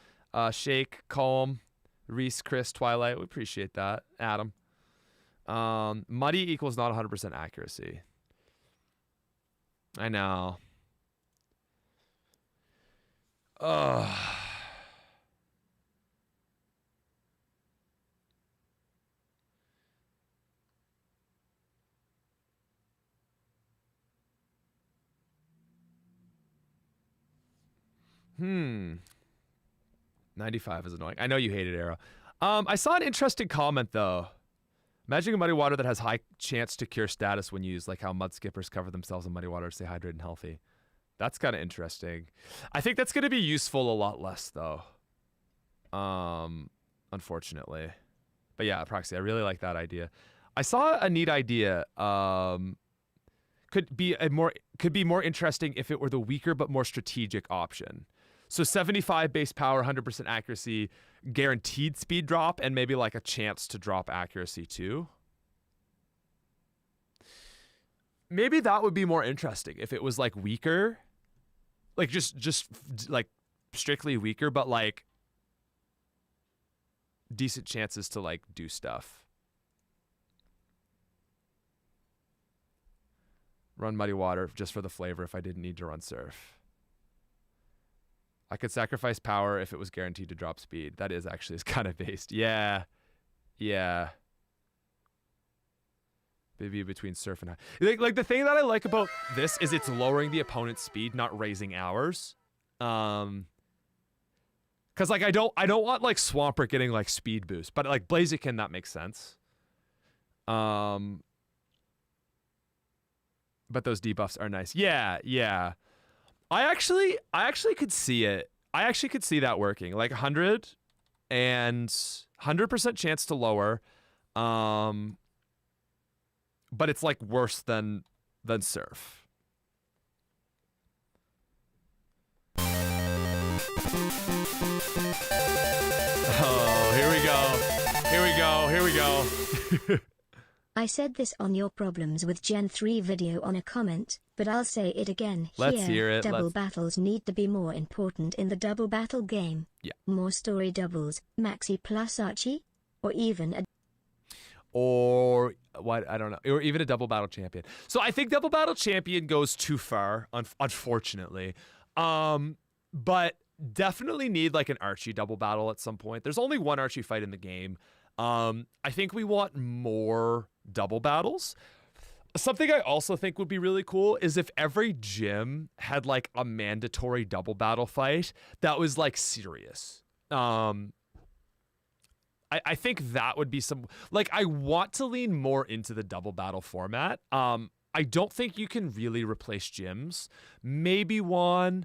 Shake, Colm, Reese, Chris, Twilight. We appreciate that, Adam. Muddy equals not 100% accuracy. I know. Ugh. Hmm. 95 is annoying. I know you hated Arrow. I saw an interesting comment though. Imagine a Muddy Water that has high chance to cure status when used, like how mud skippers cover themselves in Muddy Water to stay hydrated and healthy. That's kind of interesting. I think that's going to be useful a lot less though. Unfortunately. But yeah, Proxy, I really like that idea. I saw a neat idea. Could be more interesting if it were the weaker but more strategic option. So 75 base power, 100% accuracy, guaranteed speed drop, and maybe like a chance to drop accuracy too. Maybe that would be more interesting if it was like weaker, like just like strictly weaker, but like decent chances to like do stuff. Run Muddy Water just for the flavor if I didn't need to run Surf. I could sacrifice power if it was guaranteed to drop speed. That is actually kind of based. Yeah. Yeah. Maybe between Surf and high. Like the thing that I like about this is it's lowering the opponent's speed, not raising ours. Cause like I don't want like Swampert getting like speed boost, but like Blaziken, that makes sense. But those debuffs are nice. Yeah, yeah. I actually could see it. I actually could see that working. Like 100 and 100% chance to lower. But it's like worse than Surf. Oh, here we go. I said this on your problems with Gen 3 video on a comment, but I'll say it again here. Let's hear it. Double battles need to be more important in the double battle game. Yeah. More story doubles, Maxi plus Archie, or even a or what, I don't know, or even a double battle champion. So I think double battle champion goes too far, unfortunately. But definitely need like an Archie double battle at some point. There's only one Archie fight in the game. I think we want more double battles. Something I also think would be really cool is if every gym had like a mandatory double battle fight that was like serious. I think that would be some, like, I want to lean more into the double battle format. I don't think you can really replace gyms. Maybe one,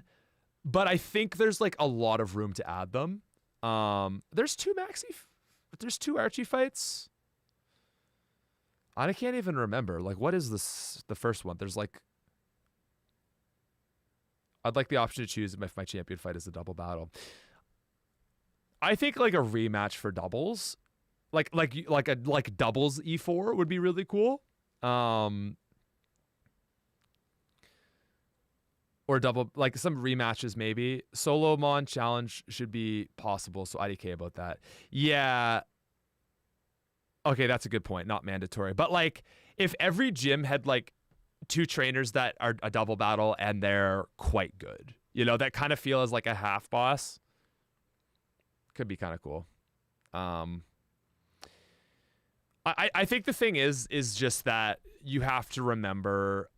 but I think there's like a lot of room to add them. There's two Archie fights. I can't even remember. Like, what is this? The first one? There's like, I'd like the option to choose if my champion fight is a double battle. I think like a rematch for doubles, like doubles E4 would be really cool. Or double, like some rematches maybe. Solo Mon challenge should be possible, so IDK about that. Yeah. Okay, that's a good point. Not mandatory. But like if every gym had like two trainers that are a double battle and they're quite good, you know, that kind of feel as like a half boss. Could be kind of cool. I think the thing is just that you have to remember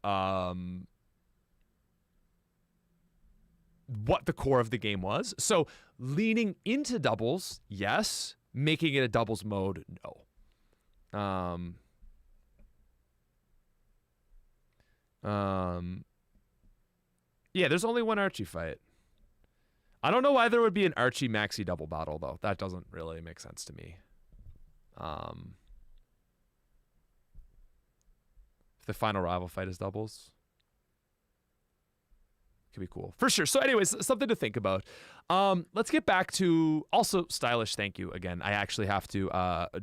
what the core of the game was. So leaning into doubles, yes. Making it a doubles mode, no. Yeah, there's only one Archie fight. I don't know why there would be an Archie Maxi double battle, though. That doesn't really make sense to me. If the final rival fight is doubles, could be cool. For sure. So anyways, something to think about. Let's get back to, also, Stylish, thank you again. I actually have to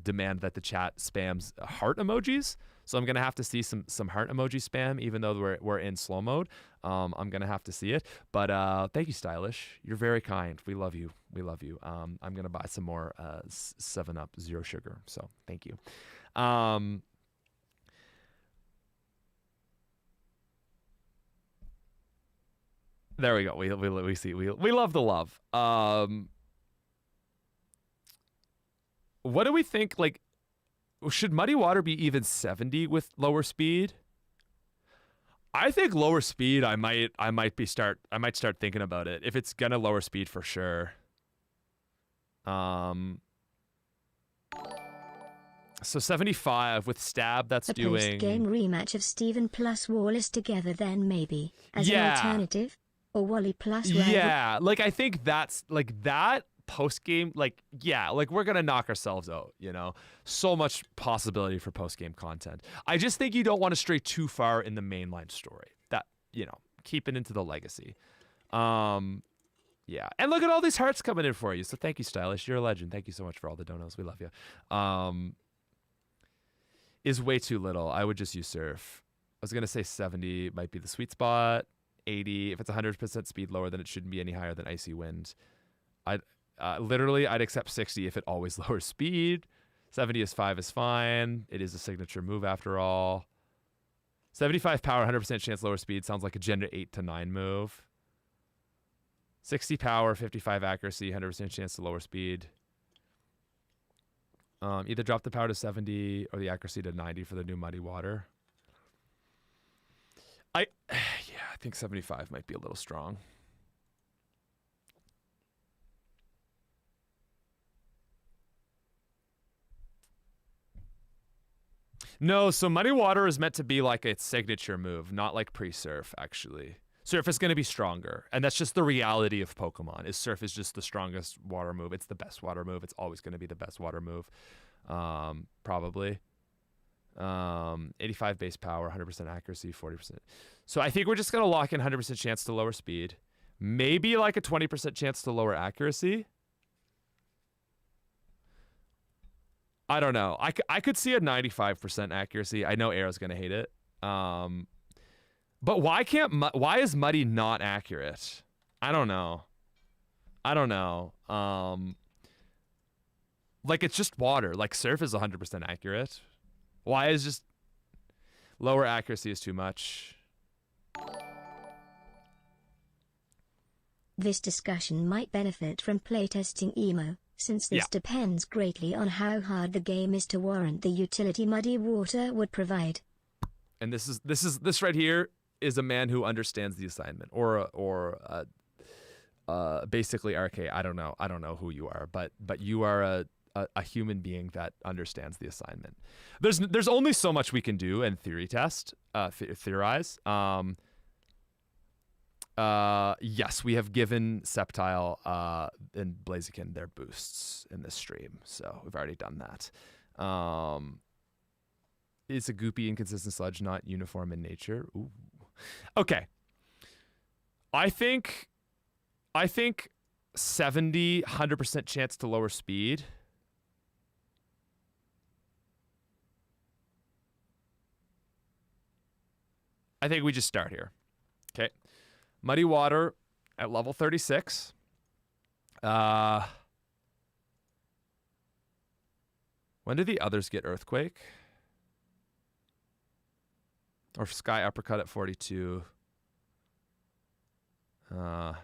demand that the chat spams heart emojis. So I'm going to have to see some heart emoji spam, even though we're in slow mode. I'm going to have to see it. But thank you, Stylish. You're very kind. We love you. We love you. I'm going to buy some more 7-Up Zero Sugar. So thank you. There we go. We see. We love the love. What do we think? Like, should Muddy Water be even 70 with lower speed? I think lower speed. I might start thinking about it if it's gonna lower speed for sure. So 75 with stab. That's doing a post-game rematch of Steven plus Wallace together. Then maybe as an alternative, or Wally plus Rival. Yeah, like I think that's like that. Post-game, like, yeah, like we're gonna knock ourselves out, you know. So much possibility for post-game content. I just think you don't want to stray too far in the mainline story. That, you know, keep it into the legacy. Yeah, and look at all these hearts coming in for you. So thank you, Stylish. You're a legend. Thank you so much for all the donos. We love you. Is way too little. I would just use Surf. I was gonna say 70 might be the sweet spot. 80, if it's 100% speed lower, then it shouldn't be any higher than Icy Wind. Literally, I'd accept 60 if it always lowers speed. 70 is 5 is fine. It is a signature move after all. 75 power, 100% chance lower speed. Sounds like a Gen 8 to 9 move. 60 power, 55 accuracy, 100% chance to lower speed. Either drop the power to 70 or the accuracy to 90 for the new Muddy Water. I think 75 might be a little strong. No, so Muddy Water is meant to be like its signature move, not like pre-Surf, actually. Surf is going to be stronger, and that's just the reality of Pokemon, is Surf is just the strongest water move. It's the best water move. It's always going to be the best water move, probably. 85 base power, 100% accuracy, 40%. So I think we're just going to lock in 100% chance to lower speed. Maybe like a 20% chance to lower accuracy. I don't know. I could see a 95% accuracy. I know Arrow's gonna hate it. But why is Muddy not accurate? I don't know. Like it's just water. Like Surf is 100% accurate. Why is just lower accuracy is too much? This discussion might benefit from playtesting emo, since this depends greatly on how hard the game is to warrant the utility Muddy Water would provide. And this right here is a man who understands the assignment, or basically RK. I don't know who you are, but you are a human being that understands the assignment. There's only so much we can do and theorize. Yes, we have given Sceptile and Blaziken their boosts in this stream, so we've already done that. It's a goopy, inconsistent sludge, not uniform in nature. Ooh. Okay. I think 70, 100% chance to lower speed. I think we just start here. Okay. Muddy Water at level 36. When do the others get Earthquake? Or Sky Uppercut at 42.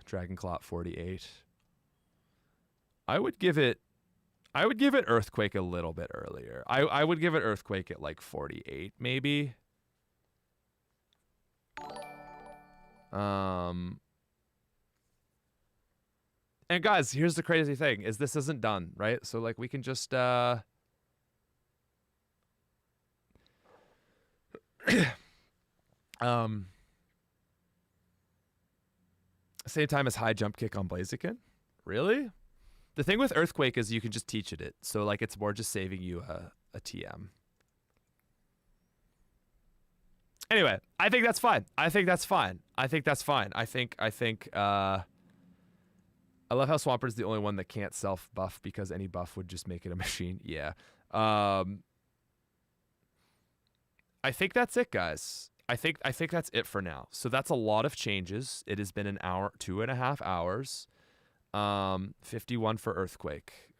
Dragon Claw at 48. I would give it Earthquake a little bit earlier. I would give it Earthquake at like 48 maybe. And guys, here's the crazy thing is this isn't done, right? So like we can just same time as high jump kick on Blaziken? Really? The thing with Earthquake is you can just teach it. So like it's more just saving you a TM. Anyway, I think that's fine. I think I love how Swamper's the only one that can't self buff because any buff would just make it a machine. Yeah. I think that's it, guys. I think that's it for now. So that's a lot of changes. It has been an hour, 2.5 hours. 51 for Earthquake.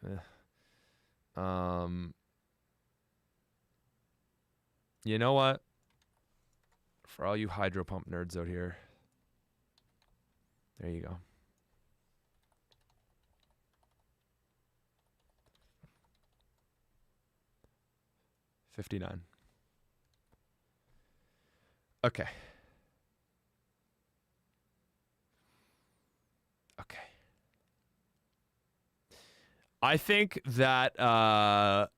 You know what? For all you hydro pump nerds out here, there you go. $59. Okay. Okay. I think that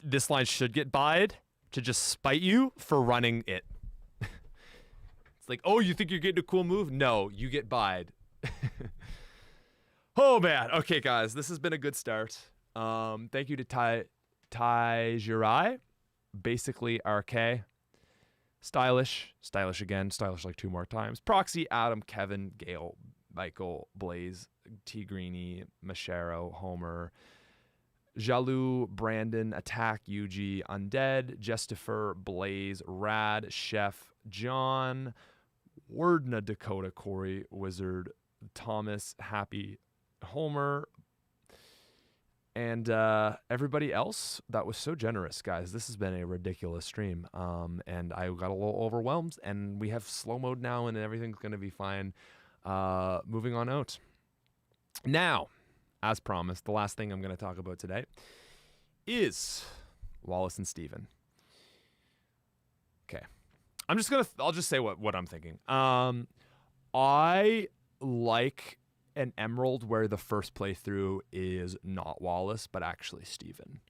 this line should get buyed to just spite you for running it. It's like, oh, you think you're getting a cool move? No, you get buyed. Oh, man. Okay, guys, this has been a good start. Thank you to Tai Jirai, basically RK. Stylish again, stylish like 2 more times. Proxy, Adam, Kevin, Gale, Michael, Blaze, T Greeny, Machero, Homer, Jalou, Brandon, Attack, Yuji, Undead, Justifer, Blaze, Rad, Chef, John, Wordna, Dakota, Corey, Wizard, Thomas, Happy, Homer, and everybody else that was so generous, guys. This has been a ridiculous stream, and I got a little overwhelmed, and we have slow mode now, and everything's going to be fine. Moving on out. Now, as promised, the last thing I'm going to talk about today is Wallace and Steven. Okay. I'll just say what I'm thinking. I like an Emerald where the first playthrough is not Wallace, but actually Steven.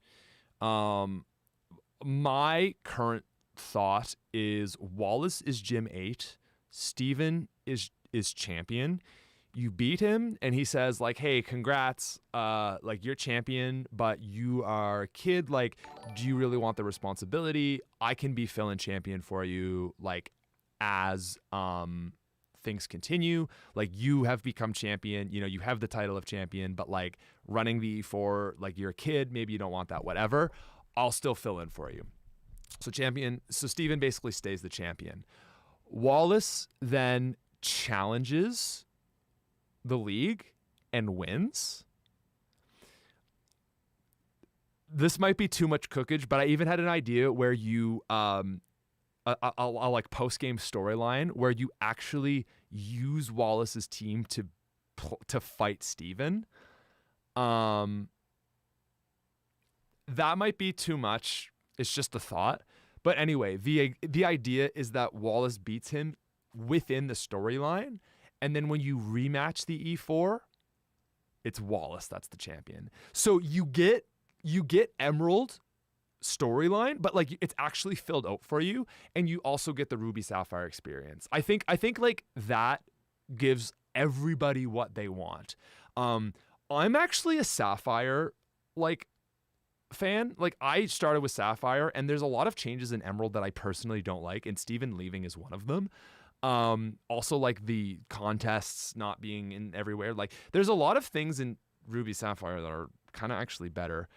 My current thought is Wallace is Gym 8, Steven is champion. You beat him and he says like, hey, congrats, like you're champion, but you are a kid, like, do you really want the responsibility? I can be fill-in champion for you, like, as things continue. Like you have become champion, you know, you have the title of champion, but like running the E4, like you're a kid, maybe you don't want that, whatever. I'll still fill in for you. So Steven basically stays the champion. Wallace then challenges the league and wins. This might be too much cookage, but I even had an idea where you a like post-game storyline where you actually use Wallace's team to fight Steven. That might be too much. It's just a thought. But anyway, the idea is that Wallace beats him within the storyline, and then when you rematch the E4, it's Wallace that's the champion. So you get Emerald storyline, but like it's actually filled out for you, and you also get the Ruby Sapphire experience. I think like that gives everybody what they want. I'm actually a Sapphire like fan. Like I started with Sapphire, and there's a lot of changes in Emerald that I personally don't like, and Steven leaving is one of them. Also like the contests not being in everywhere. Like there's a lot of things in Ruby Sapphire that are kind of actually better.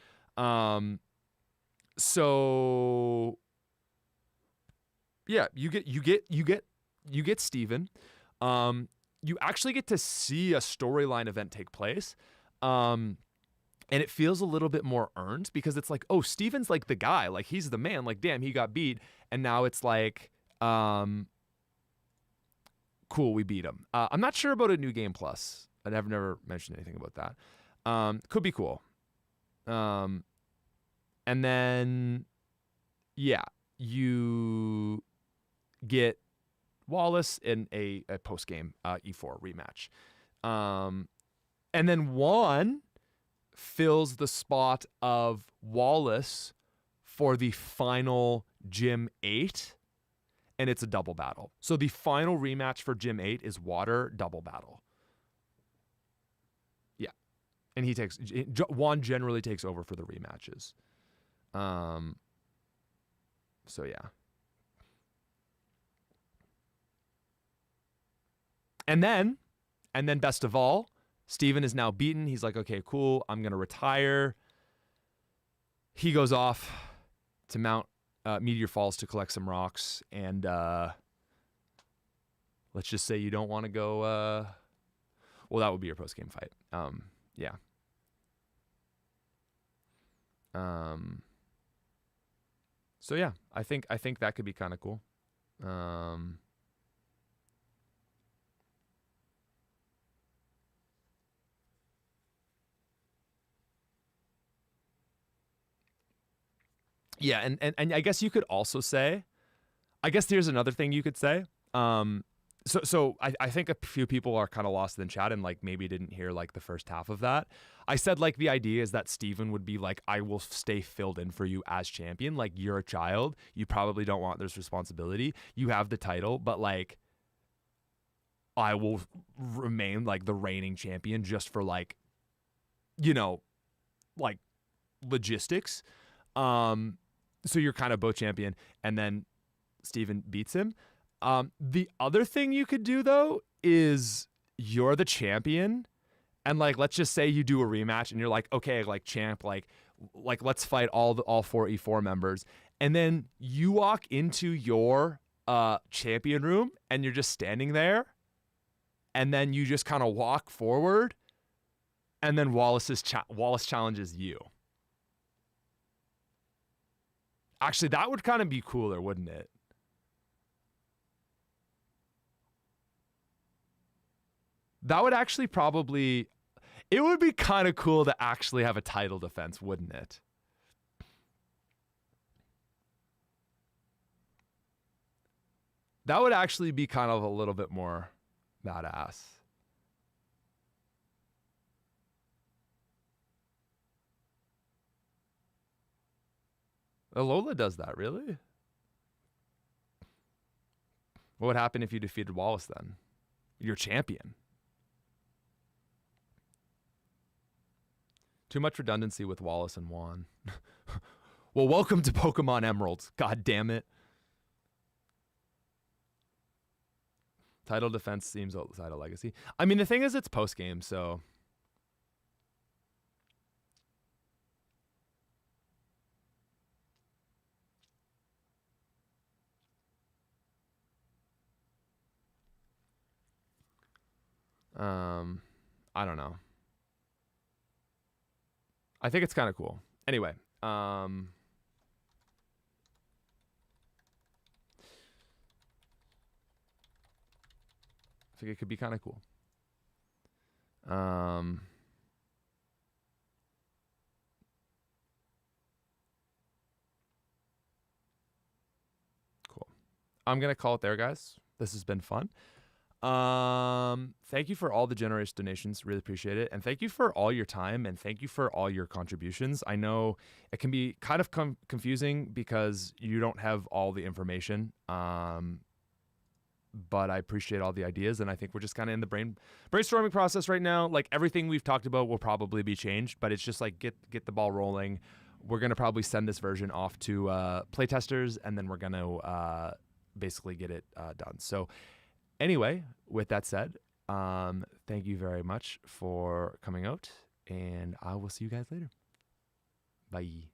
So yeah, you get Steven. You actually get to see a storyline event take place. And it feels a little bit more earned because it's like, oh, Steven's like the guy, like he's the man, like damn, he got beat, and now it's like, cool, we beat him. I'm not sure about a new game plus. I've never mentioned anything about that. Could be cool. And then, yeah, you get Wallace in a post-game E4 rematch. And then Juan fills the spot of Wallace for the final Gym 8, and it's a double battle. So the final rematch for Gym 8 is water double battle. Yeah. And Juan generally takes over for the rematches. So yeah. And then best of all, Steven is now beaten. He's like, okay, cool, I'm going to retire. He goes off to Mount Meteor Falls to collect some rocks. And let's just say you don't want to go... well, that would be your post-game fight. Yeah. So yeah, I think that could be kind of cool. Yeah, and I guess you could also say, I guess here's another thing you could say. So I think a few people are kind of lost in the chat and like maybe didn't hear like the first half of that. I said like the idea is that Steven would be like, I will stay filled in for you as champion. Like you're a child. You probably don't want this responsibility. You have the title, but like I will remain like the reigning champion just for like, you know, like logistics. So you're kind of both champion, and then Steven beats him. The other thing you could do though is you're the champion, and like let's just say you do a rematch, and you're like, okay, like champ, like let's fight all 4 E4 members, and then you walk into your champion room, and you're just standing there, and then you just kind of walk forward, and then Wallace challenges you. Actually, that would kind of be cooler, wouldn't it? That would actually probably... It would be kind of cool to actually have a title defense, wouldn't it? That would actually be kind of a little bit more badass. Alola does that, really? What would happen if you defeated Wallace then? You're champion. Too much redundancy with Wallace and Juan. Well, welcome to Pokemon Emerald. God damn it. Title defense seems outside of legacy. I mean, the thing is, it's post game, so. I don't know. I think it's kind of cool. Anyway, I think it could be kind of cool. Cool. I'm gonna call it there, guys. This has been fun. Thank you for all the generous donations. Really appreciate it. And thank you for all your time and thank you for all your contributions. I know it can be kind of confusing because you don't have all the information. But I appreciate all the ideas, and I think we're just kind of in the brainstorming process right now. Like everything we've talked about will probably be changed, but it's just like get the ball rolling. We're gonna probably send this version off to playtesters, and then we're gonna basically get it done. So anyway, with that said, thank you very much for coming out, and I will see you guys later. Bye.